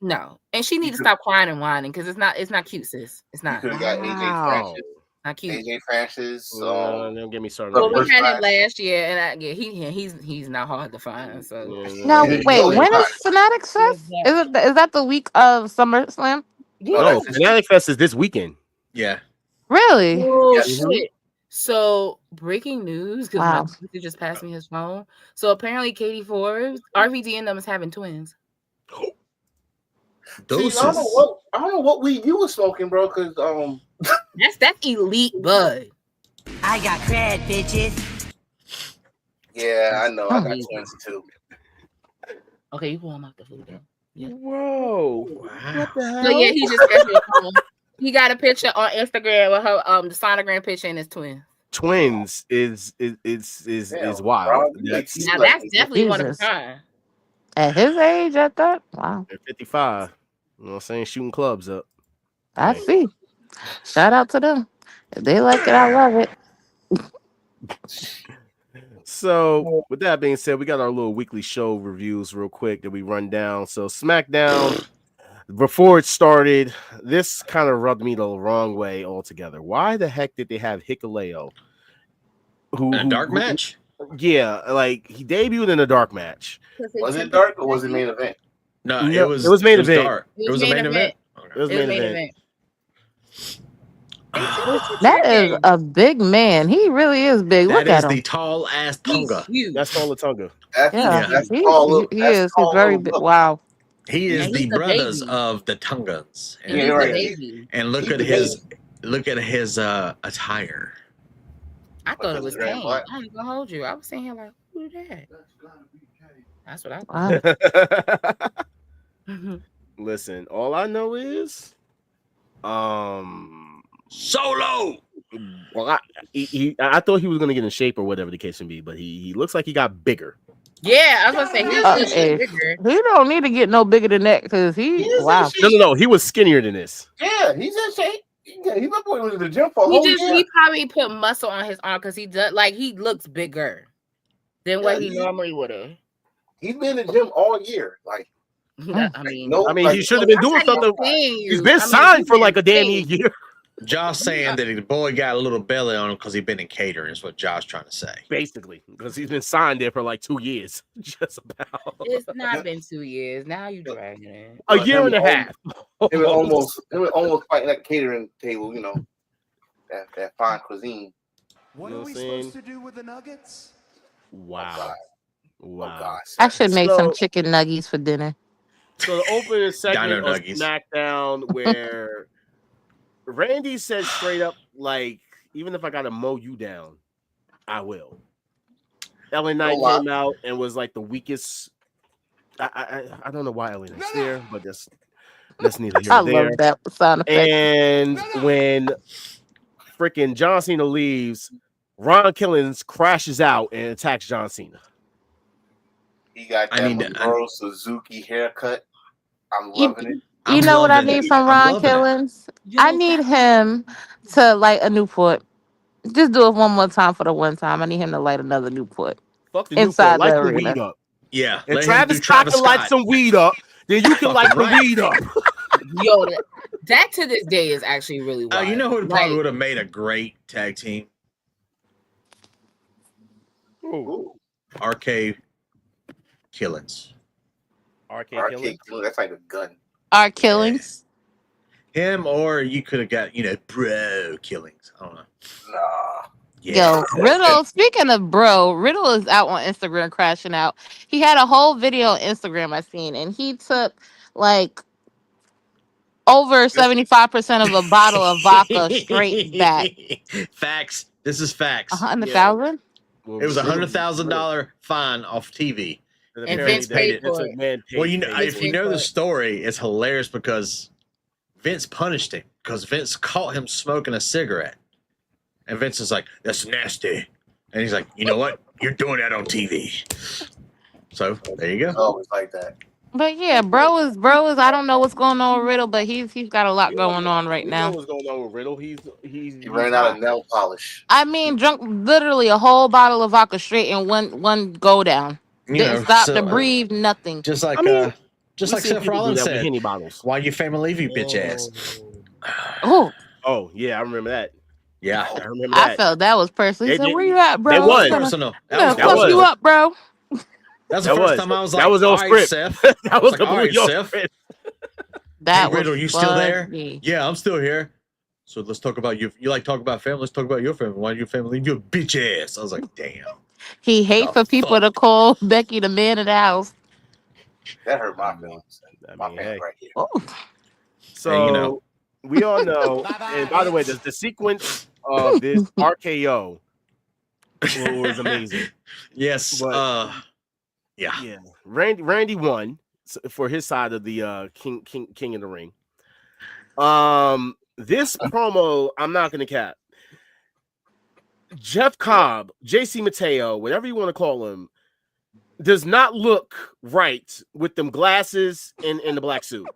and she need to stop crying and whining because it's not cute, sis. It's not. You got AJ Francis. Not cute. AJ Francis. Don't get me started. Well, we had it last year, and he's not hard to find. So no, wait. When is Fanatic Fest? Is that the week of SummerSlam? No, Fanatic Fest is this weekend. Yeah. Really? Oh shit! So breaking news because my sister just passed me his phone. So apparently, Katie Forbes, RVD and them is having twins. See, I don't know what weed you were smoking, bro. Because that's elite bud. I got cred, bitches. Yeah, I know. I got twins too. Okay, you warm up the food though. Yeah. Whoa! Wow. So yeah, he just he got a picture on Instagram with her the sonogram picture and his twin. Twins is wild. Now that's definitely one of a kind. At his age, at that, wow. At 55, you know what I'm saying, shooting clubs up. I see. Shout out to them. If they like it, I love it. So, with that being said, we got our little weekly show reviews real quick that we run down. So, SmackDown, before it started, this kind of rubbed me the wrong way altogether. Why the heck did they have Hikuleo, who dark match? Yeah, like he debuted in a dark match. Was it dark or was it main event? No, it was main event. Dark. It was a main event. It was main event. That is a big man. He really is big. Look at him. That is the tall ass Tonga. That's tall Tonga. That's he tall. He is. He's very big. Wow. He is the brothers of the Tongans. And, and look at his attire. I thought it was Kane. I ain't gonna hold you. I was saying here like, who that? That's what I thought. Listen, all I know is Solo. Well, I thought he was gonna get in shape or whatever the case may be, but he looks like he got bigger. Yeah, I was gonna say he's bigger. He don't need to get no bigger than that because wow. No, he was skinnier than this. Yeah, he's in shape. Yeah, he's not going to the gym for a whole year. He probably put muscle on his arm because he does he looks bigger than what he normally would have. He's been in the gym all year. Like, he should have been doing something. He's been signed for like a damn year. Josh saying that the boy got a little belly on him because he's been in catering is what Josh trying to say. Basically, because he's been signed there for like 2 years. Just about. It's not been 2 years. Now you dragging it. A year and a half. It was almost fighting at the catering table, you know. That fine cuisine. What are we supposed to do with the nuggets? Wow. Wow. I should make some chicken nuggets for dinner. So the opening segment of SmackDown where Randy said straight up, like, even if I gotta mow you down, I will. LA Knight came out and was like the weakest. I don't know why LA Knight's there, but that's neither here nor there. I love that sound effect. And when freaking John Cena leaves, Ron Killings crashes out and attacks John Cena. He got that Moro Suzuki haircut. I'm loving it. You know what I need from Ron Killings? I need him to light a Newport. Just do it one more time for the one time. I need him to light another Newport. Fuck the inside Newport. the Light arena. the weed up. Yeah. And Travis Scott can light some weed up. Then you can light the weed up. Yo, that to this day is actually really wild. You know who probably would have made a great tag team? RK Killings. RK Killings. That's like a gun. Our Killings. Him, or you could have got, Bro Killings. I don't know. Nah. Yeah. Yo, Riddle, speaking of bro, Riddle is out on Instagram crashing out. He had a whole video on Instagram I seen, and he took like over 75% of a bottle of vodka straight back. Facts. This is facts. 100,000? It was $100,000 fine off TV. And Vince paid for it. Well, if you know the story, it's hilarious because Vince punished him because Vince caught him smoking a cigarette. And Vince is like, that's nasty. And he's like, you know what? You're doing that on TV. So there you go. Oh, it's like that. But yeah, bro is I don't know what's going on with Riddle, but he's got a lot going on right now. What's going on with Riddle? He ran out of nail polish. I mean, drunk literally a whole bottle of vodka straight in one go down. Didn't stop to breathe, nothing. Just like Seth Rollins said, why your family leave you, bitch ass? Oh yeah, I remember that. Yeah, I remember that. I felt that was personal. He said, "Where you at, bro?" It was personal. That was you up, bro. That's the first time I was like, that was on script. Seth. That was completely on script. That Riddle, was you still there? funny. Yeah, I'm still here. So let's talk about you. You like talk about family? Let's talk about your family. Why your family leave you a bitch ass? I was like, damn. He hates for people to call Becky the man of the house. That hurt my feelings. My family right here. Oh. So we all know. And by the way, the sequence of this RKO was amazing. Yes. But, yeah. Randy won for his side of the King in the Ring. This promo, I'm not gonna cap. Jeff Cobb, JC Mateo, whatever you want to call him, does not look right with them glasses and the black suit.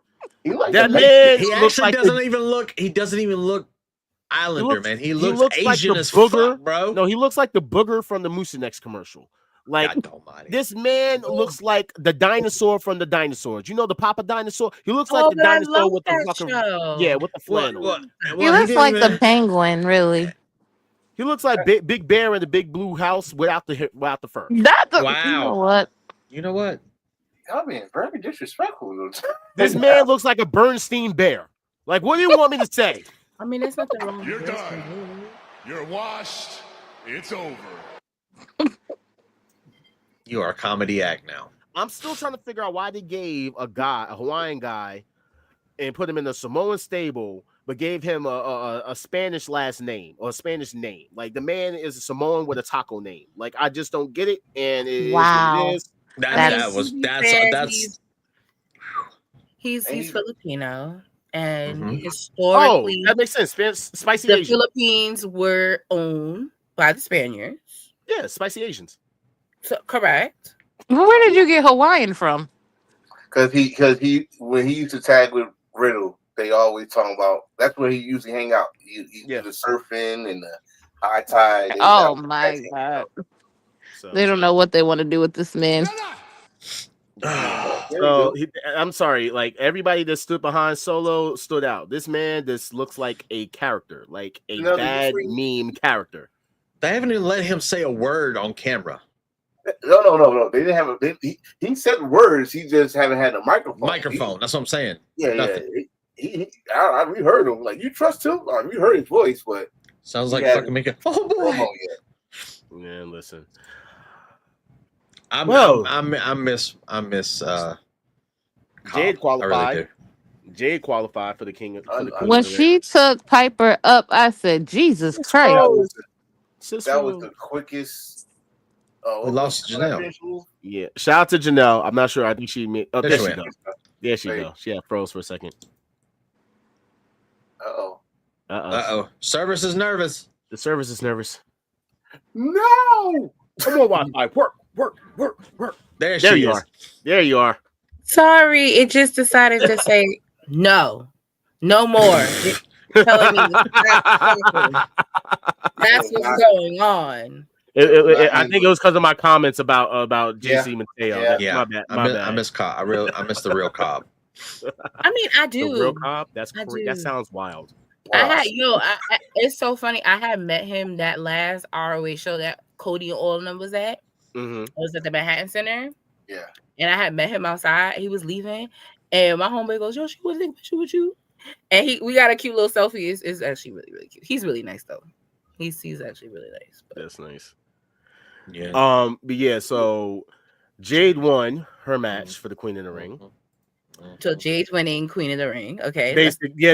That man, he actually doesn't even look. He doesn't even look Islander, man. He looks Asian as fuck, bro. No, he looks like the booger from the Mucinex commercial. Like this man looks like the dinosaur from the dinosaurs. You know the Papa dinosaur? He looks like the dinosaur with the fucking with the flannel. He looks like the penguin, really. He looks like Big Bear in the Big Blue House without the fur. That's a, Wow. You know what? You know what? Y'all being very disrespectful. This man looks like a Bernstein bear. Like, what do you want me to say? I mean, there's nothing wrong. You're done. You're washed. It's over. You are a comedy act now. I'm still trying to figure out why they gave a Hawaiian guy, and put him in a Samoan stable, but gave him a Spanish last name or a Spanish name. Like, the man is a Samoan with a taco name. Like, I just don't get it. And it is what it is. He's Filipino, and historically, that makes sense. Spicy the Asian. Philippines were owned by the Spaniards. Yeah, spicy Asians. So, correct. Where did you get Hawaiian from? Because he when he used to tag with Riddle, they always talking about that's where he usually hang out. He the surfing and the high tide. Oh my god! So, they don't know what they want to do with this man. So I'm sorry, like everybody that stood behind Solo stood out. This man just looks like a character, like a bad meme character. They haven't even let him say a word on camera. No. They didn't have he said words. He just haven't had a microphone. That's what I'm saying. Yeah. We heard him. Like, you trust him? We heard his voice, but sounds like fucking Mika. Oh boy. Man, listen. I miss Jade qualified. Really Jade qualified for the King. When she took Piper up, I said, "Jesus Christ!" That was the quickest. We lost Janelle. Yeah, shout out to Janelle. I'm not sure. I think she made. Oh, there she go. There she go. She had froze for a second. Service is nervous. The service is nervous. No. Come on, Wi-Fi. Work. There you are. There you are. Sorry, it just decided to say no more. Telling me that's what's going on. I think it was because of my comments about JC Mateo. Yeah. My bad. I miss Cobb. I miss the real Cobb. I mean, I do. The real Cobb? That sounds wild. It's so funny. I had met him that last ROH show that Cody and all of them was at. Mm-hmm. I was at the Manhattan Center. Yeah. And I had met him outside. He was leaving. And my homeboy goes, "Yo, she was taking a picture with you." And we got a cute little selfie. It's actually really, really cute. He's really nice though. He's actually really nice. But. That's nice. Yeah. But yeah, so Jade won her match for the Queen of the Ring. So Jade's winning Queen of the Ring. Okay.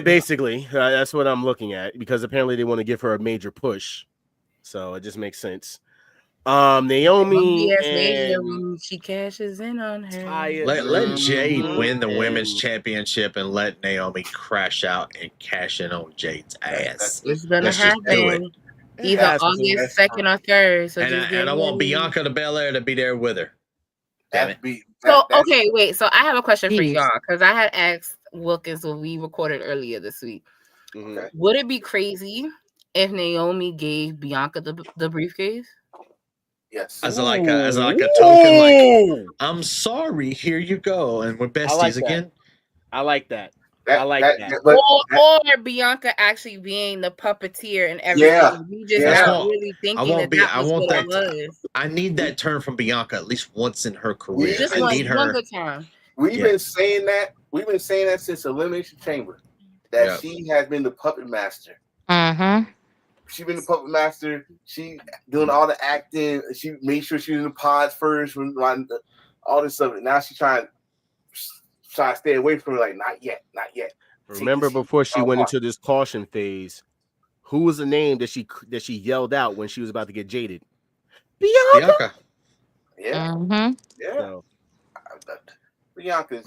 Basically, that's what I'm looking at because apparently they want to give her a major push. So it just makes sense. Naomi when she cashes in on her. Let Jade win the women's championship and let Naomi crash out and cash in on Jade's ass. It's gonna happen. Either August 2nd or 3rd. So and I want Bianca the Belair to be there with her. Damn it. Okay, wait. So I have a question for y'all because I had asked Wilkins when we recorded earlier this week. Mm-hmm. Would it be crazy if Naomi gave Bianca the briefcase? Yes. As like a token, like I'm sorry, here you go, and we're besties again. I like that. Or Bianca actually being the puppeteer and everything. Yeah. We just not really thinking that was what it was. I need that turn from Bianca at least once in her career. Just I need her. One good time. We've been saying that. We've been saying that since Elimination Chamber. That she has been the puppet master. Mm-hmm. She's been the puppet master. She doing all the acting. She made sure she was in the pods first. All this stuff. Now she's trying to stay away from it. Like, not yet. Remember before she went into this caution phase, who was the name that she yelled out when she was about to get jaded? Bianca. Yeah. Mm-hmm. Yeah. So, Bianca,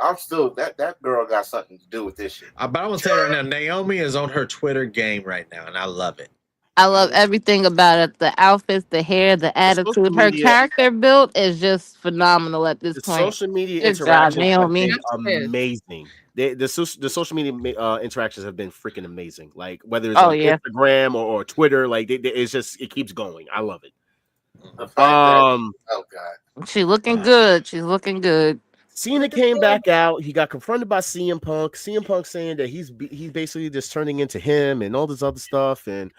I'm still that girl got something to do with this shit. But I want to tell you right now, Naomi is on her Twitter game right now, and I love it. I love everything about it. The outfits, the hair, the attitude. Her character build is just phenomenal at this point. Social media Good job, interactions Naomi. have been amazing. The social media interactions have been freaking amazing. Like whether it's on Instagram or Twitter, like it keeps going. I love it. Oh God, she's looking good. She's looking good. Cena came back out. He got confronted by CM Punk. CM Punk saying that he's basically just turning into him and all this other stuff. And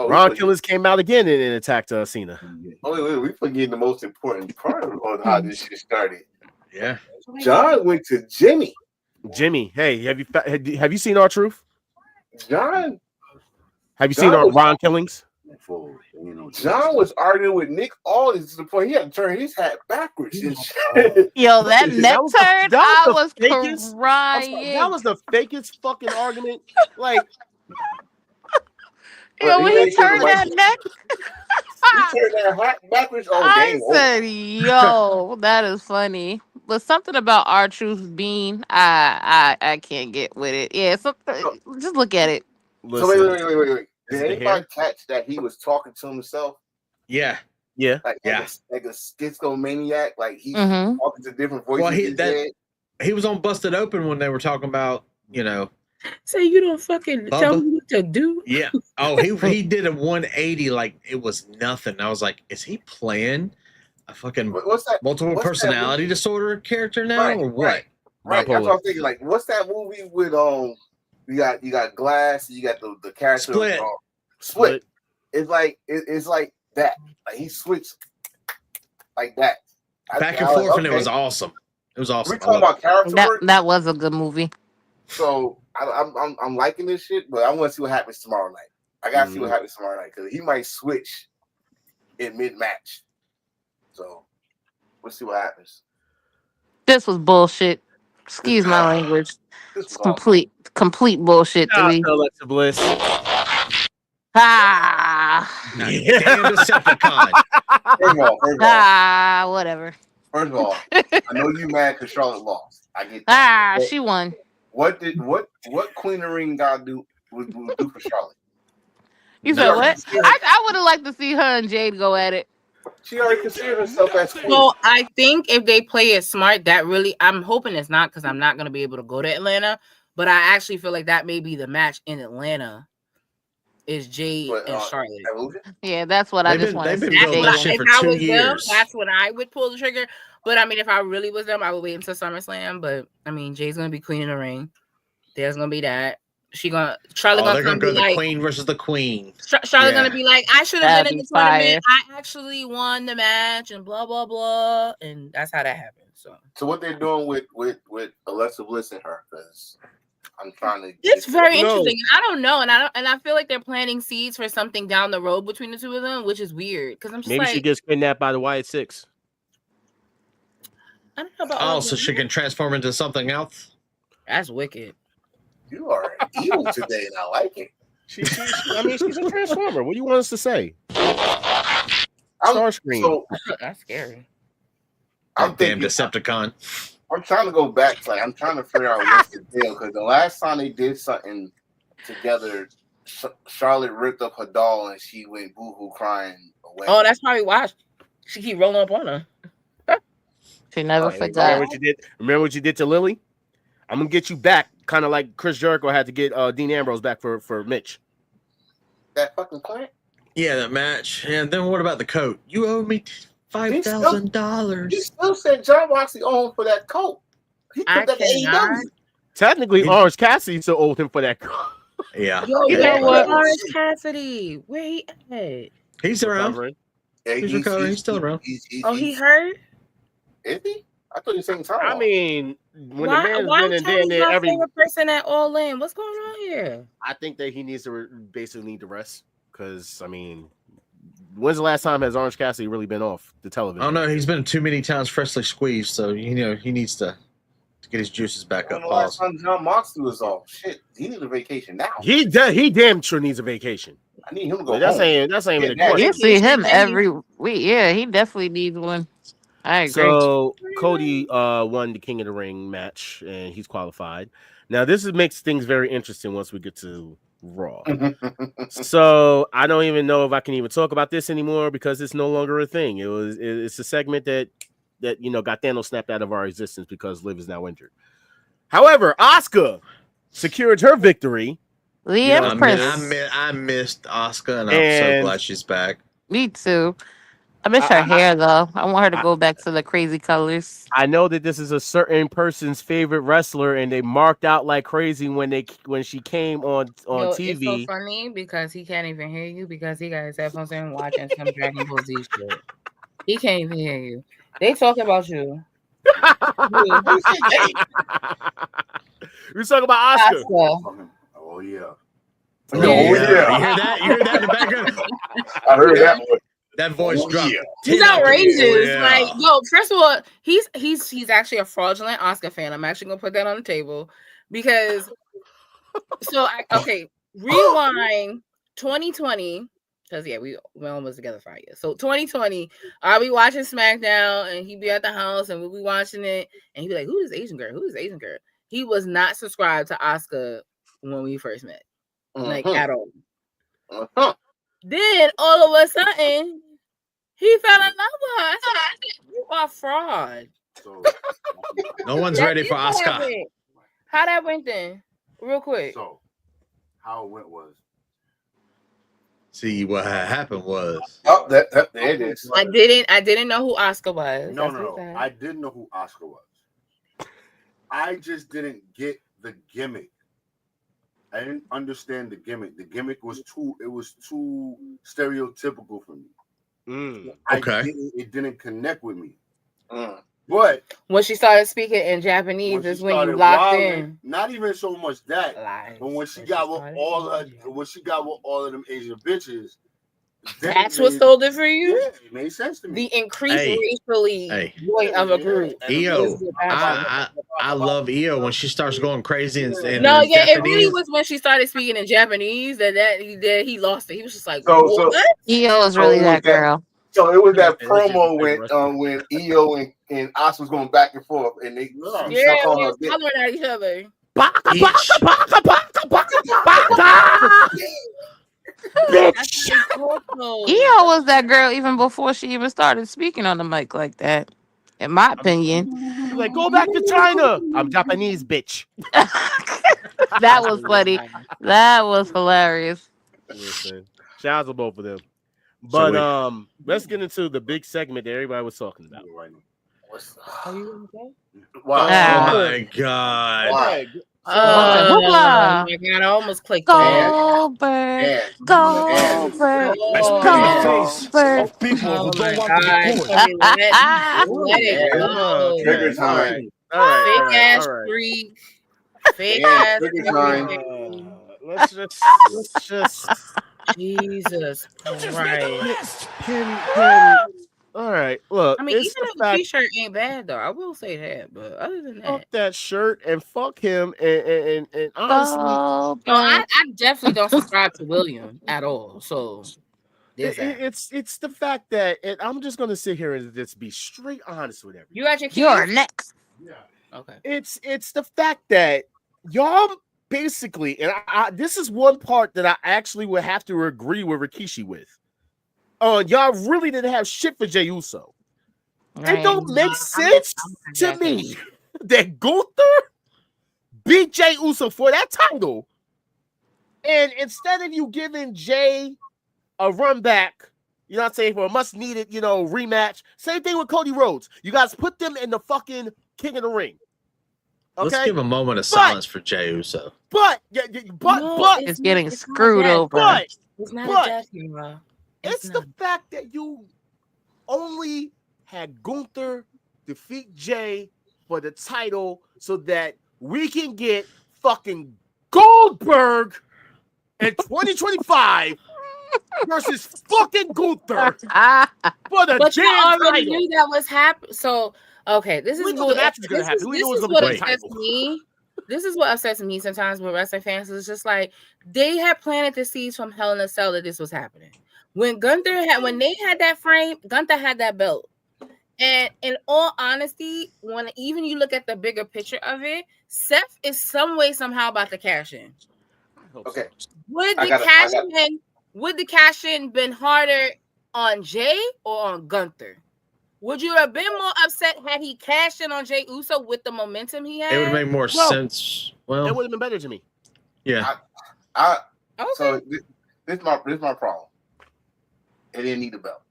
Ron Killings came out again and attacked Cena. Wait, we forgetting the most important part on how this shit started. Yeah. John went to Jimmy. Jimmy, hey, have you seen R-Truth? John. Have you seen Ron Killings? John was arguing with Nick Aldis to the point he had to turn his hat backwards and shit. Yo, that neck turn, I was crying. That was the fakest fucking argument. Like, yo, when he turned that neck, he turned that hat backwards. Oh, I said, yo, that is funny. But something about R-Truth being, I can't get with it. Yeah, just look at it. So wait. Did anybody catch that he was talking to himself? Yeah. Like a schizomaniac, like he's talking to different voices. Well, he was on Busted Open when they were talking about, say you don't fucking tell me what to do. Yeah. Oh, he did a 180 like it was nothing. I was like, is he playing a fucking multiple personality disorder character now or what? Right. That's what I'm thinking. Like, what's that movie with you got Glass, you got the character Split. It's like that. Like he switched like that. Back and forth, and it was awesome. It was awesome. We're talking about character work. That was a good movie. So I'm liking this shit, but I want to see what happens tomorrow night. I gotta see what happens tomorrow night because he might switch in mid-match. So we'll see what happens. This was bullshit. Excuse my language. It's complete bullshit to me. Alexa Bliss. Damn Decepticon. Whatever. First of all, I know you mad because Charlotte lost. I get that. She won. What Queen of the Ring gotta do would do for Charlotte? You said what? I would have liked to see her and Jade go at it. She already considered herself as queen. So I think if they play it smart, I'm hoping it's not because I'm not going to be able to go to Atlanta. But I actually feel like that may be the match in Atlanta is Jade and Charlotte. Yeah, that's what I just want to see. If I was them, that's when I would pull the trigger. But I mean, if I really was them, I would wait until SummerSlam. But I mean, Jade's going to be Queen in the Ring. There's going to be that. Charlotte they're gonna go the Queen versus the Queen. Charlotte gonna be like, I should have been in the tournament. I actually won the match and blah blah blah, and that's how that happened. So what they're doing with Alexa Bliss and her? Because I'm trying to. It's very interesting. I don't know, and I feel like they're planting seeds for something down the road between the two of them, which is weird. Because I'm just maybe she gets kidnapped by the Wyatt Six. I don't know about. So she can transform into something else. That's wicked. You are evil today, and I like it. She's a transformer. What do you want us to say? Starscream. So, that's scary. I'm damn Decepticon. I'm trying to go back. I'm trying to figure out what's the deal because the last time they did something together, Charlotte ripped up her doll and she went boohoo crying away. Oh, that's probably why she keep rolling up on her. She never forgot. Remember what you did to Lily? I'm gonna get you back, kind of like Chris Jericho had to get Dean Ambrose back for Mitch. That fucking client? Yeah, that match. And then what about the coat? You owe me $5,000. You still said John Moxley owed him for that coat. He put that AEW. Technically, Orange Cassidy still owed him for that coat. Yeah. You know what? Orange Cassidy, where he at? He's around. Yeah, he's recovering. He's still around. He hurt? Is he? I thought you were saying time. I mean, when why, the man's been in there every person at All In. What's going on here? I think that he needs to basically need to rest because I mean, when's the last time has Orange Cassidy really been off the television? I don't know. He's been too many times freshly squeezed, so he needs to get his juices back up. The last time John Moxley was off, shit, he needs a vacation now. He damn sure needs a vacation. I need him to go. That's ain't the question. You see him every week. Yeah, he definitely needs one. I agree. So Cody won the King of the Ring match, and he's qualified. Now this makes things very interesting once we get to Raw. So I don't even know if I can even talk about this anymore because it's no longer a thing. It's a segment that got Thanos snapped out of our existence because Liv is now injured. However, Asuka secured her victory. The Empress. I missed Asuka, and I'm so glad she's back. Me too. I miss her hair though. I want her to go back to the crazy colors. I know that this is a certain person's favorite wrestler, and they marked out like crazy when she came on TV. It's so funny because he can't even hear you because he got his headphones in watching some Dragon Ball Z shit. He can't even hear you. They talking about you. We talking about Oscar. Oh yeah. Oh yeah. You hear that? You hear that in the background? I heard that one. That voice dropped. Yeah. He's outrageous. Yeah. Like, yo, first of all, he's actually a fraudulent Oscar fan. I'm actually gonna put that on the table because rewind 2020. Because we're almost together 5 years. So 2020, I'll be watching SmackDown and he'd be at the house and we'll be watching it and he'd be like, who is Asian girl? Who is Asian girl? He was not subscribed to Oscar when we first met. Like at all. Then all of a sudden, he fell in love with her. I said, you are fraud. No one's ready for Oscar. How that went then? Real quick. So how it went was. See, what happened was. Oh, there it is. I didn't know who Oscar was. No. I didn't know who Oscar was. I just didn't get the gimmick. I didn't understand the gimmick. The gimmick was too stereotypical for me. Okay. It didn't connect with me. But when she started speaking in Japanese is when you locked in. Not even so much that. But when she got with all of them Asian bitches, that's what sold it for you? Yeah, it made sense to me. The increased racially point of a group. EO. I love EO when she starts going crazy and it Japanese. really was when she stared speaking in Japanese that he lost it. He was just like, what? EO is really that girl. So it was that promo when EO and Oscar was going back and forth and they hollering at each other. Bitch. EO was that girl even before she even started speaking on the mic like that. In my opinion. Like, go back to China. I'm Japanese, bitch. That was funny. That was hilarious. Listen, shout out to both of them. But let's get into the big segment that everybody was talking about. Wow. Oh my god. Oh my god, I almost clicked Goldberg. Goldberg. Goldberg. People who don't want let it go. Trigger time. Fake ass freak. Fake ass Let's just Jesus Christ. All right, look. I mean, even if the t-shirt ain't bad though, I will say that. But other than that, fuck that shirt and fuck him. And honestly, no, I definitely don't subscribe to William at all. So it's the fact that I'm just gonna sit here and just be straight honest with everyone. You got your kids? You're next. Yeah. Okay. It's the fact that y'all basically, and this is one part that I actually would have to agree with Rikishi with. Y'all really didn't have shit for Jey Uso. It don't make sense to me that Gunther beat Jey Uso for that title, and instead of you giving Jey a run back, you know what I'm saying, for a much needed, rematch. Same thing with Cody Rhodes. You guys put them in the fucking King of the Ring. Okay? Let's give a moment of silence for Jey Uso. But it's getting screwed over. But it's not a death hero. It's the fact that you only had Gunther defeat Jey for the title so that we can get fucking Goldberg in 2025 versus fucking Gunther for the but damn you already title. knew that was happening. So okay, this is what upsets me. This is what upsets me sometimes with wrestling fans. It's just like they had planted the seeds from Hell in a Cell that this was happening. When they had that frame, Gunther had that belt. And in all honesty, when even you look at the bigger picture of it, Seth is some way somehow about to cash in. Okay. Would the cash in been harder on Jey or on Gunther? Would you have been more upset had he cashed in on Jey Uso with the momentum he had? It would make more sense. Well, it would have been better to me. Yeah. Okay. So this is my problem. It didn't need a belt.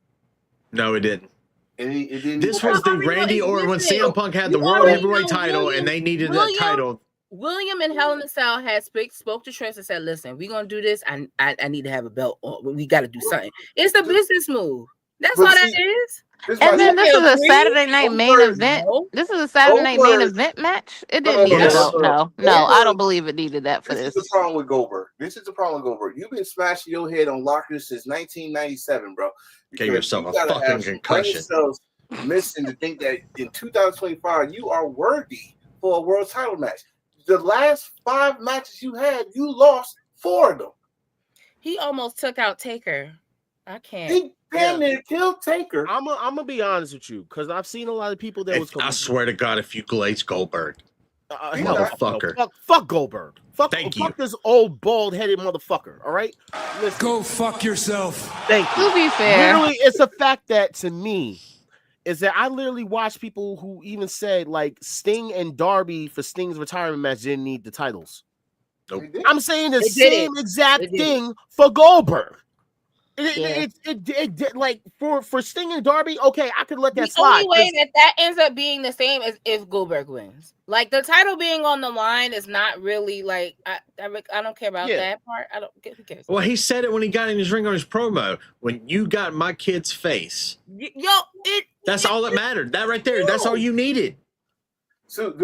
No, it didn't. It didn't. This was the Randy Orton when CM Punk had the World Heavyweight title and they needed that title. William and Hell in a Cell had spoke to Trish and said, "Listen, we're gonna do this. I need to have a belt. We got to do something. It's a business move. That's all that is." And then this is a Saturday night main event. This is a Saturday night main event match. It didn't need a belt. No, I don't believe it needed that for this. This is the problem with Goldberg. You've been smashing your head on lockers since 1997, bro. Give yourself a fucking concussion. Missing to think that in 2025 you are worthy for a world title match. The last 5 matches you had, you lost 4 of them. He almost took out Taker. I can't. He damn near killed Taker. I'm gonna be honest with you, because I've seen a lot of people that was. I swear to God, if you glaze Goldberg, motherfucker. Fuck Goldberg. Fuck this old bald-headed motherfucker. All right. Listen. Go fuck yourself. Thank you. To be fair, literally, it's a fact that to me is that I literally watched people who even said like Sting and Darby for Sting's retirement match didn't need the titles. Nope. I'm saying the same exact thing for Goldberg. It like for Sting and Darby, okay, I could let that slide. The only way that ends up being the same is if Goldberg wins. Like the title being on the line is not really like I don't care about that part. I don't who cares. Well, he said it when he got in his ring on his promo. When you got my kid's face, that's all that mattered. That right there, that's all you needed. So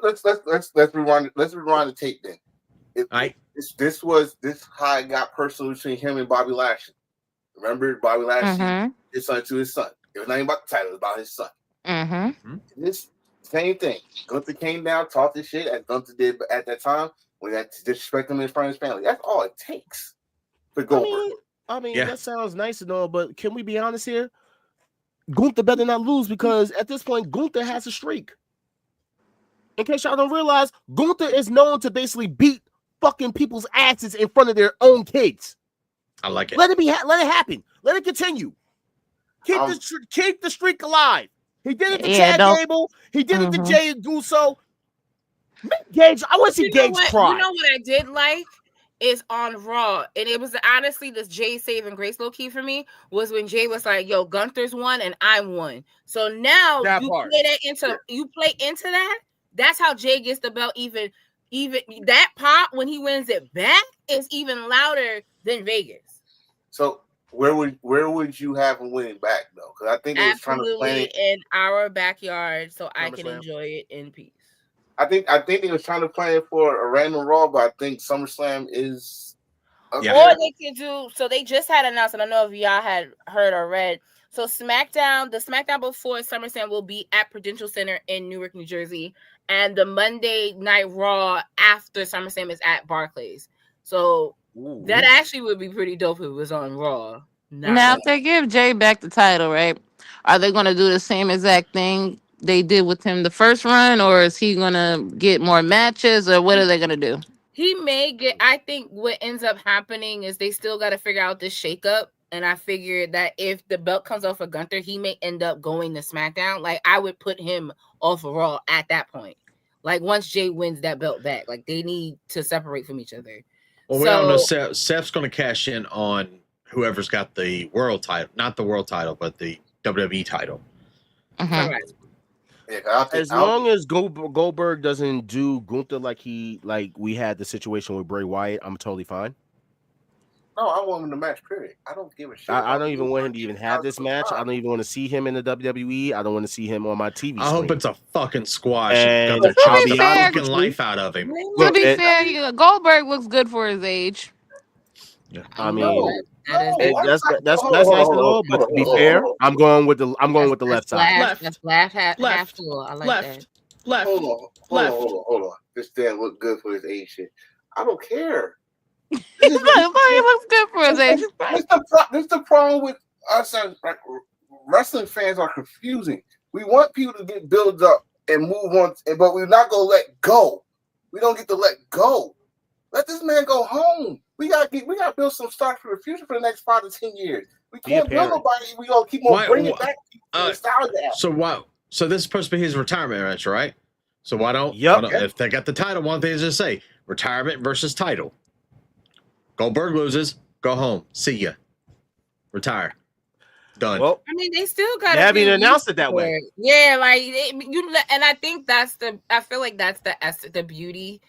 let's rewind. Let's rewind the tape then. This was how it got personal between him and Bobby Lashley. Remember Bobby Lashley, his son to his son. It was not even about the title; it was about his son. This same thing. Gunther came down, talked this shit as Gunther did at that time when he had to disrespect him in front of his family. That's all it takes for Goldberg. I mean, that sounds nice and all, but can we be honest here? Gunther better not lose because at this point, Gunther has a streak. In case y'all don't realize, Gunther is known to basically beat fucking people's asses in front of their own kids. I like it. Let it happen. Let it continue. Keep the streak alive. He did it to Chad Gable. He did it to Jay Uso. Gage, I want to see Gage cry. You know what I did like is on Raw, and it was honestly this Jay saving grace low key for me was when Jay was like, "Yo, Gunther's won and I'm one." So now you play into that. That's how Jay gets the belt. Even that pop when he wins it back is even louder than Vegas. So where would you have him winning back though? Because I think it was trying to plan it in our backyard, so I can enjoy it in peace. I think they was trying to plan it for a random Raw, but I think SummerSlam is. Or they could do. So they just had announced, and I don't know if y'all had heard or read. So the SmackDown before SummerSlam will be at Prudential Center in Newark, New Jersey, and the Monday Night Raw after SummerSlam is at Barclays. So that actually would be pretty dope if it was on Raw. Now, if they give Jay back the title, right? Are they going to do the same exact thing they did with him the first run, or is he going to get more matches, or what are they going to do? He may get. I think what ends up happening is they still got to figure out this shakeup. And I figured that if the belt comes off of Gunther, he may end up going to SmackDown. Like, I would put him off of Raw at that point. Like, once Jay wins that belt back, like, they need to separate from each other. Well, we all know Seth's going to cash in on whoever's got the world title, not the world title, but the WWE title. As long as Goldberg doesn't do Gunther like we had the situation with Bray Wyatt, I'm totally fine. No, I want him to match, period. I don't give a shit. I don't even want him to even have this match. I don't even want to see him in the WWE. I don't want to see him on my TV I hope it's a fucking squash. And to chop the fucking life out of him. To be fair, Goldberg looks good for his age. Yeah. I mean, that's nice and all, but to be fair, I'm going with the left side. Half stool. I like that. Left. Hold on. This damn look good for his age shit. I don't care. He looks good for his age. This is the problem with us. Wrestling fans are confusing. We want people to get built up and move on, but we're not gonna let go. We don't get to let go. Let this man go home. We gotta build some stock for the future for the next 5 to 10 years. We can't build nobody. We gonna keep on bringing it back. So this is supposed to be his retirement match, right? So why don't if they got the title, why don't they just say retirement versus title? Goldberg loses, go home. See ya. Retire. Done. Well, I mean, they still got. They haven't even announced it that way. Yeah, like and I think I feel like that's the beauty.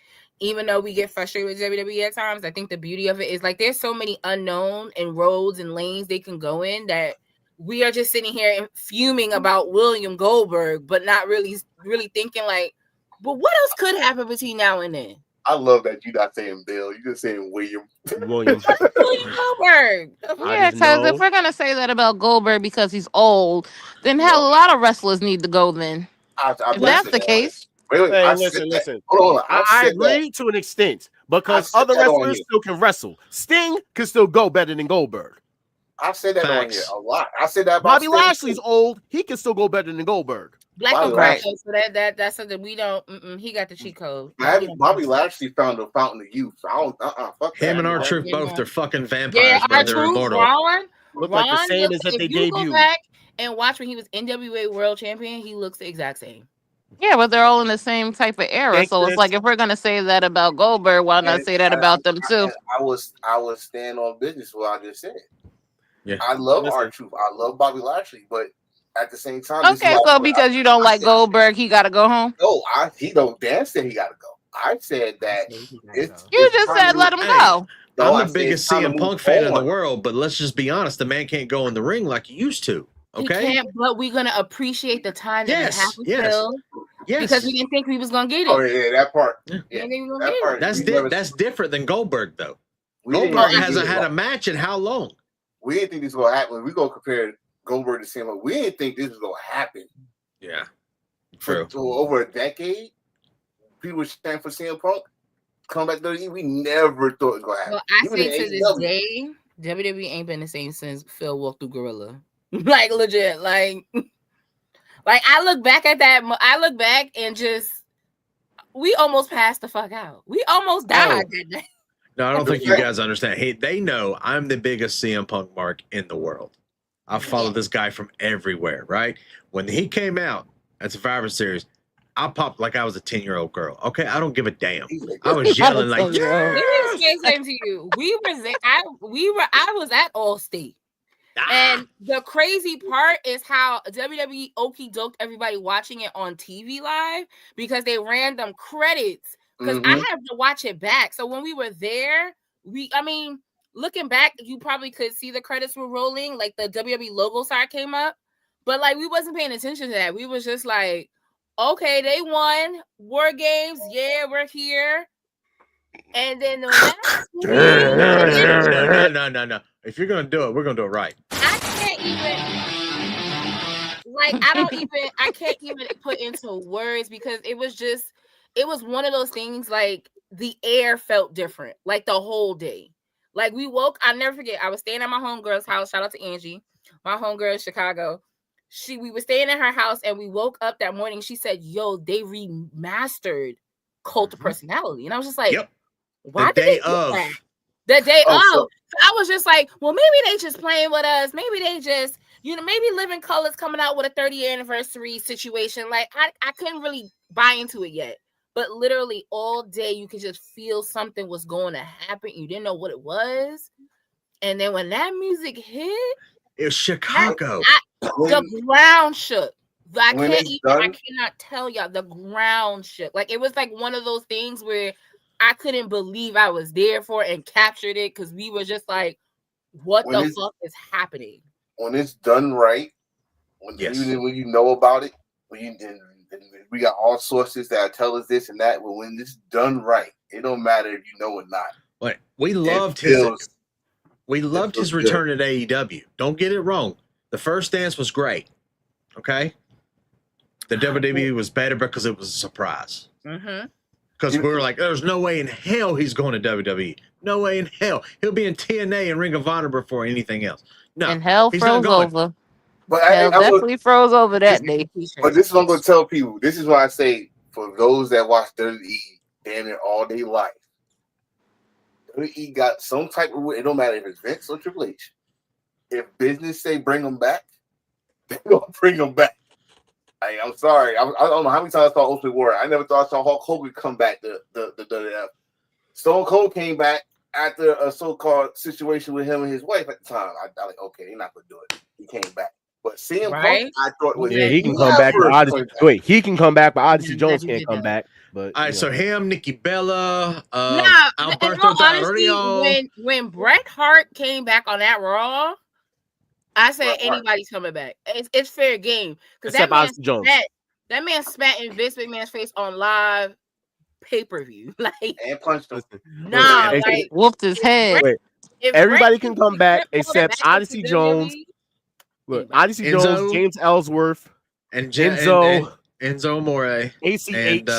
Even though we get frustrated with WWE at times, I think the beauty of it is like there's so many unknown and roads and lanes they can go in that we are just sitting here and fuming about William Goldberg, but not really thinking like, but what else could happen between now and then? I love that you're not saying Bill. You're just saying William. William Goldberg. Yeah, because if we're gonna say that about Goldberg because he's old, then hell, a lot of wrestlers need to go. Then, if that's the case, Hey, listen. I agree to an extent because other wrestlers still can wrestle. Sting can still go better than Goldberg. I've said that on here a lot. I said that about Bobby Sting. Lashley's old. He can still go better than Goldberg. Right. So that's something we don't. He got the cheat code. Bobby Lashley found the fountain of youth. So I don't. Fuck Him and R-Truth both. They're fucking vampires, Yeah, bro. They're immortal. Look like the same as if they you go debuted. back and watch when he was NWA World Champion, he looks the exact same. yeah, but they're all in the same type of era. Thank So it's you. like if we're gonna say that about Goldberg, why not say that about them too? I was stand on business with what I just said. Yeah. I love R-Truth. I love Bobby Lashley, but at the same time, Okay, so because you don't like Goldberg, he gotta go home. No, he don't. Dan said he got to go. I said that. You just said let him go. No, I'm I the said biggest it's time to CM move Punk fan in the forward. world, but let's just be honest. The man can't go in the ring like he used to. Okay. He can't, but we're gonna appreciate the time that we have with Phil. Yes. Because we didn't think we was gonna get it. Oh yeah, that part. We didn't think we was that gonna part. get it. That's different than Goldberg though. didn't Goldberg think hasn't this had was- a match in how long? We didn't think this was gonna happen. We gonna compare Goldberg to CM Punk. We didn't think this was gonna happen. Yeah. True. For over a decade, people were standing for CM Punk. Come back to WWE. We never thought it was gonna happen. Well, I Even say in to this AEW. day, WWE ain't been the same since Phil walked through Gorilla. Like legit, like I look back at that. I look back and just we almost passed the fuck out. We almost died that day. No, I don't think you guys understand. Hey, they know I'm the biggest CM Punk mark in the world. I've followed this guy from everywhere, right? When he came out at Survivor Series, I popped like I was a 10-year-old girl. Okay, I don't give a damn. I was yelling like, Let me explain something to you. We were there. I was at Allstate. And the crazy part is how WWE okie doked everybody watching it on TV live because they ran them credits. Because I have to watch it back. So when we were there, looking back, you probably could see the credits were rolling, like the WWE logo side came up. But like we wasn't paying attention to that. We was just like, okay, they won War Games. Yeah, we're here. And then the no. If you're gonna do it, we're gonna do it right. I can't even put into words because it was one of those things like the air felt different, like the whole day. Like we woke, I'll never forget, I was staying at my homegirl's house. Shout out to Angie, my homegirl in Chicago. We were staying at her house and we woke up that morning. She said, yo, they remastered Cult of Personality. And I was just like, why did they do that? The day of. So I was just like, well, maybe they just playing with us. Maybe they just, maybe Living Color's coming out with a 30th anniversary situation. Like, I couldn't really buy into it yet. But literally all day, you could just feel something was going to happen. You didn't know what it was. And then when that music hit, it was Chicago. The ground shook. I cannot tell y'all. The ground shook. Like, it was like one of those things where I couldn't believe I was there for it and captured it because we were just like, what the fuck is happening? When it's done right, when you know about it, we got all sources that tell us this and that, but when it's done right, it don't matter if you know or not. Like, we loved his return at AEW. Don't get it wrong. The first dance was great. Okay? The WWE was better because it was a surprise. Because we were like, there's no way in hell he's going to WWE. No way in hell. He'll be in TNA and Ring of Honor before anything else. No. And hell froze over. But hell definitely froze over that day. But this is what I'm going to tell people. This is why I say, for those that watch WWE damn near all day life, WWE got some type of way. It don't matter if it's Vince or Triple H. If business say bring them back, they're going to bring them back. I'm sorry. I don't know how many times I saw Ultimate Warrior. I never thought I saw Hulk Hogan come back to the WWF. Stone Cold came back after a so-called situation with him and his wife at the time. I like, okay, they're not going to do it. he came back. But CM Right? Punk, I thought was Yeah, he can come back. But Odyssey, wait, he can come back, but Odyssey Jones can't come back. But all right, so him, Nikki Bella, Nah, in Alberto all Del honesty, Rio. when Bret Hart came back on that Raw, I said Bret Hart. anybody's coming back. It's fair game because Except Odyssey Jones. that man spat in Vince McMahon's face on live pay-per-view. Like, and punched him. nah, Listen, like Whooped his head. Wait, if everybody Bret can come back pulled it except back Odyssey into Jones. WWE, Look, Odyssey Enzo. Jones, James Ellsworth, and Enzo, Enzo More, ACH. and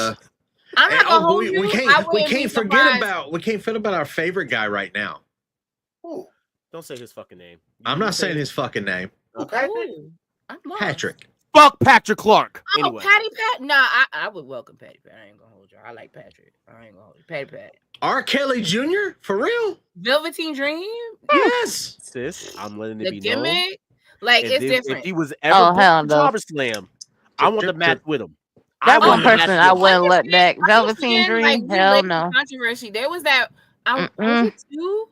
I'm not gonna hold we you. I can't wouldn't be surprised. forget about our favorite guy right now. Ooh. Don't say his fucking name. I'm not saying his fucking name. Okay. Ooh, I'm lost. Patrick. Fuck Patrick Clark. Oh, Anyway, Patty Pat. Nah, I would welcome Patty Pat. I ain't gonna hold you. I like Patrick. I ain't gonna hold you. Patty Pat. R. Kelly Jr. For real? Velveteen Dream. Yes. sis, I'm letting it The be known. gimmick. Like, If it's they- different. If he was ever Oh, booked hell for no. JobberSlam, I want to match with him. That's I one want to match person with I him. wouldn't let back. Velveteen Again, like, Dream? we Hell lived in no. controversy. There was that. Was it 2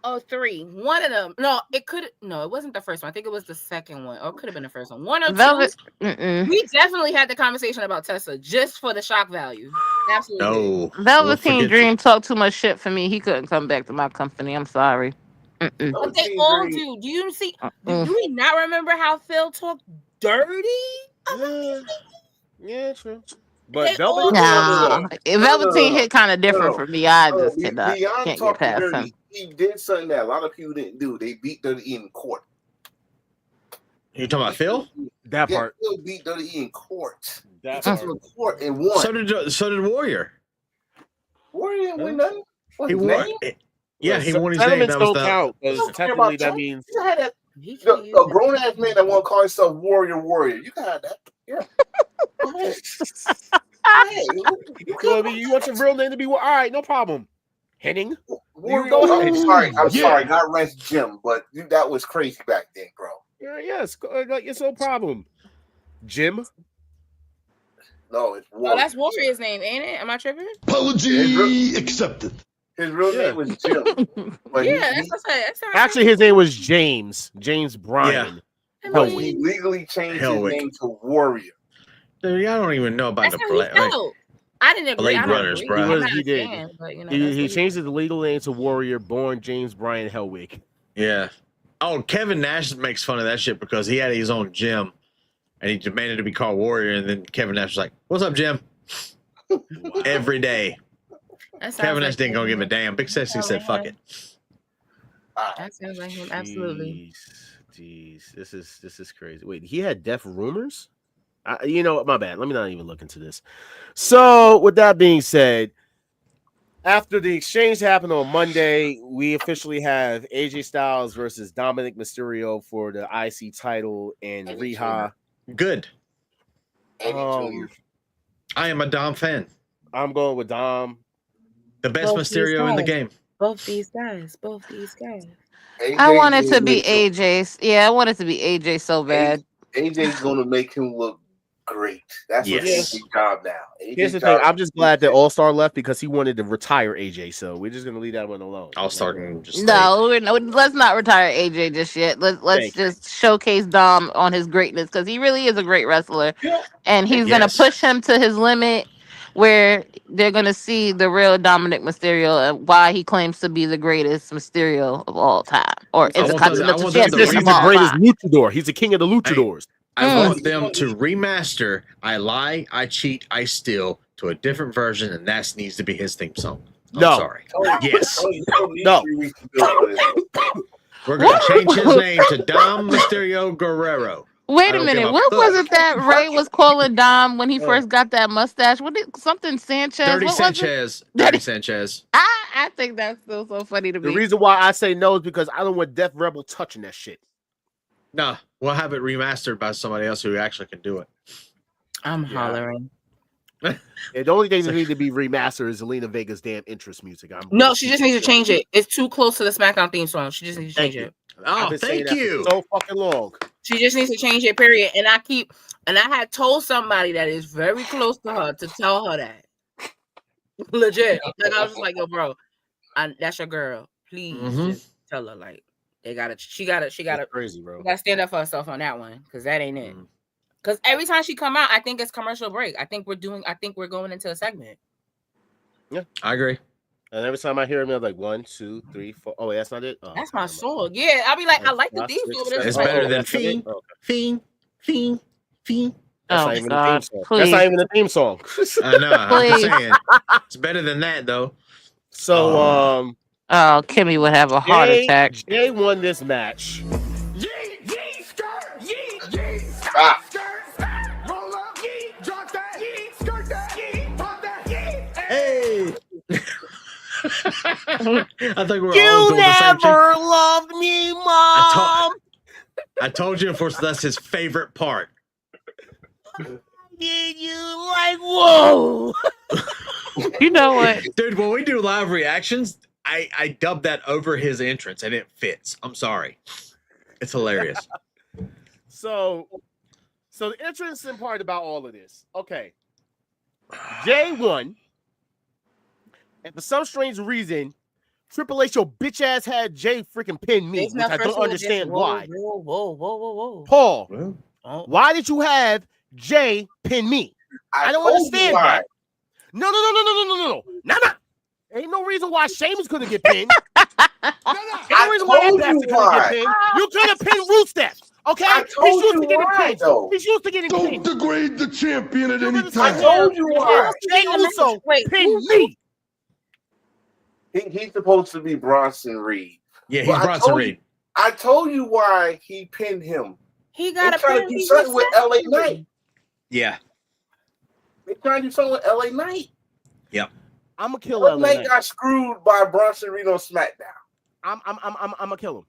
or 3? One of them. No, it could. No, it wasn't the first one. I think it was the second one, or it could have been the first one. One or Velvet. two. We definitely had the conversation about Tesla just for the shock value. Absolutely. No. Velveteen Dream talked too much shit for me. He couldn't come back to my company. I'm sorry. But they all do. Do you see? Do we not remember how Phil talked dirty? Yeah, true. But Nah, Velveteen hit kind of different for me. I just cannot Beyond can't get talking past dirty, him. he did something that a lot of people didn't do. They beat Dirty E in court. You talking about Phil? That Yeah, part. Phil beat Dirty E in court. That He took him to court and won. So did Warrior. Warrior didn't win nothing. What, He his won. name? Yeah, he won his name. Sentiments That was don't the count You because don't care technically about that Trump. means You had that. A grown ass man that want to call himself Warrior. You can have that. Yeah. Go ahead. Hey, you want your real name to be all right, no problem. Henning. Warrior. I'm sorry, not Rance Jim, but that was crazy back then, bro. Yes, like it's no problem. Jim. No, it's Oh, Warrior. that's Warrior's name, ain't it? Am I tripping? Apology accepted. His real name was Jim. But Yeah, that's what I said. That's Actually, his name was James Bryan. But he legally changed Hellwick. his name to Warrior. Dude, y'all don't even know about That's the how he black. felt. I didn't agree. Blade I don't Runners, agree. bro. I'm not He a did. fan, but, you know, He changed his legal name to Warrior, born James Bryan Hellwick. Yeah. Oh, Kevin Nash makes fun of that shit because he had his own gym and he demanded to be called Warrior. And then Kevin Nash was like, "What's up, Jim?" Every day. Kevin Nash didn't go give a damn. Big Sexy said, "Fuck it." That sounds like him. Absolutely. Jeez, this is crazy. Wait, he had death rumors? You know what? My bad. Let me not even look into this. So, with that being said, after the exchange happened on Monday, we officially have AJ Styles versus Dominic Mysterio for the IC title and Riha. Good. I am a Dom fan. I'm going with Dom. The best Mysterio in the game. Both these guys. I want it to be AJ. Yeah, I want it to be AJ so bad. AJ's going to make him look great. That's what Yes. AJ's job now. Here's the thing. I'm just glad that All Star left because he wanted to retire AJ. So we're just gonna leave that one alone. All Star can just No, let's not retire AJ just yet. Let's just showcase Dom on his greatness because he really is a great wrestler, and he's gonna push him to his limit where they're gonna see the real Dominic Mysterio and why he claims to be the greatest Mysterio of all time, or is a continental champion He's of the all greatest time. luchador. He's the king of the luchadors. I want them to remaster I Lie, I Cheat, I Steal to a different version, and that needs to be his theme song. I'm No. sorry. Yes. No. We're going to change his name to Dom Mysterio Guerrero. Wait I a don't give minute. a What fuck. was it that Ray was calling Dom when he first got that mustache? What did something Sanchez? Dirty What was it? Sanchez. Dirty Sanchez. I think that's still so funny to The me. reason why I say no is because I don't want Def Rebel touching that shit. No, we'll have it remastered by somebody else who actually can do it. I'm hollering. And the only thing that need to be remastered is Zelina Vega's damn interest music. No, she just needs to change it. It's too close to the SmackDown theme song. She just needs to change it. Oh, thank you. So fucking long. She just needs to change it, period. And I had told somebody that is very close to her to tell her that. Legit. Like I was just like, yo, bro, that's your girl. Please just tell her, like, She gotta crazy, bro. She gotta stand up for herself on that one, because that ain't it. Because every time she come out, I think it's commercial break. I think we're going into a segment. Yeah, I agree. And every time I hear him, I'm like 1, 2, 3, 4. Oh, wait, that's not it. Oh, that's my song. Yeah, I'll be like, I like the theme song, but it's better than Fiend. Fiend. That's not even the theme song. That's not even the theme song. I know. I'm just saying. It's better than that, though. So, oh, Kimmy would have a heart attack. Jay won this match. Hey. I think we're you all doing the same thing. never loved me, Mom. I told you, of course, that's his favorite part. Did you like, whoa? You know what? Dude, when we do live reactions, I dub that over his entrance, and it fits. I'm sorry. It's hilarious. So the interesting part about all of this, okay. Jay won. And for some strange reason, Triple H, your bitch ass had Jay freaking pin me, which I don't understand why. Whoa. Paul, why did you have Jay pin me? I don't understand that. No. Ain't no reason why Sheamus couldn't get pinned. Ain't no reason why that bastard couldn't get pinned. You could have pinned Rusev. Okay? He's used to getting pinned. He's used to getting pinned. Don't degrade the champion at any time. I told you why. Jay Uso pinned me. He's supposed to be Bronson Reed. Yeah, he's Bronson Reed. I told you why he pinned him. He got trying to do something with LA Knight. Yeah. They trying to do something with LA Knight. Yep. I'm gonna kill LA Knight. Got screwed by Bronson Reed on SmackDown. I'm gonna kill him.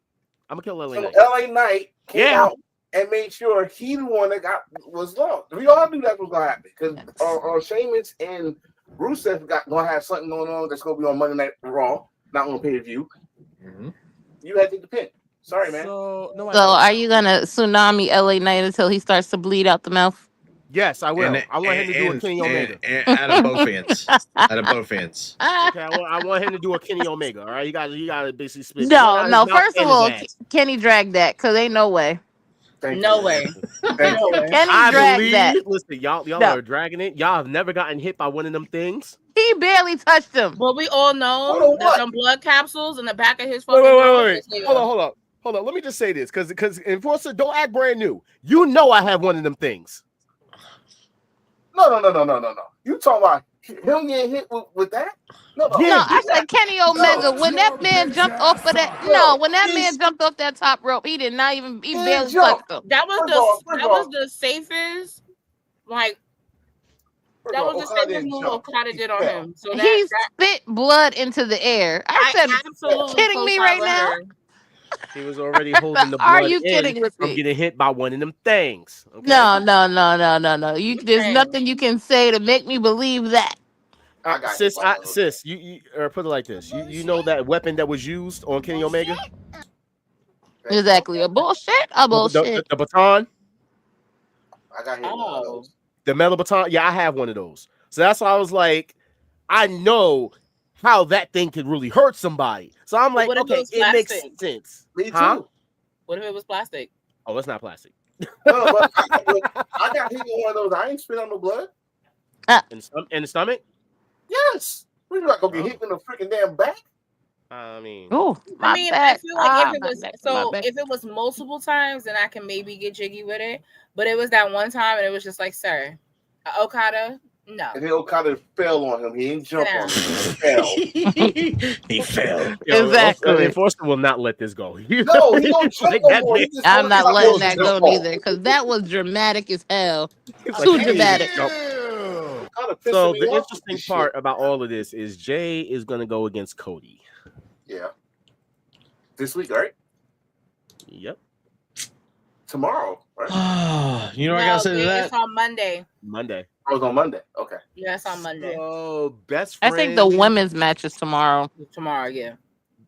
I'm gonna kill LA Knight. LA Knight came out and made sure he the one that was lost. We all knew that was gonna happen because Sheamus and Rusev gonna have something going on that's gonna be on Monday Night Raw, not on pay-per-view. Mm-hmm. You had to take the pin. Sorry, man. So are you gonna tsunami LA Knight until he starts to bleed out the mouth? Yes, I will. I want him to do a Kenny Omega. Out of both ends. Out of both ends. Okay, I want him to do a Kenny Omega. All right, you gotta basically split. No. First of all, Kenny dragged that because ain't no way. No way. Kenny dragged that. Listen, y'all are dragging it. Y'all have never gotten hit by one of them things. He barely touched him. Well, we all know that some blood capsules in the back of his fucking. Wait. Hold on. Let me just say this, because Enforcer, don't act brand new. You know I have one of them things. No. You talking about him getting hit with that? No, I said Kenny Omega. When that man jumped off of that, man jumped off that top rope, he did not even. He barely touched him. That was the safest. Like that was the safest move Okada did on him. So he spit blood into the air. I said, "Are you kidding me right now?" He was already holding the blood. Are you kidding with me? From getting hit by one of them things. Okay? No. There's nothing you can say to make me believe that. Sis, you or put it like this. You know that weapon that was used on Kenny Omega? Exactly. A bullshit. The baton. I got hit with one of those. The metal baton. Yeah, I have one of those. So that's why I was like, I know how that thing could really hurt somebody. So I'm like, okay, it makes sense. Me too. Huh? What if it was plastic? Oh, it's not plastic. No, but I got hit with one of those. I ain't spit on no blood. In the stomach? Yes. We're not gonna get hit in the freaking damn back. I mean, I feel like if it was multiple times, then I can maybe get jiggy with it. But it was that one time, and it was just like, sir, Okada, no. And then Okada fell on him. He didn't jump on him. He fell. Exactly. Enforcer will not let this go. No, he don't jump no more. I'm not letting that go neither, because that was dramatic as hell. Too dramatic. So the interesting part about all of this is Jay is going to go against Cody. Yeah. This week, right? Yep. Tomorrow, right? You know what I gotta say to that? It's on Monday. Oh, it's on Monday. Okay. Yeah, it's on Monday. So best friends. I think the women's match is tomorrow. Tomorrow, yeah.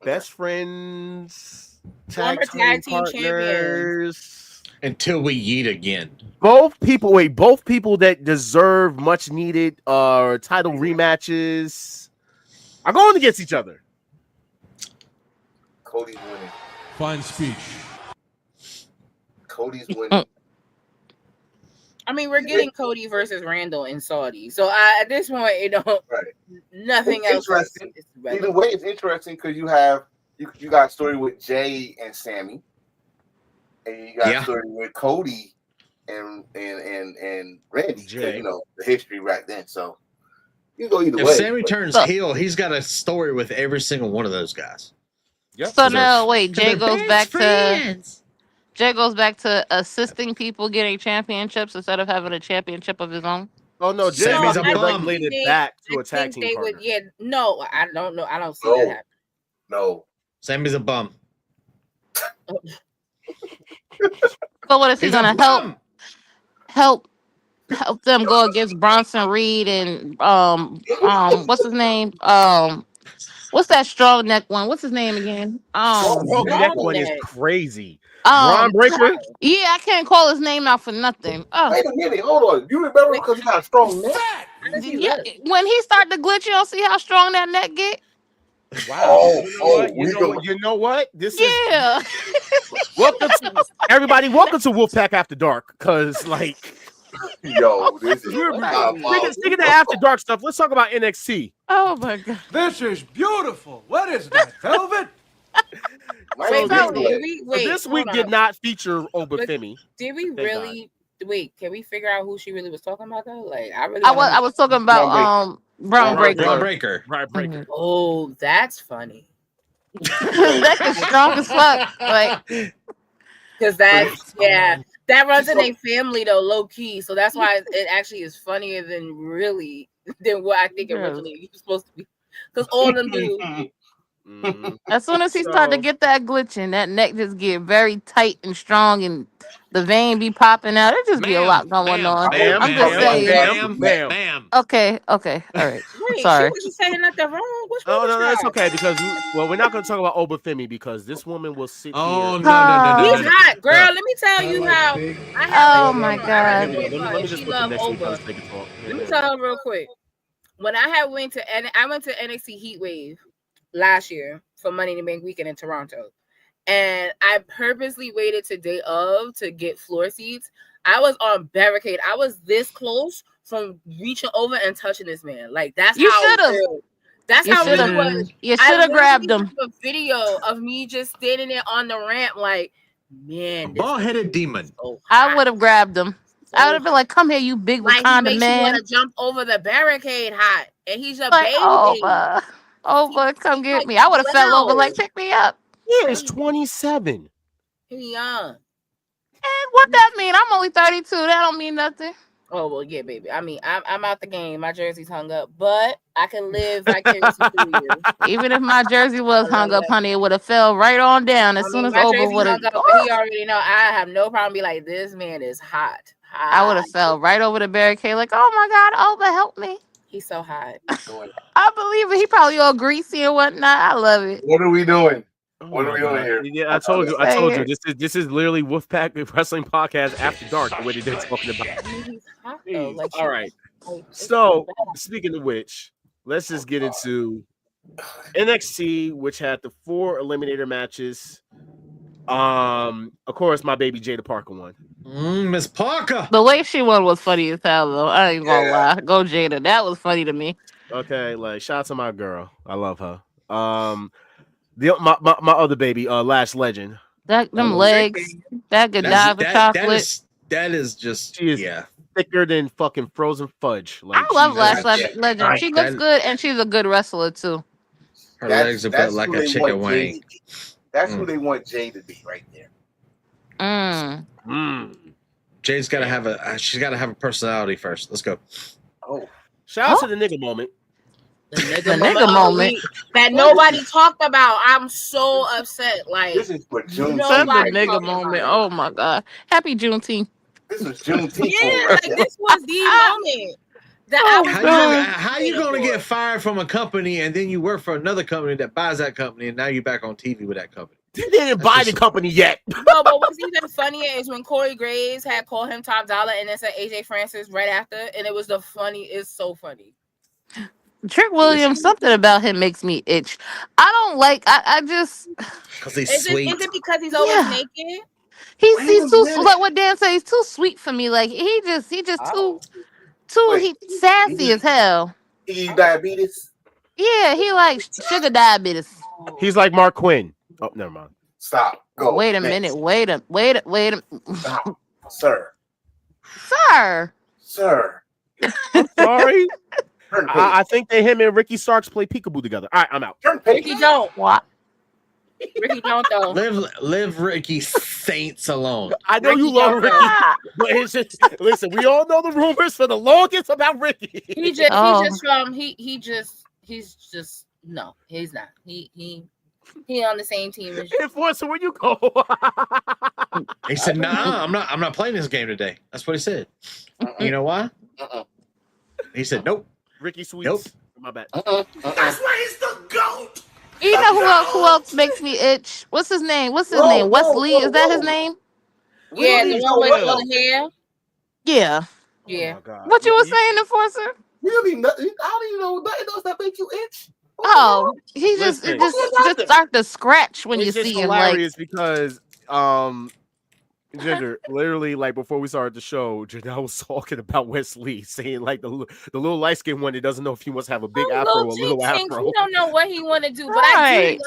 Best friends. Tag team champions. Until we yeet again. Both people that deserve much needed title rematches are going against each other. Cody's winning. Fine speech. Cody's winning. I mean, we're getting Cody versus Randall in Saudi, so at this point, it don't. Nothing It's else. interesting. Either way, it's interesting because you got a story with Jay and Sammy, and you got a story with Cody and Randy. Jay. You know the history right then, so you go either If way. Sammy turns heel, he's got a story with every single one of those guys. Yep. So now, wait, Jay they're goes best back to Jay goes back to assisting people getting championships instead of having a championship of his own. Oh no, Jay Sammy's a is bum. regulated back to a tag team partner. No, I don't know. I don't see that happen. No. Sammy's a bum. So what is he He's a gonna bum. help them go against Bronson Reed and what's his name? What's that strong neck one? What's his name again? That one is crazy. Braun Breaker? Yeah, I can't call his name out for nothing. Wait a minute, hold on. You remember because he got a strong neck? Yeah, when he started to glitch, you don't see how strong that neck get? Wow. You know what? This is welcome to everybody. Welcome to Wolfpack After Dark. Cause like yo, this is speaking of After Dark stuff, let's talk about NXT. Oh my god. This is beautiful. What is that? Velvet? This week did not feature Obafemi. Did we really? Wait, can we figure out who she really was talking about though? Like, I was talking about Braun Breaker. Braun Breaker. Oh, that's funny. That is strong as fuck. Like, because that runs in a family though, low key. So that's why it actually is funnier than what I think originally was supposed to be. Because all of them do. As soon as he started to get that glitching, that neck just get very tight and strong, and the vein be popping out. It just be a lot going on. I'm just saying. Bam. Okay, all right. Wait, Sorry. she wasn't saying nothing wrong. What's Oh wrong no, with that's her? okay because we're not going to talk about Obafemi because this woman will sit here. No. He's hot, girl. Let me tell you how. Oh my god. Let me just put the next one because they can talk. Let me tell her real quick. When I went to NXT Heatwave last year for Money in the Bank weekend in Toronto, and I purposely waited to day of to get floor seats. I was on barricade. I was this close from reaching over and touching this man. Like that's You how should've. that's how it was. You should have grabbed him. A video of me just standing there on the ramp, like, man, Bald-headed demon. I would have grabbed him. I would have been like, "Come here, you big like he Wakanda makes man!" you want to jump over the barricade, hot, and he's a Like, baby. over, come get me. I would have fell over, like, pick me up. He is 27. He young. And what that mean? I'm only 32. That don't mean nothing. Oh well, yeah, baby. I mean, I'm out the game. My jersey's hung up, but I can live vicariously through you. Even if my jersey was hung up, honey, it would have fell right on down as soon as Oba would have. He already know. I have no problem. Be like, this man is hot. I would have fell right over the barricade, like, "Oh my God, Oba, help me!" He's so hot. I believe it. He probably all greasy and whatnot. I love it. What are we doing? What are we doing here? Yeah, I told you. This is literally Wolfpack Wrestling Podcast After Dark. The way that they're talking about. All right. So speaking of which, let's just get into NXT, which had the 4 eliminator matches. Of course, my baby Jada Parker won. Miss Parker. The way she won was funny as hell, though. I ain't gonna lie. Go Jada. That was funny to me. Okay, like shout out to my girl. I love her. My other baby, Lash Legend. Them legs, that Godiva chocolate. That is just thicker than fucking frozen fudge. Like I love Lash Legend. She looks good, and she's a good wrestler too. Her legs are built like a chicken wing. That's who they want Jay to be right there. Jade's got to have she's got to have a personality first. Let's go. Oh, shout out to the nigga moment. The nigga moment that nobody talked about. I'm so upset. Like this is for June. The nigga moment. Oh my God! Happy Juneteenth. This is Juneteenth. Yeah, like this was the moment. How you gonna get fired from a company and then you work for another company that buys that company and now you're back on TV with that company? They didn't buy the company yet. No, but what's even funnier is when Corey Graves had called him top dollar and then said AJ Francis right after, and it was it's so funny. Trick Williams, something about him makes me itch. I don't like. I just. Because he's Is sweet. it because he's always naked? He's too like what Dan said. He's too sweet for me. Like he just he sassy as hell. He diabetes. Yeah, he like sugar diabetes. He's like Mark Quinn. Oh, never mind. Stop. Go. Wait a minute. Wait a. Stop. Sir. I'm sorry. I think that him and Ricky Starks play peekaboo together. All right, I'm out. Ricky don't. What? Ricky don't though. Live Ricky Saints alone. I know you love Ricky, but it's just listen. We all know the rumors for the longest about Ricky. He's not. He on the same team as you. Enforcer, where you go? He said, "Nah, I'm not playing this game today." That's what he said. You know why? He said, "Nope." Ricky Sweets. Nope. My bad. That's why he's the GOAT. You know who else makes me itch? What's his name? Wesley? Is that his name? Yeah, the one with all the hair. Yeah. Yeah. What you were saying, Enforcer? Really? I don't even know nothing else that make you itch. Oh, he just start to scratch when you It's just see him. Like, hilarious because Ginger, literally, like before we started the show, Janelle was talking about Wesley, saying like the little light skinned one that doesn't know if he must have a big afro or a little afro. He don't know what he want to do, but Right.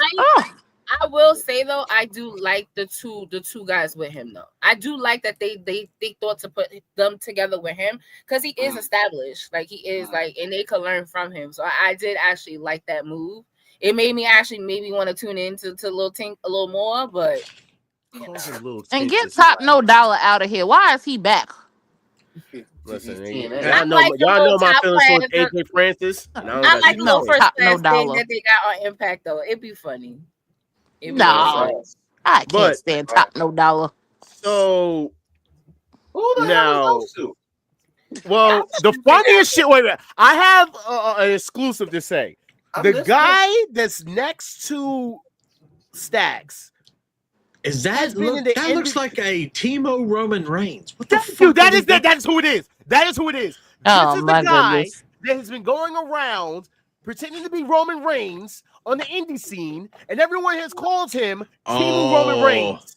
I will say though, I do like the two guys with him though. I do like that they thought to put them together with him because he is established, like he is like, and they could learn from him. So I did actually like that move. It made me actually maybe want to tune into Lil Tink a little more, but. And get Top No Dollar out of here. Why is he back? Listen, y'all know my feelings towards AJ Francis. I like the little first class thing that they got on Impact though. It'd be funny. No, I can't stand Top No Dollar. So who the hell is those two? Well, the funniest shit. Wait a minute. I have an exclusive to say. The guy that's next to Stacks. Is that looks like a Timo Roman Reigns? What the fuck? Dude, that is who it is. That is who it is. Oh, this is my the guy goodness. that has been going around pretending to be Roman Reigns on the indie scene, and everyone has called him Timo Roman Reigns.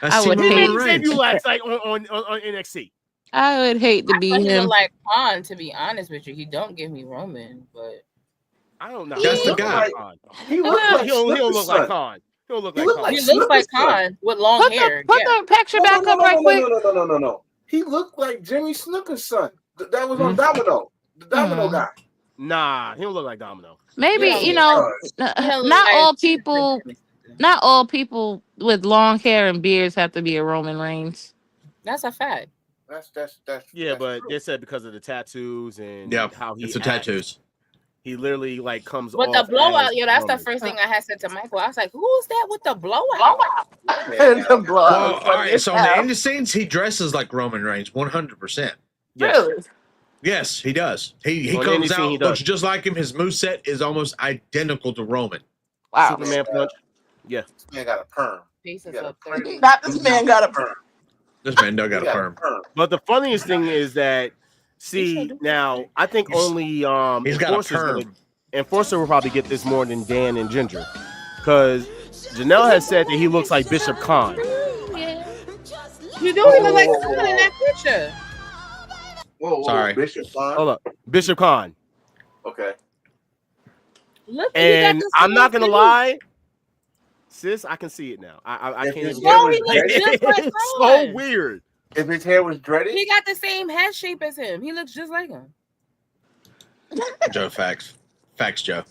That's He Timo made Roman his Reigns. debut last night on NXT. I would hate to be He him. look like Khan, to be honest with you. He don't give me Roman, but I don't know. That's the guy. He don't look like Khan. He don't look like Khan. He looks like Khan with long hair. Put the picture back up right quick. No. He looked like Jimmy Snooker's son. That was on Domino. The Domino guy. Nah, he don't look like Domino. Maybe not all people with long hair and beards have to be a Roman Reigns. That's a fact. That's but they said because of the tattoos and how he it's the acts, tattoos. He literally like comes. But the off blowout, as that's the Roman. first thing I had said to Michael. I was like, "Who's that with the blowout?" The blowout. Well, all right. So on the indie scenes, he dresses like Roman Reigns, 100%. Really? Yes, he does. He On the comes indie scene, out, he does. looks just like him. His moveset is almost identical to Roman. Wow. Superman punch. Yeah. This man got a perm. Not this man got a perm. This man done got a perm. But the funniest thing is that, now I think only he's got a perm. Enforcer will probably get this more than Dan and Ginger, because Janelle has said that he looks like Bishop Khan. You do look like Khan in that picture. Whoa, Sorry. Bishop Khan. Hold up, Bishop Khan. Okay. Look, And I'm not gonna lie, sis, I can see it now. I can't. Even No, he looks just like It's Khan. so weird. If his hair was dreaded, He got the same head shape as him. He looks just like him. Joe, facts, Joe.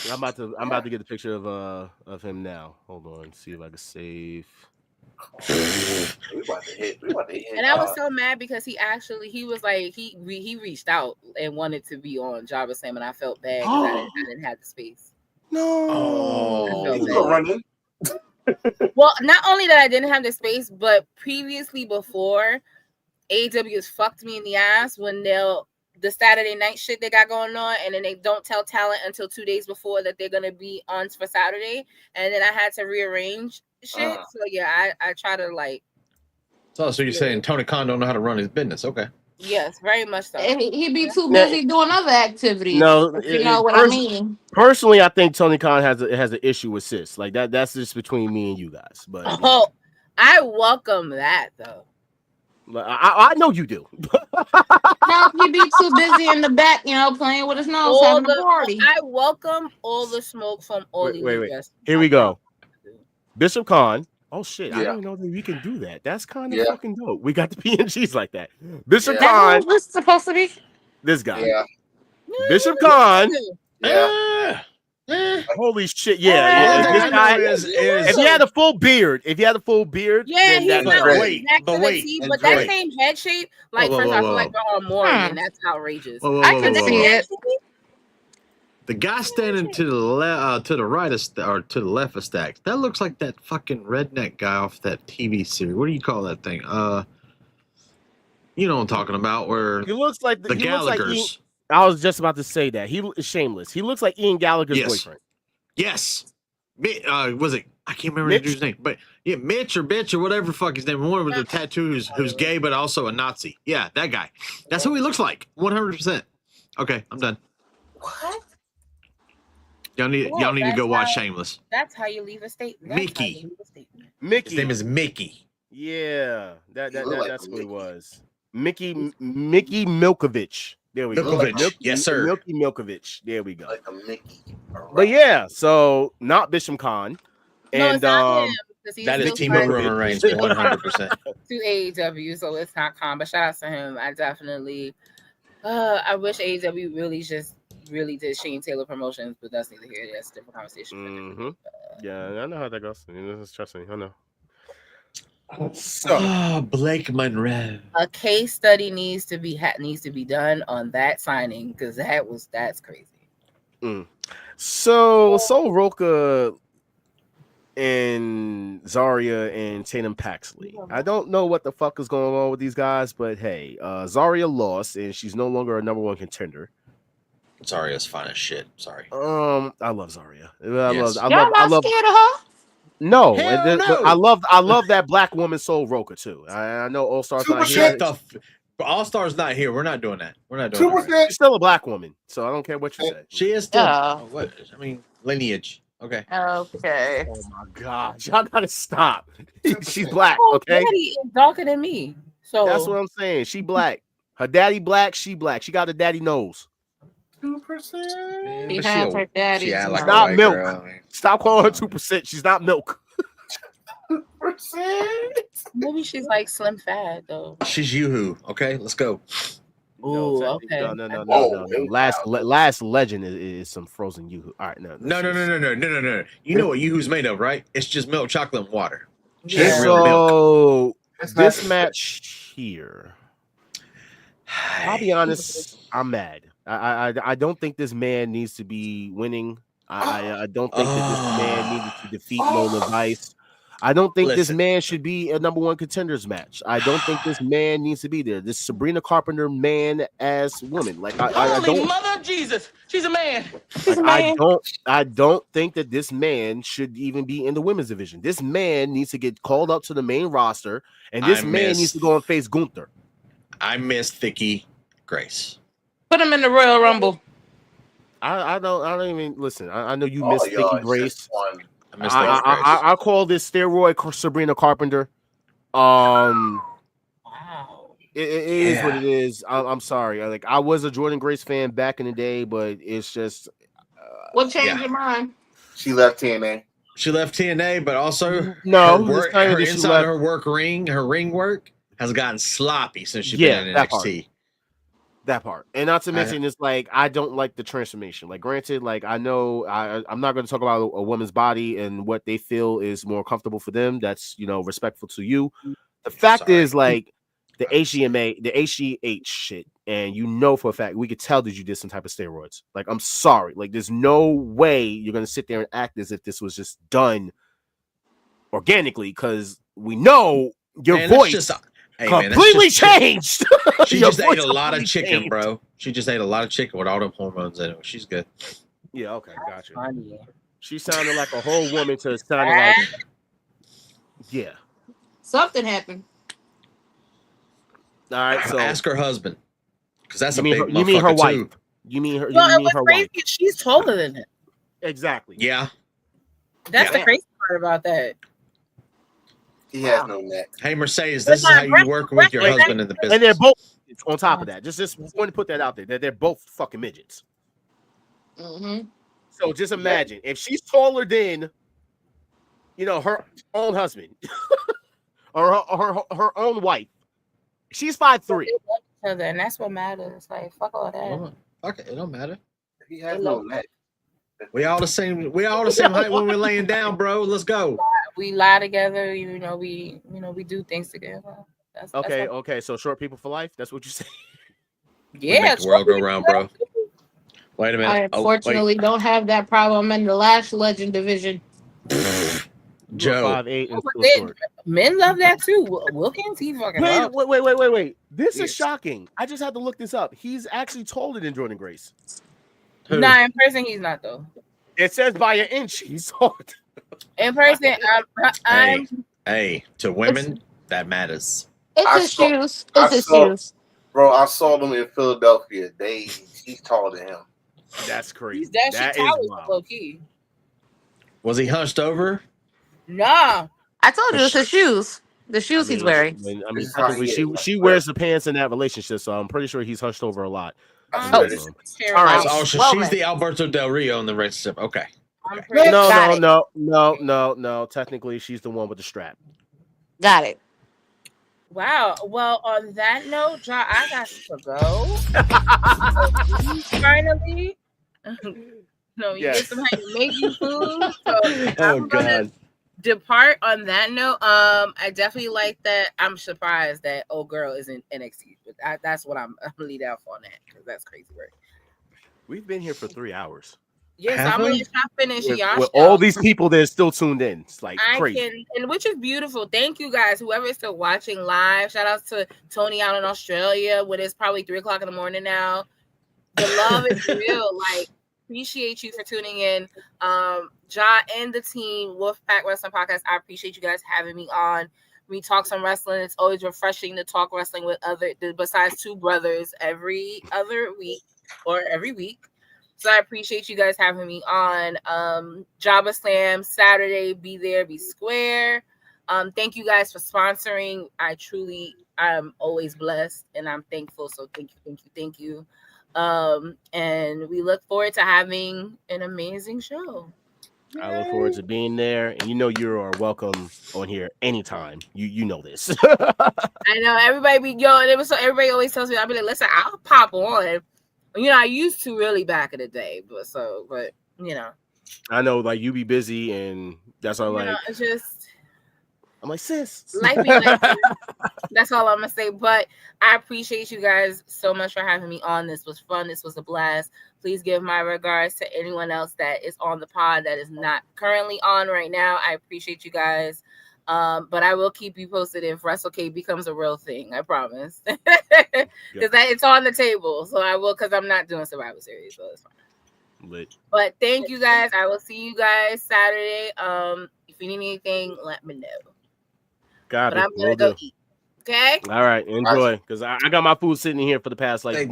I'm about to get a picture of him now. Hold on, see if I can save. we about to hit. And I was so mad because he was like he reached out and wanted to be on JobberSlam, and I felt bad because I didn't have the space. No. He's gonna run in. Well, not only that I didn't have the space, but previously before, AEW has fucked me in the ass when the Saturday night shit they got going on, and then they don't tell talent until 2 days before that they're gonna be on for Saturday, and then I had to rearrange shit. So yeah, I try to like. So you're saying Tony Khan don't know how to run his business? Okay. Yes, very much so. And he'd be too busy doing other activities. No, if you know what I mean. Personally, I think Tony Khan has an issue with sis. Like that. That's just between me and you guys. But I welcome that though. I know you do. No, he'd be too busy in the back, playing with his nose, having a party. I welcome all the smoke from all these. Wait. Here we go. Bishop Khan. Oh shit! I didn't know that we can do that. That's kind of fucking dope. We got the PNGs like that. Bishop Khan. What's supposed to be? This guy. Yeah. Bishop Khan. Yeah. Holy shit! Yeah. This guy if he had a full beard, yeah, he's not wait, but that same head shape, like first I feel like we're Morgan, that's outrageous. I can see it. The guy standing to the right or to the left of Stacks, that looks like that fucking redneck guy off that TV series. What do you call that thing? You know what I'm talking about? Where he looks like the Gallaghers. I was just about to say that he is shameless. He looks like Ian Gallagher's boyfriend. Yes. Was it? I can't remember the dude's name, but yeah, Mitch or Bitch or whatever the fuck his name. One with the tattoos who's gay but also a Nazi. Yeah, that guy. That's who he looks like. 100%. Okay, I'm done. What? Y'all need to go watch Shameless. That's how you leave a statement. Mickey. His name is Mickey. Yeah, that's what it was. Mickey Milkovich. There we go. Yes, sir. Milky Milkovich. There we go. Like a Mickey. But yeah, so not Bishop Khan. And that is Timo Roman Reigns 100%. To AEW, so it's not Khan, but shout out to him. I definitely I wish AEW really did Shane Taylor promotions, but that's neither here. That's a different conversation. Yeah, I know how that goes. Trust me, I know. So Blake Monroe. A case study needs to be done on that signing because that's crazy. So Sol Roca and Zarya and Tatum Paxley. I don't know what the fuck is going on with these guys, but hey, Zarya lost and she's no longer a number one contender. Zarya's fine as shit. Sorry. I love Zarya. I love scared of her? No, I love that black woman Sol Roca too. I know All Stars not here. All Stars not here. We're not doing that. We're not doing that. She's still a black woman, so I don't care what you say. She is still. What? I mean, lineage. Okay. Okay. Oh my God, y'all gotta stop. She's black. Okay. Daddy is darker than me, so that's what I'm saying. She black. Her daddy black. She black. She got a daddy nose. 2%. She has her daddy. She's not milk. Girl, stop calling her 2%. She's not milk. 2%. Maybe she's like slim fat though. She's Yoo-hoo. Okay, let's go. Ooh, okay. No. Last legend is some frozen Yoo-hoo. All right, no. You know what Yoo-hoo's made of, right? It's just milk, chocolate, and water. Yeah. So this match here, I'll be honest, I'm mad. I don't think this man needs to be winning. I don't think that this man needed to defeat Lola Vice. I don't think this man should be a number one contenders match. I don't think this man needs to be there. This Sabrina Carpenter man ass woman. Like I don't. Mother Jesus, she's a man. I don't think that this man should even be in the women's division. This man needs to get called up to the main roster, and this man needs to go and face Gunther. I miss Vicky Grace. Put him in the Royal Rumble. I don't even listen. I know you miss Vicky Grace. I call this steroid Sabrina Carpenter. Wow. It is what it is. I'm sorry. I was a Jordan Grace fan back in the day, but it's just. What changed your mind? She left TNA. She left TNA, but also her inside her ring work has gotten sloppy since she's been in NXT. That part, and not to mention, it's like I don't like the transformation. Like, granted, like I know I'm not going to talk about a woman's body and what they feel is more comfortable for them. That's respectful to you. The fact is, like the HGMA, the HGH shit, and for a fact we could tell that you did some type of steroids. Like, I'm sorry, like there's no way you're going to sit there and act as if this was just done organically, because we know your voice. Completely changed. She just ate a lot of chicken, bro. She just ate a lot of chicken with all them hormones in it. She's good. Yeah, okay, gotcha. She sounded like a whole woman to sounding like. Yeah. Something happened. All right, so ask her husband, because that's you a mean big her, you mean her motherfucker, wife? too. You mean her? Well, you it mean was her crazy. wife? She's taller than him. Exactly. Yeah. That's Yeah. the crazy part about that. He has no neck. Hey, Mercedes, this is how you work with your husband in the business. And they're both on top of that. Just want to put that out there. That they're both fucking midgets. Mm-hmm. So just imagine if she's taller than, her own husband or her own wife. She's 5'3". And that's what matters. Like, fuck all that. Okay, it don't matter. He has no neck. We all the same. We all the same height when we're laying down, bro. Let's go. We lie together. We do things together. That's Okay. So short people for life. That's what you say. Yeah, make the world go round, bro. Wait a minute. I unfortunately don't have that problem in the Lash Legend division. Joe. 5'8" and still short. Men love that too. Wilkins, he fucking loves. Wait. This is shocking. I just had to look this up. He's actually taller than Jordan Grace. Nah, in person he's not though. It says by an inch he's short. In person, Hey, to women, that matters. It's his shoes. It's his shoes. Bro, I saw them in Philadelphia. He's taller than him. That's crazy. That is low key. Was he hunched over? Nah. I told you it's his shoes. The shoes he's wearing. Technically, she wears the pants in that relationship, so I'm pretty sure he's hunched over a lot. All right. So she's the Alberto Del Rio in the relationship. Okay. No. Technically, she's the one with the strap. Got it. Wow. Well, on that note, John, I got to go. Finally. No, you get somebody to make you food. So I'm gonna depart on that note. I definitely like that. I'm surprised that old girl is in NXT, but that's what I'm gonna lead off on that because that's crazy work. We've been here for 3 hours. Yes, I'm gonna finish y'all. With all these people that are still tuned in, it's like crazy. And which is beautiful. Thank you guys, whoever is still watching live. Shout out to Tony out in Australia when it's probably 3:00 in the morning now. The love is real. Like, appreciate you for tuning in. Ja and the team, Wolfpack Wrestling Podcast. I appreciate you guys having me on. We talk some wrestling. It's always refreshing to talk wrestling with besides two brothers every other week or every week. So I appreciate you guys having me on. JobberSlam Saturday, be there, be square. Thank you guys for sponsoring. I'm always blessed and I'm thankful. So thank you. And we look forward to having an amazing show. I look forward to being there, and you are welcome on here anytime. You know this. I know everybody everybody always tells me, I'll be like, listen, I'll pop on. I used to really back in the day, but I know, like, you be busy, and that's all. It's just I'm like, sis. Life be like that's all I'm gonna say. But I appreciate you guys so much for having me on. This was fun. This was a blast. Please give my regards to anyone else that is on the pod that is not currently on right now. I appreciate you guys. But I will keep you posted if WrestleCade becomes a real thing. I promise. Because it's on the table. So I will, because I'm not doing Survivor Series. So it's fine. Lit. But thank you guys. I will see you guys Saturday. If you need anything, let me know. Got but it. I'm gonna go eat. Okay. All right. Enjoy, because I got my food sitting here for the past 3 hours.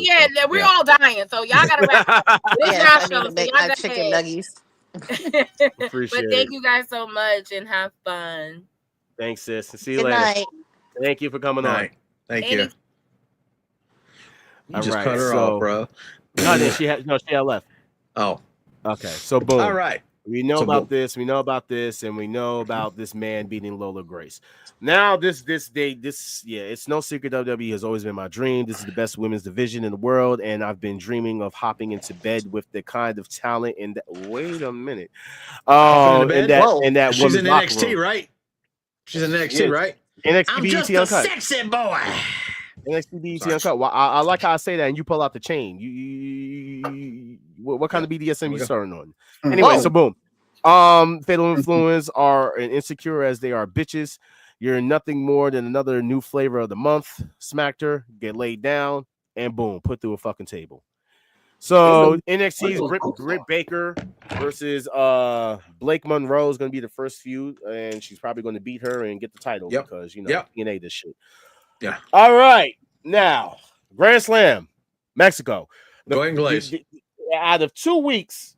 Yeah, we're all dying, so y'all gotta wrap. Yes, I need to make my chicken nuggets. Appreciate but thank you guys so much and have fun. Thanks, sis. See you Good later. night. Thank you for coming on. Thank you. You just right, cut her off, bro. No, she had left. Oh. Okay. So boom. All right. We know about this, and we know about this man beating Lola Grace. Now, it's no secret WWE has always been my dream. This is the best women's division in the world, and I've been dreaming of hopping into bed with the kind of talent in that. Wait a minute. In that she's in NXT, room. Right? She's in NXT, right? NXT I'm BET just a Uncut. sexy boy. NXT BET Uncut. Well, I like how I say that, and you pull out the chain. You what kind of BDSM you starting on? Anyway, so boom. Fatal Influence are insecure as they are bitches. You're nothing more than another new flavor of the month. Smacked her, get laid down, and boom, put through a fucking table. So NXT's Britt Baker versus Blake Monroe is going to be the first feud, and she's probably going to beat her and get the title because TNA this shit. Yeah. All right. Now, Grand Slam, Mexico. Go ahead and glaze. Out of 2 weeks,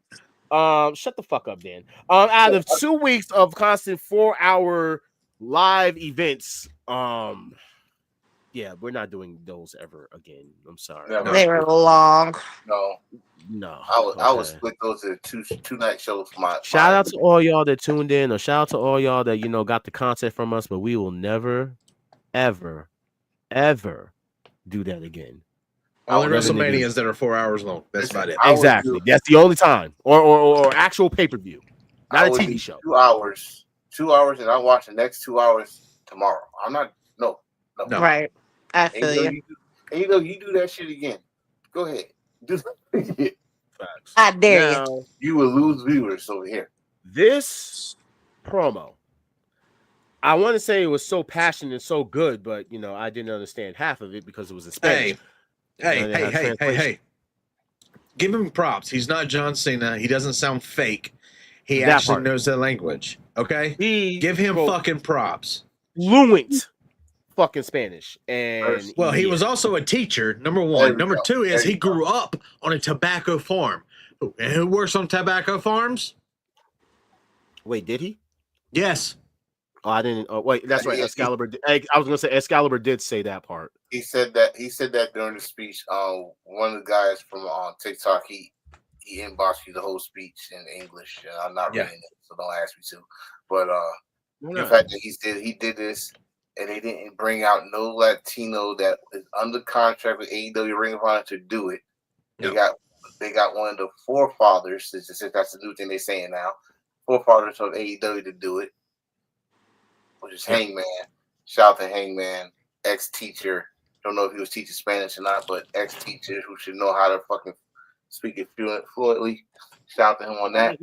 shut the fuck up, Dan. Out of 2 weeks of constant 4-hour live events, yeah, we're not doing those ever again. I'm sorry. Never. They were long. No. I would split those into two night shows for my Shout out to all y'all that tuned in, or shout out to all y'all that got the content from us, but we will never, ever, ever do that again. Only WrestleManias that are 4 hours long. That's about it. Exactly. That's the only time. Or actual pay-per-view. Not a TV show. 2 hours. 2 hours, and I watch the next 2 hours tomorrow. I'm not no. Right. I feel you. You do that shit again. Go ahead. Do that again. I dare you. You will lose viewers over here. This promo, I want to say it was so passionate and so good, but I didn't understand half of it because it was in Spanish. Hey. Give him props. He's not John Cena. He doesn't sound fake. He actually knows the language. Okay? Give him fucking props. Fluent fucking Spanish. And he was also a teacher, number one. Number two is he grew up on a tobacco farm. And who works on tobacco farms? Wait, did he? Yes. Oh, I didn't. Oh, wait, that's right. Excalibur. I was gonna say Excalibur did say that part. He said that during the speech. One of the guys from TikTok, he inboxed me the whole speech in English, and I'm not reading it, so don't ask me to. But the fact that he did this, and they didn't bring out no Latino that is under contract with AEW Ring of Honor to do it. They got one of the forefathers. Since that's the new thing they're saying now. Forefathers of AEW to do it, which is Hangman. Shout out to Hangman, ex-teacher. Don't know if he was teaching Spanish or not, but ex-teacher who should know how to fucking speak it fluently. Shout out to him on that.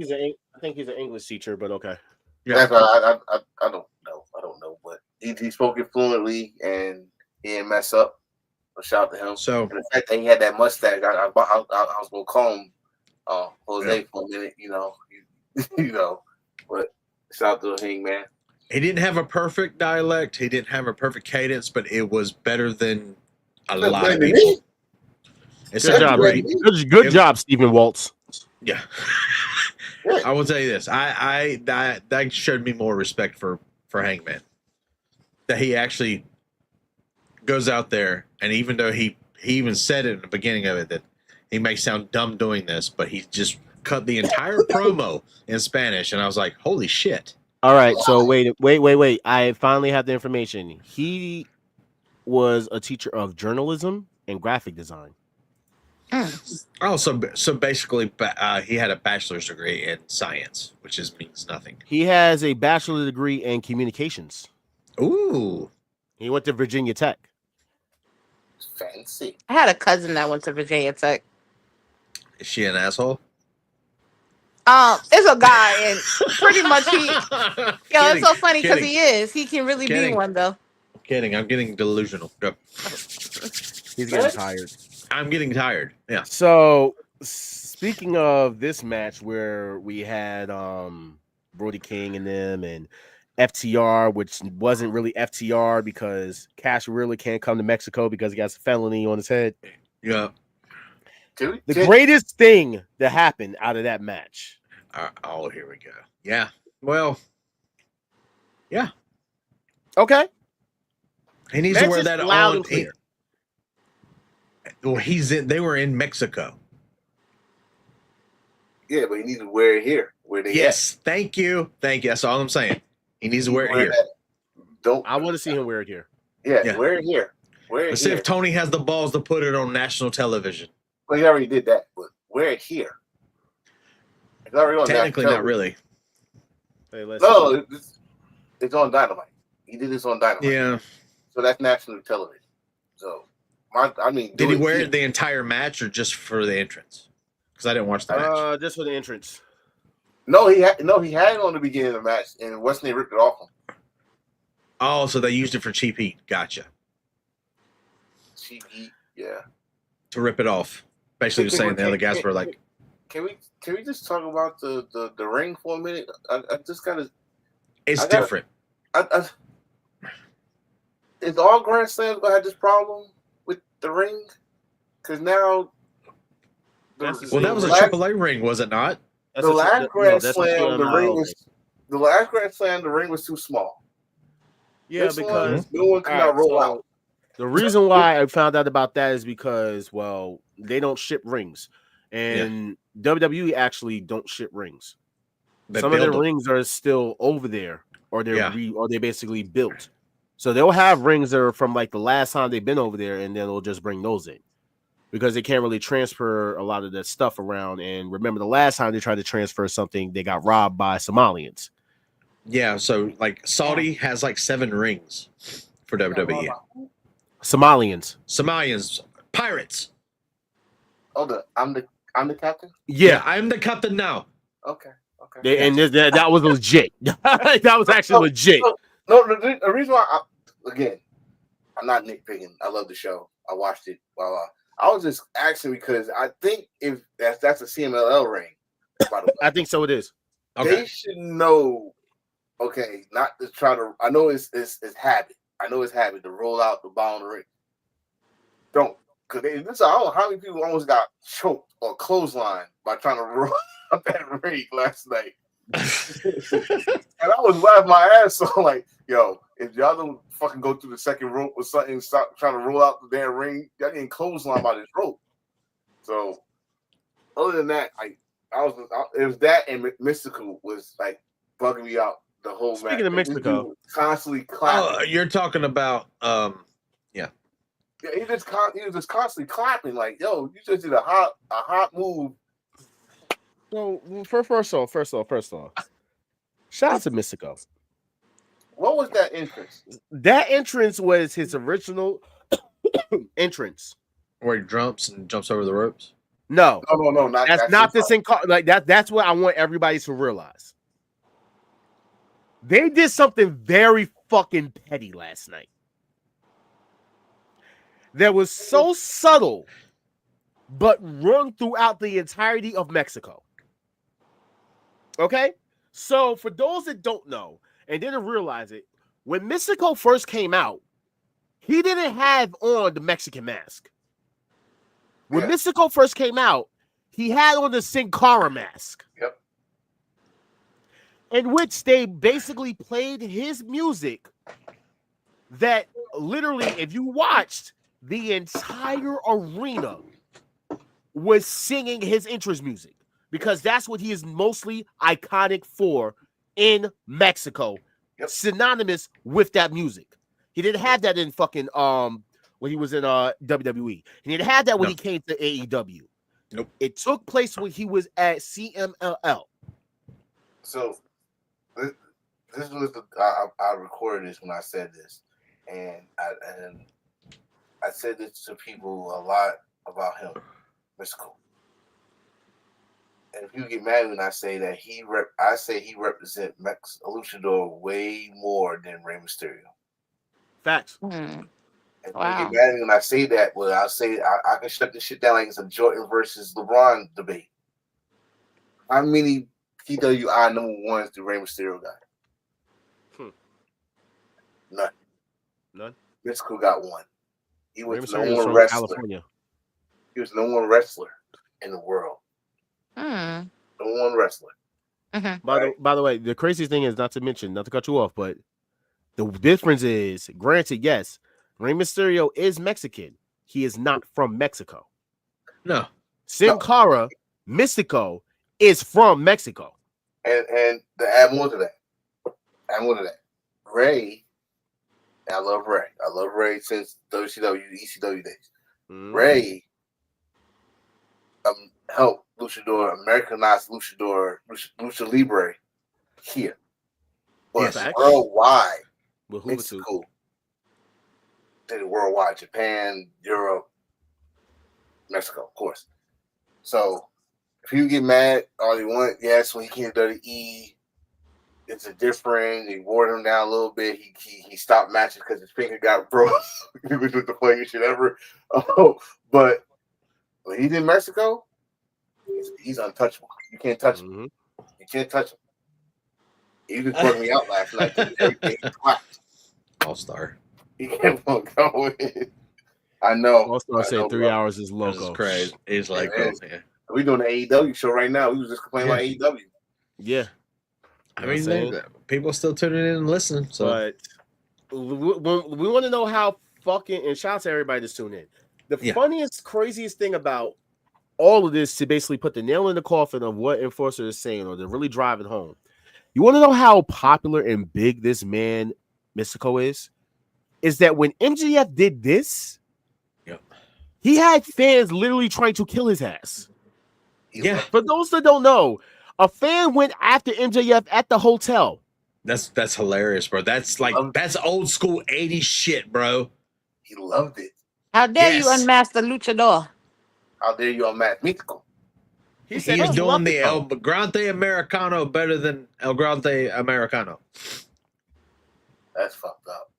I think he's an English teacher, but okay. Yeah. That's why I don't know. I don't know, but he spoke it fluently and he didn't mess up. So shout out to him. So and the fact that he had that mustache, I was gonna call him Jose for a minute, but shout out to Hangman. He didn't have a perfect dialect. He didn't have a perfect cadence, but it was better than a lot of people. Good job, good job, Stephen Waltz. Yeah. I will tell you this. That showed me more respect for Hangman. That he actually goes out there, and even though he even said it in the beginning of it that he may sound dumb doing this, but he just cut the entire promo in Spanish, and I was like, holy shit. All right, so wait. I finally have the information. He was a teacher of journalism and graphic design. Oh, so basically, he had a bachelor's degree in science, which means nothing. He has a bachelor's degree in communications. Ooh. He went to Virginia Tech. Fancy. I had a cousin that went to Virginia Tech. Is she an asshole? It's a guy, and pretty much it's so funny because he can really be one though. Kidding, I'm getting delusional. Go. He's getting tired. I'm getting tired. Yeah. So speaking of this match where we had Brody King and them and FTR, which wasn't really FTR because Cash really can't come to Mexico because he got a felony on his head. Yeah. The greatest thing that happened out of that match. Oh, here we go. Yeah. Well. Yeah. Okay. He needs to wear that loud and clear. Well, they were in Mexico. Yeah, but he needs to wear it here. Yes. Thank you. That's all I'm saying. He needs to wear it here. I want to see him wear it here. Yeah. Wear it here. Let's see if Tony has the balls to put it on national television. Well, he already did that, but wear it here. It's already on technically not really. Hey, no, it's on Dynamite. He did this on Dynamite. Yeah. So that's national television. So, did he wear it the entire match or just for the entrance? Because I didn't watch the match. Just for the entrance. No, he had it on the beginning of the match, and Wesley ripped it off him. Oh, so they used it for cheap heat. Gotcha. Cheap heat, yeah. To rip it off. Basically, was saying the other guys were like, Can we just talk about the ring for a minute? I just gotta. It's different. is all Grand Slams gonna have this problem with the ring? Because now, that was a AAA ring, was it not? The last Grand Slam, the ring was too small. Yeah, this because no one cannot roll out. The reason why I found out about that is because, well, they don't ship rings, and WWE actually don't ship rings. Some of their rings are still over there, or they're basically built. So they'll have rings that are from like the last time they've been over there, and then they'll just bring those in because they can't really transfer a lot of that stuff around. And remember, the last time they tried to transfer something, they got robbed by Somalians. Yeah, so like Saudi has like 7 rings for WWE. Somalians, pirates. Oh, I'm the captain. Yeah, I'm the captain now. Okay. And that was legit. That was actually legit. No, the reason why, I'm not nitpicking. I love the show. I watched it. Blah, blah. I was just asking because I think if that's a CMLL ring, by the way, I think so. It is. They should know. Okay, not to try to. I know it's habit. I know it's habit to roll out the ball in the ring. Don't, because I don't know how many people almost got choked or clotheslined by trying to roll out that ring last night. And I was laughing my ass off, like, yo, if y'all don't fucking go through the second rope or something, stop trying to roll out the damn ring, y'all getting clotheslined by this rope. So, other than that, it was that and Mystical was like bugging me out the whole match. Speaking of Mexico, constantly clapping. Oh, you're talking about Yeah, he was just constantly clapping, like, yo, you just did a hot move. So first off, shout out to Mystico. What was that entrance? That entrance was his original entrance, where he jumps over the ropes. No, that's not this like that. That's what I want everybody to realize. They did something very fucking petty last night. That was so subtle, but run throughout the entirety of Mexico. Okay? So, for those that don't know and didn't realize it, when Mystico first came out, he didn't have on the Mexican mask. When Mystico first came out, he had on the Sin Cara mask. Yep. In which they basically played his music that literally, if you watched, the entire arena was singing his entrance music because that's what he is mostly iconic for in Mexico. Yep. Synonymous with that music. He didn't have that in fucking when he was in WWE. He didn't have that when he came to AEW. Nope. It took place when he was at CMLL. So this was I recorded this when I said this, and I said this to people a lot about him, Mystical. And if you get mad when I say that he represents a luchador way more than Rey Mysterio. Facts. And if you get mad when I say that, well, I'll say I can shut this shit down like it's a Jordan versus LeBron debate. How many PWI number ones do Rey Mysterio got? None. Mystical got one. He was no one wrestler. California. He was no one wrestler in the world. No one wrestler. By the way, the craziest thing is not to cut you off, but the difference is, granted, yes, Rey Mysterio is Mexican. He is not from Mexico. No. Sin Cara, Mystico, is from Mexico. And to add more to that, Rey, and I love Rey. I love Rey since WCW, ECW days. Rey helped luchador, Americanized luchador, Lucha Libre here. But worldwide, Mexico did it worldwide. Japan, Europe, Mexico, of course. So if you get mad all you want, yes, when he came to WWE, it's a different. They wore him down a little bit. He stopped matches because his finger got broke. It was the funniest shit ever. But when he's in Mexico, he's untouchable. You can't touch him. You can't touch him. He just bugged me out last night. Everything clapped. All-star. He kept on going. I know. Also, I said 3 hours is loco. This is crazy. It's like, yeah. We doing the AEW show right now. We was just complaining about AEW. Yeah. I mean, people still tuning in and listening. So, but we want to know how fucking, and shout out to everybody that's tuning in. The funniest, craziest thing about all of this, to basically put the nail in the coffin of what Enforcer is saying, or to really drive it home. You want to know how popular and big this man Mystico is that when MJF did this, he had fans literally trying to kill his ass. Yeah. For those that don't know, a fan went after MJF at the hotel. That's hilarious, bro. That's old school 80s shit, bro. He loved it. How dare you unmask the luchador? How dare you unmask Mystico? He said he's doing the El Grande Americano better than El Grande Americano. That's fucked up.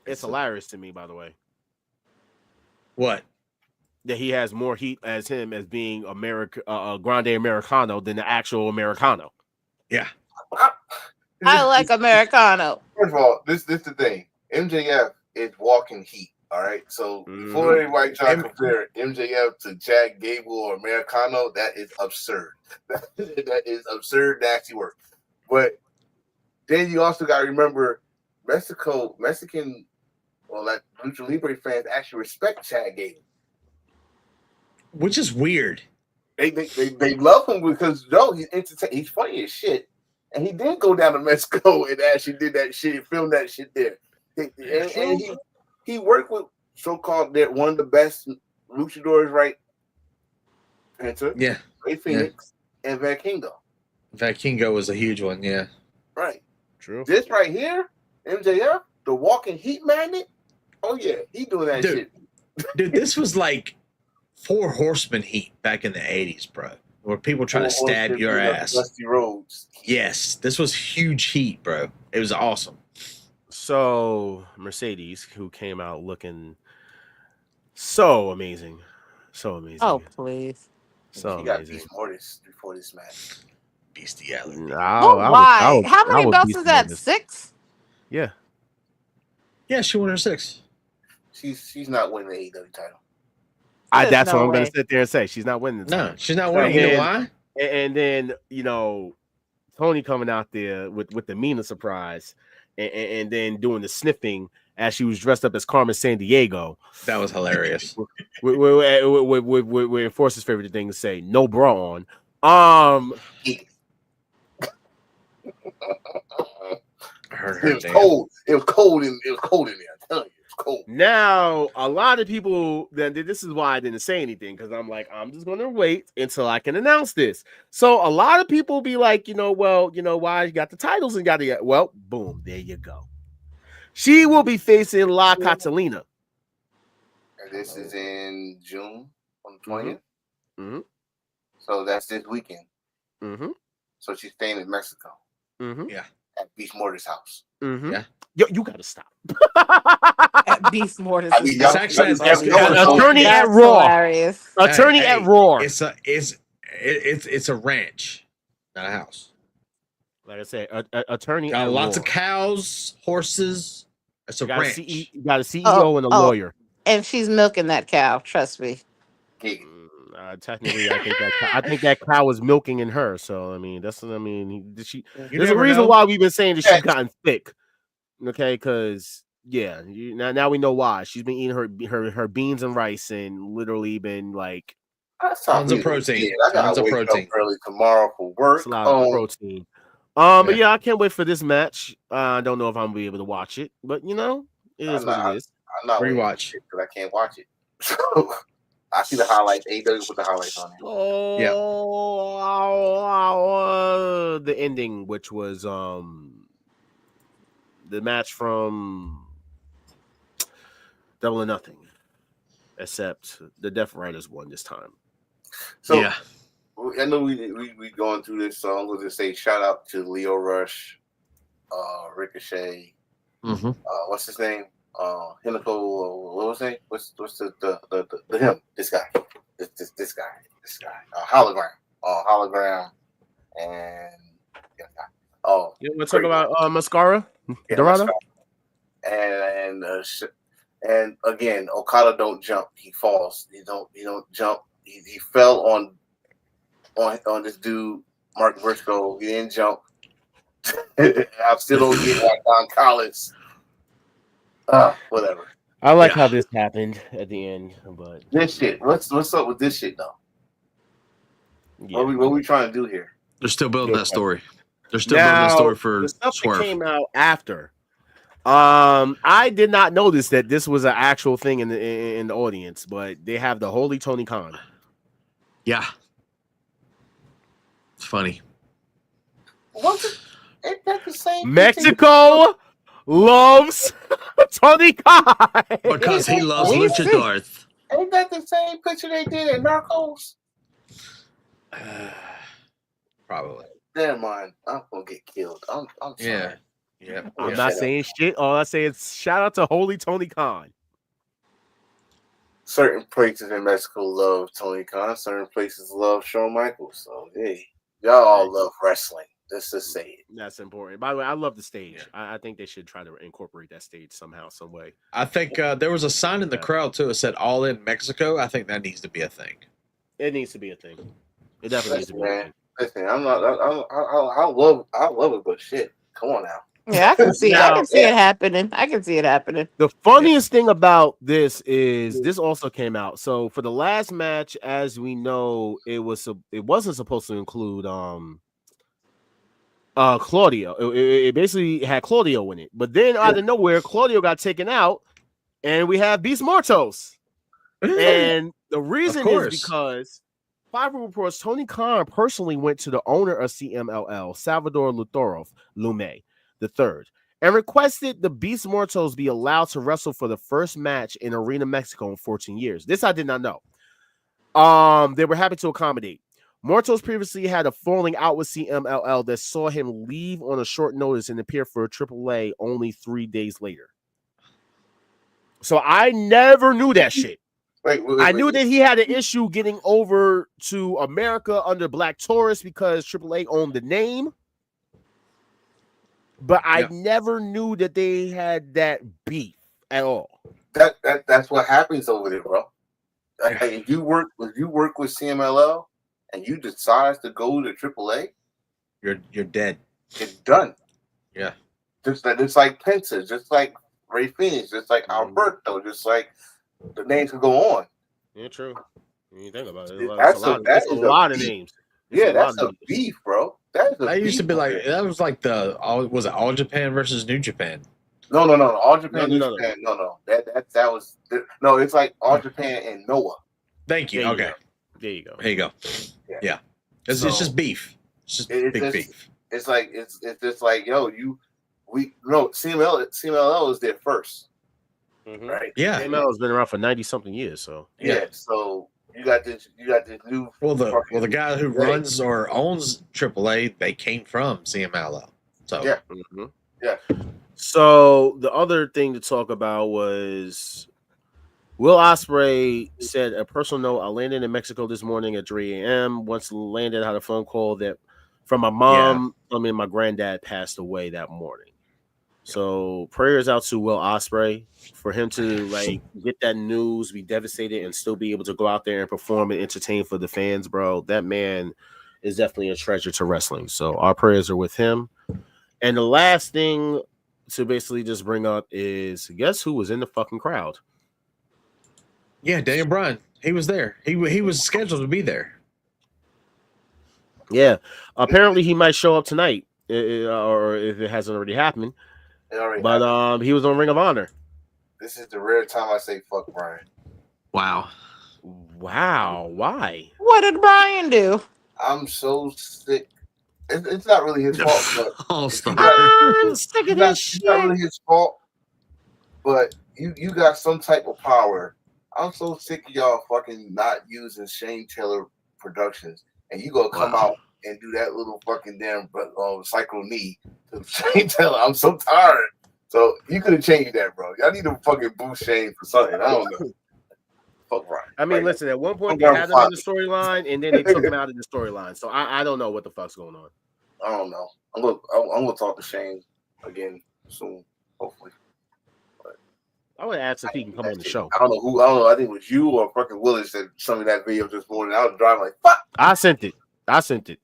It's hilarious to me, by the way. What? That he has more heat as him as being Grande Americano than the actual Americano. Yeah. I like Americano. First of all, this is the thing. MJF is walking heat. All right. So before everybody try to compare MJF to Jack Gable or Americano, that is absurd. That is absurd, nasty work. But then you also got to remember Mexican, well, like Lucha Libre fans actually respect Chad Gable, which is weird. They love him because he's funny as shit, and he did go down to Mexico and actually did that shit, filmed that shit there, and he worked with so-called one of the best luchadors, right? Penta, Ray Phoenix, and Vikingo. Vikingo was a huge one, yeah. Right. True. This right here, MJF, the walking heat magnet. Oh yeah, he doing that shit. Dude, this was like 4 Horsemen heat back in the 80s, bro. Where people try to stab your ass. Dusty Rhodes. Yes, this was huge heat, bro. It was awesome. So Mercedes, who came out looking so amazing. Oh, please. So she got Beast Mortis before this match. Bestiality. Why? How many belts is that? 6? Yeah. Yeah, she won her 6. She's not winning the AEW title. That's what I'm going to sit there and say. She's not winning the title. No, she's not winning. You know why? And then, Tony coming out there with the Mina surprise and then doing the sniffing as she was dressed up as Carmen Sandiego. That was hilarious. with Enforcer's favorite thing to say, no bra on. It was cold. It was cold in there. I'm telling you, it's cold. Now, a lot of people, then this is why I didn't say anything, because I'm like, I'm just going to wait until I can announce this. So a lot of people be like, why you got the titles and got the, well, boom, there you go. She will be facing La Catalina. And this is in June on the 20th. Mm-hmm. So that's this weekend. Mm-hmm. So she's staying in Mexico. Mm-hmm. Yeah. At Beast Mortis' house. Mm-hmm. Yeah. Yo, you gotta stop. At Beast Mortis. It's actually attorney at Raw. Hilarious. Attorney at Raw. It's a ranch, not a house. Like I said, attorney got at lots Raw. of cows, horses. It's a ranch. You got a CEO and a lawyer. And she's milking that cow. Trust me. Technically, I think that cow was milking in her. So I mean, there's a reason know. why we've been saying that she's gotten thick. Okay, because now we know why. She's been eating her beans and rice and literally been like tons of protein. I gotta wake up early tomorrow for work. It's a lot of protein. But yeah, I can't wait for this match. I don't know if I'm gonna be able to watch it, but it is what it is. I'm not rewatch because I can't watch it. So I see the highlights. AEW put the highlights on it. The ending, which was the match from Double or Nothing, except the Death Riders won this time. So I know we going through this, so I'm going to say shout out to Leo Rush, Ricochet. Mm-hmm. What's his name? Pinnacle. What was his name? What's the him? This guy. This guy. Hologram. And you want to talk about Mascara? Yeah, Dorado? and again, Okada don't jump. He falls. He don't jump. He fell on this dude, Mark Briscoe. He didn't jump. I still don't get why Don Collins. Whatever. I like how this happened at the end, but this shit. What's up with this shit though? Yeah. What we trying to do here? They're still building that story. They're still building that story for the stuff Swerve. that came out after. I did not notice that this was an actual thing in the audience, but they have the Holy Tony Khan. Yeah, it's funny. Ain't that the same? Mexico loves Tony Khan because he loves luchadors. Ain't that the same picture they did at Narcos? Probably. Never mind. I'm gonna get killed. I'm sorry. Yeah. I'm not saying shit. All I say is shout out to Holy Tony Khan. Certain places in Mexico love Tony Khan. Certain places love Shawn Michaels. So hey, y'all all love wrestling. Let's just say it. That's important. By the way, I love the stage. I think they should try to incorporate that stage somehow, some way. I think there was a sign in the crowd too. It said "All in Mexico." I think that needs to be a thing. It needs to be a thing. It definitely needs to be a thing. Listen, I'm not. I love it, but shit, come on now. Yeah, I can see. I can see it happening. I can see it happening. The funniest thing about this is this also came out. So for the last match, as we know, it wasn't supposed to include Claudio. It basically had Claudio in it, but then out of nowhere, Claudio got taken out, and we have Beast Mortos. And the reason is because Five reports Tony Khan personally went to the owner of CMLL, Salvador Lume III, and requested the Beast Mortos be allowed to wrestle for the first match in Arena Mexico in 14 years. This I did not know. They were happy to accommodate. Mortos previously had a falling out with CMLL that saw him leave on a short notice and appear for AAA only 3 days later. So I never knew that shit. I knew that he had an issue getting over to America under Black Taurus because AAA owned the name. But I never knew that they had that beef at all. That's what happens over there, bro. If you work with CMLL and you decide to go to AAA, you're dead. You're done. Yeah. Just like Penta, just like Ray Phoenix, just like Alberto, just like the names could go on. Yeah, true. When you think about it, that's a lot of names. Yeah, that's a beef, bro. That used to be like that was like was it All Japan versus New Japan? No. All Japan, New Japan. No. That was no. It's like All Japan and Noah. Thank you. Okay. There you go. There you go. Yeah. It's just beef. It's just big beef. It's like it's just like CMLL is there first. Mm-hmm. Right. Yeah. CMLL has been around for 90-something years. So So you got this new. Well, the guy who runs or owns AAA, they came from CMLL. So yeah. So the other thing to talk about was Will Ospreay said a personal note. I landed in Mexico this morning at 3 a.m. Once landed, I had a phone call that from my mom. I mean, my granddad passed away that morning. So prayers out to Will Ospreay for him to get that news, be devastated, and still be able to go out there and perform and entertain for the fans, bro. That man is definitely a treasure to wrestling. So our prayers are with him. And the last thing to basically just bring up is guess who was in the fucking crowd? Yeah, Daniel Bryan. He was there. He was scheduled to be there. Yeah. Apparently he might show up tonight, or if it hasn't already happened. But he was on Ring of Honor. This is the rare time I say fuck Bryan. Wow. Why? What did Brian do? I'm so sick. It's not really his fault, but I'm sick of this shit. It's not really his fault. But you got some type of power. I'm so sick of y'all fucking not using Shane Taylor Productions, and you gonna come out and do that little fucking damn cycle knee to Shane Taylor. I'm so tired. So you could have changed that, bro. Y'all need to fucking boost Shane for something. I don't know. Fuck Brian. I mean, listen, at one point they had him in the storyline, and then they took him out of the storyline. So I don't know what the fuck's going on. I don't know. I'm gonna talk to Shane again soon, hopefully. would ask if he can come on the show. I don't know. I think it was you or fucking Willis that sent me that video this morning. I was driving like, fuck. I sent it. I said,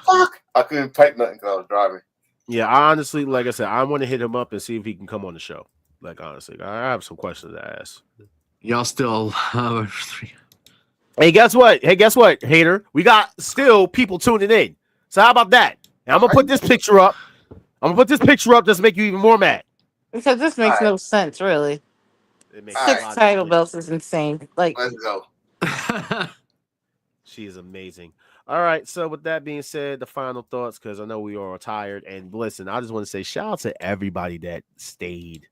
fuck. I couldn't type nothing because I was driving. Yeah, honestly, like I said, I want to hit him up and see if he can come on the show. Like, honestly, I have some questions to ask. Y'all still... Hey, guess what? Hater? We got still people tuning in. So how about that? And I'm going to put this picture up. Just to make you even more mad. Because this makes no sense, really. It makes 6 title belts is insane. Like, let's go. She is amazing. All right. So with that being said, the final thoughts, because I know we are tired. And listen, I just want to say shout out to everybody that stayed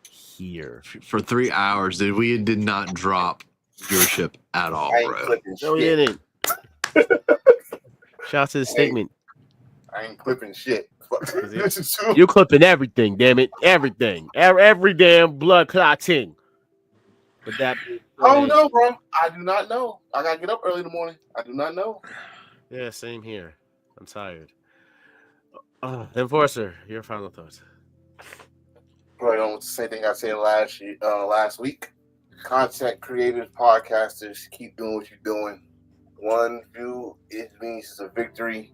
here for 3 hours. We did not drop viewership at all, bro. No, we didn't. Shout out to the statement. I ain't clipping shit. You clipping everything, damn it. Everything. Every damn blood clotting. But that I don't know, bro. I do not know. I gotta get up early in the morning. I do not know. Yeah, same here. I'm tired. Enforcer, your final thoughts. Right on with the same thing I said last week. Content creators, podcasters, keep doing what you're doing. 1 view, it means it's a victory.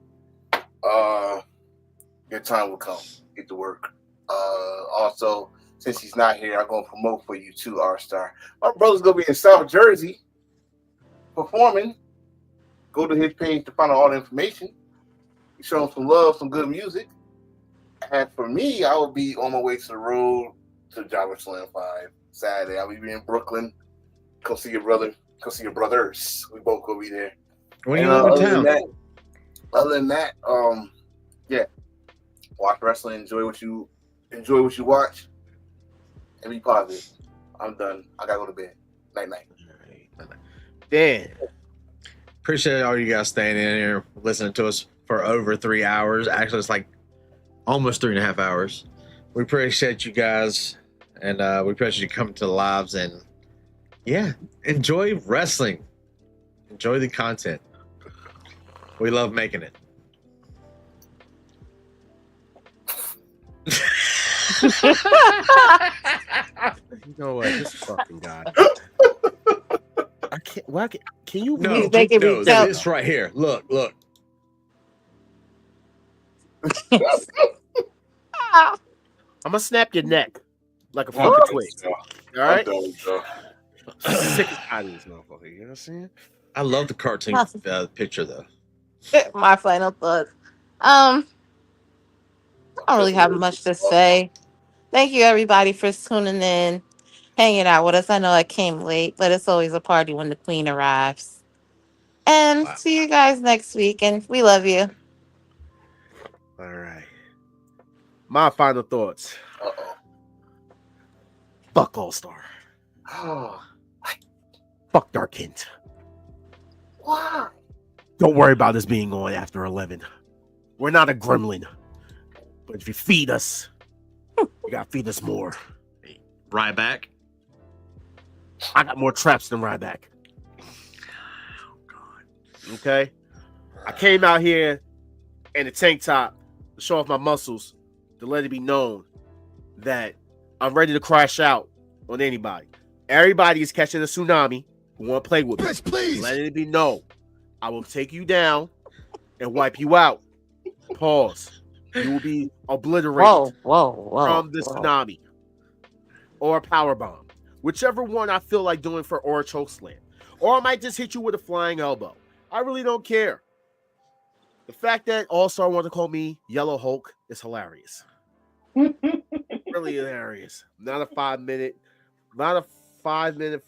Your time will come. Get to work. Also, since he's not here, I'm gonna promote for you too, R-Star. My brother's gonna be in South Jersey performing. Go to his page to find out all the information. Show him some love, some good music. And for me, I will be on my way to the road to JobberSlam 5 Saturday. I'll be in Brooklyn. Come see your brother. Come see your brothers. We both gonna be there. When you in town? Other than that, yeah. Watch wrestling. Enjoy what you watch, and be positive. I'm done. I gotta go to bed. Night. Dan. Appreciate all you guys staying in here, listening to us for over 3 hours. Actually, it's like almost 3.5 hours. We appreciate you guys, and we appreciate you coming to the lives. And yeah, enjoy wrestling. Enjoy the content. We love making it. You know what? This fucking guy. I can't. Why can you? No, this right here. Look. I'm gonna snap your neck like a fucking twig. All right. Sick out of this motherfucker. You know what I'm saying? I love the cartoon picture though. My final thoughts. I don't really have much to say. Thank you, everybody, for tuning in, hanging out with us. I know I came late, but it's always a party when the queen arrives. And see you guys next week, and we love you. All right. My final thoughts. Fuck All-Star. Fuck Dark Kent. Why? Don't worry about us being on after 11. We're not a gremlin. But if you feed us, you gotta feed us more. Ryback. I got more traps than Ryback. Oh, God. Okay? I came out here in a tank top to show off my muscles, to let it be known that I'm ready to crash out on anybody. Everybody is catching a tsunami who want to play with me. Please. Let it be known. I will take you down and wipe you out. Pause. You will be obliterated from the tsunami or a power bomb, whichever one I feel like doing or a choke slam, or I might just hit you with a flying elbow. I really don't care. The fact that All-Star want to call me Yellow Hulk is hilarious. Really hilarious. Not a 5 minute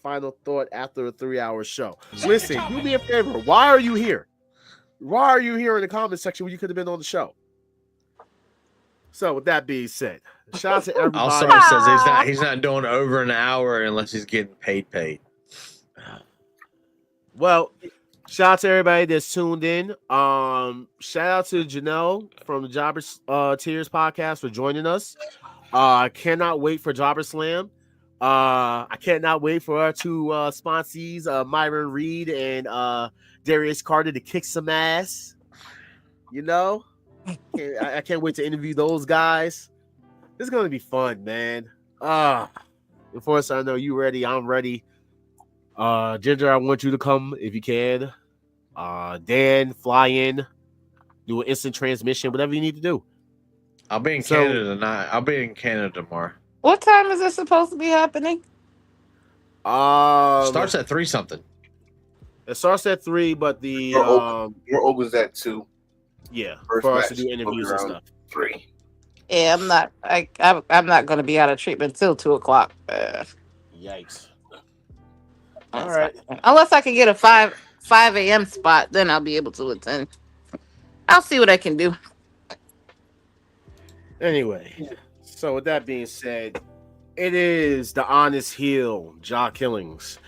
final thought after a 3-hour show. Listen, do me a favor. Why are you here? Why are you here in the comment section when you could have been on the show? So with that being said, shout out to everybody. All-Star says he's not doing over an hour unless he's getting paid. Well, shout out to everybody that's tuned in. Shout out to Janelle from the JobberTears Podcast for joining us. I cannot wait for JobberSlam. I cannot wait for our two sponsees, Myron Reed and Darius Carter, to kick some ass. You know, I can't wait to interview those guys. This is gonna be fun, man. Enforcer, I know you ready. I'm ready. Ginger, I want you to come if you can. Dan, fly in, do an instant transmission, whatever you need to do. I'll be in Canada tonight. I'll be in Canada tomorrow. What time is this supposed to be happening? Starts at 3 something. It starts at 3, but the more opens at 2. Yeah, First for us to match do interviews and stuff. 3. Yeah, I'm not going to be out of treatment till 2:00. Yikes! All right. Unless I can get a 5 a.m. spot, then I'll be able to attend. I'll see what I can do. Anyway, so with that being said, it is the honest heel, Jaw Killings,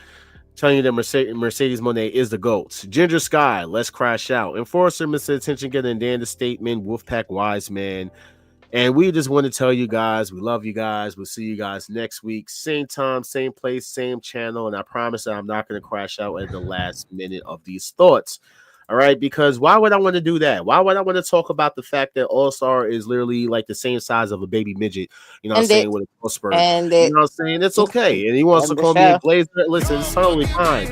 telling you that Mercedes Monè is the GOAT. Ginger Sky, let's crash out. Enforcer, Mr. Attention Getting, Dan the Statement, Wolfpack Wise Man. And we just want to tell you guys, we love you guys. We'll see you guys next week. Same time, same place, same channel. And I promise that I'm not going to crash out at the last minute of these thoughts. All right, because why would I want to do that? Why would I want to talk about the fact that All-Star is literally like the same size of a baby midget, you know what I'm saying, with a crossbird. You know what I'm saying? It's okay. And he wants to call me a glazer. Listen, it's totally fine.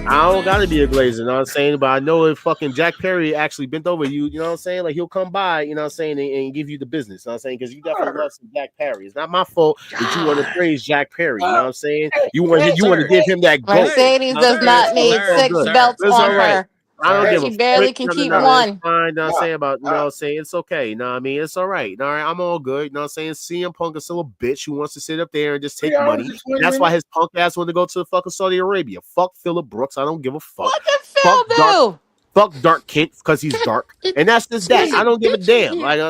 I don't got to be a glazer, you know what I'm saying? But I know if fucking Jack Perry actually bent over you, you know what I'm saying? Like, he'll come by, you know what I'm saying, and give you the business, you know what I'm saying? Because you definitely love some Jack Perry. It's not my fault that you want to praise Jack Perry, you know what I'm saying? You want to give him that goat. Mercedes does not need 6 belts on her. I don't give a She barely can keep one. It's fine, you know what I'm saying? About, you know what I'm saying? It's okay. You know what I mean? It's all right. All right, I'm all good. You know what I'm saying? CM Punk is still a bitch who wants to sit up there and just take money. That's why his punk ass wanted to go to the fucking Saudi Arabia. Fuck Phillip Brooks. I don't give a fuck. What did Phil do? Fuck Dark Kent because he's dark. And that's just that. I don't give a damn. Like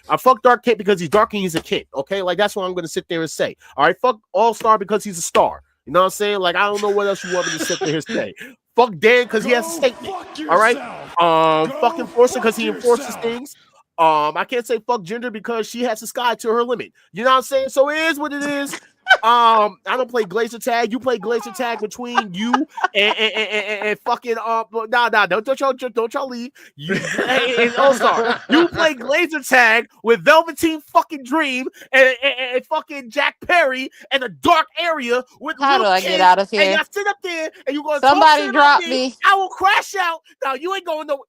I fuck Dark Kent because he's dark and he's a Kent. Okay? Like that's what I'm gonna sit there and say. All right, fuck All-Star because he's a star. You know what I'm saying? Like I don't know what else you want me to sit there and say. Fuck Dan because he has a statement. All right. Fuck Enforcer because he enforces things. I can't say fuck Ginger because she has to sky to her limit. You know what I'm saying? So it is what it is. I don't play Glacier Tag. You play Glacier Tag between you and fucking don't y'all leave. You and All-Star. You play Glacier Tag with Velveteen fucking Dream and fucking Jack Perry and a dark area with how do I get out of here? And y'all sit up there and you gonna somebody drop me. I will crash out. Now you ain't going nowhere.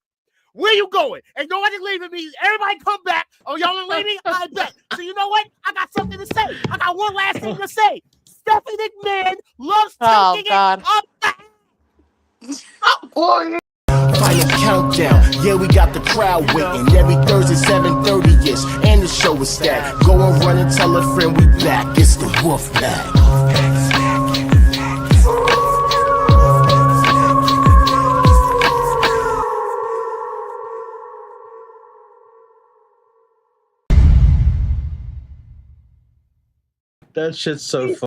Where you going? Ain't nobody leaving me. Everybody come back. Oh, y'all want to leave me? I bet. So you know what? I got something to say. I got one last thing to say. Stephanie McMahon loves taking it up. Oh, boy. Final countdown. Yeah, we got the crowd waiting. Every Thursday, 7:30-ish. And the show is stacked. Go and run and tell a friend we back. It's the Wolfpack. That shit's so fun.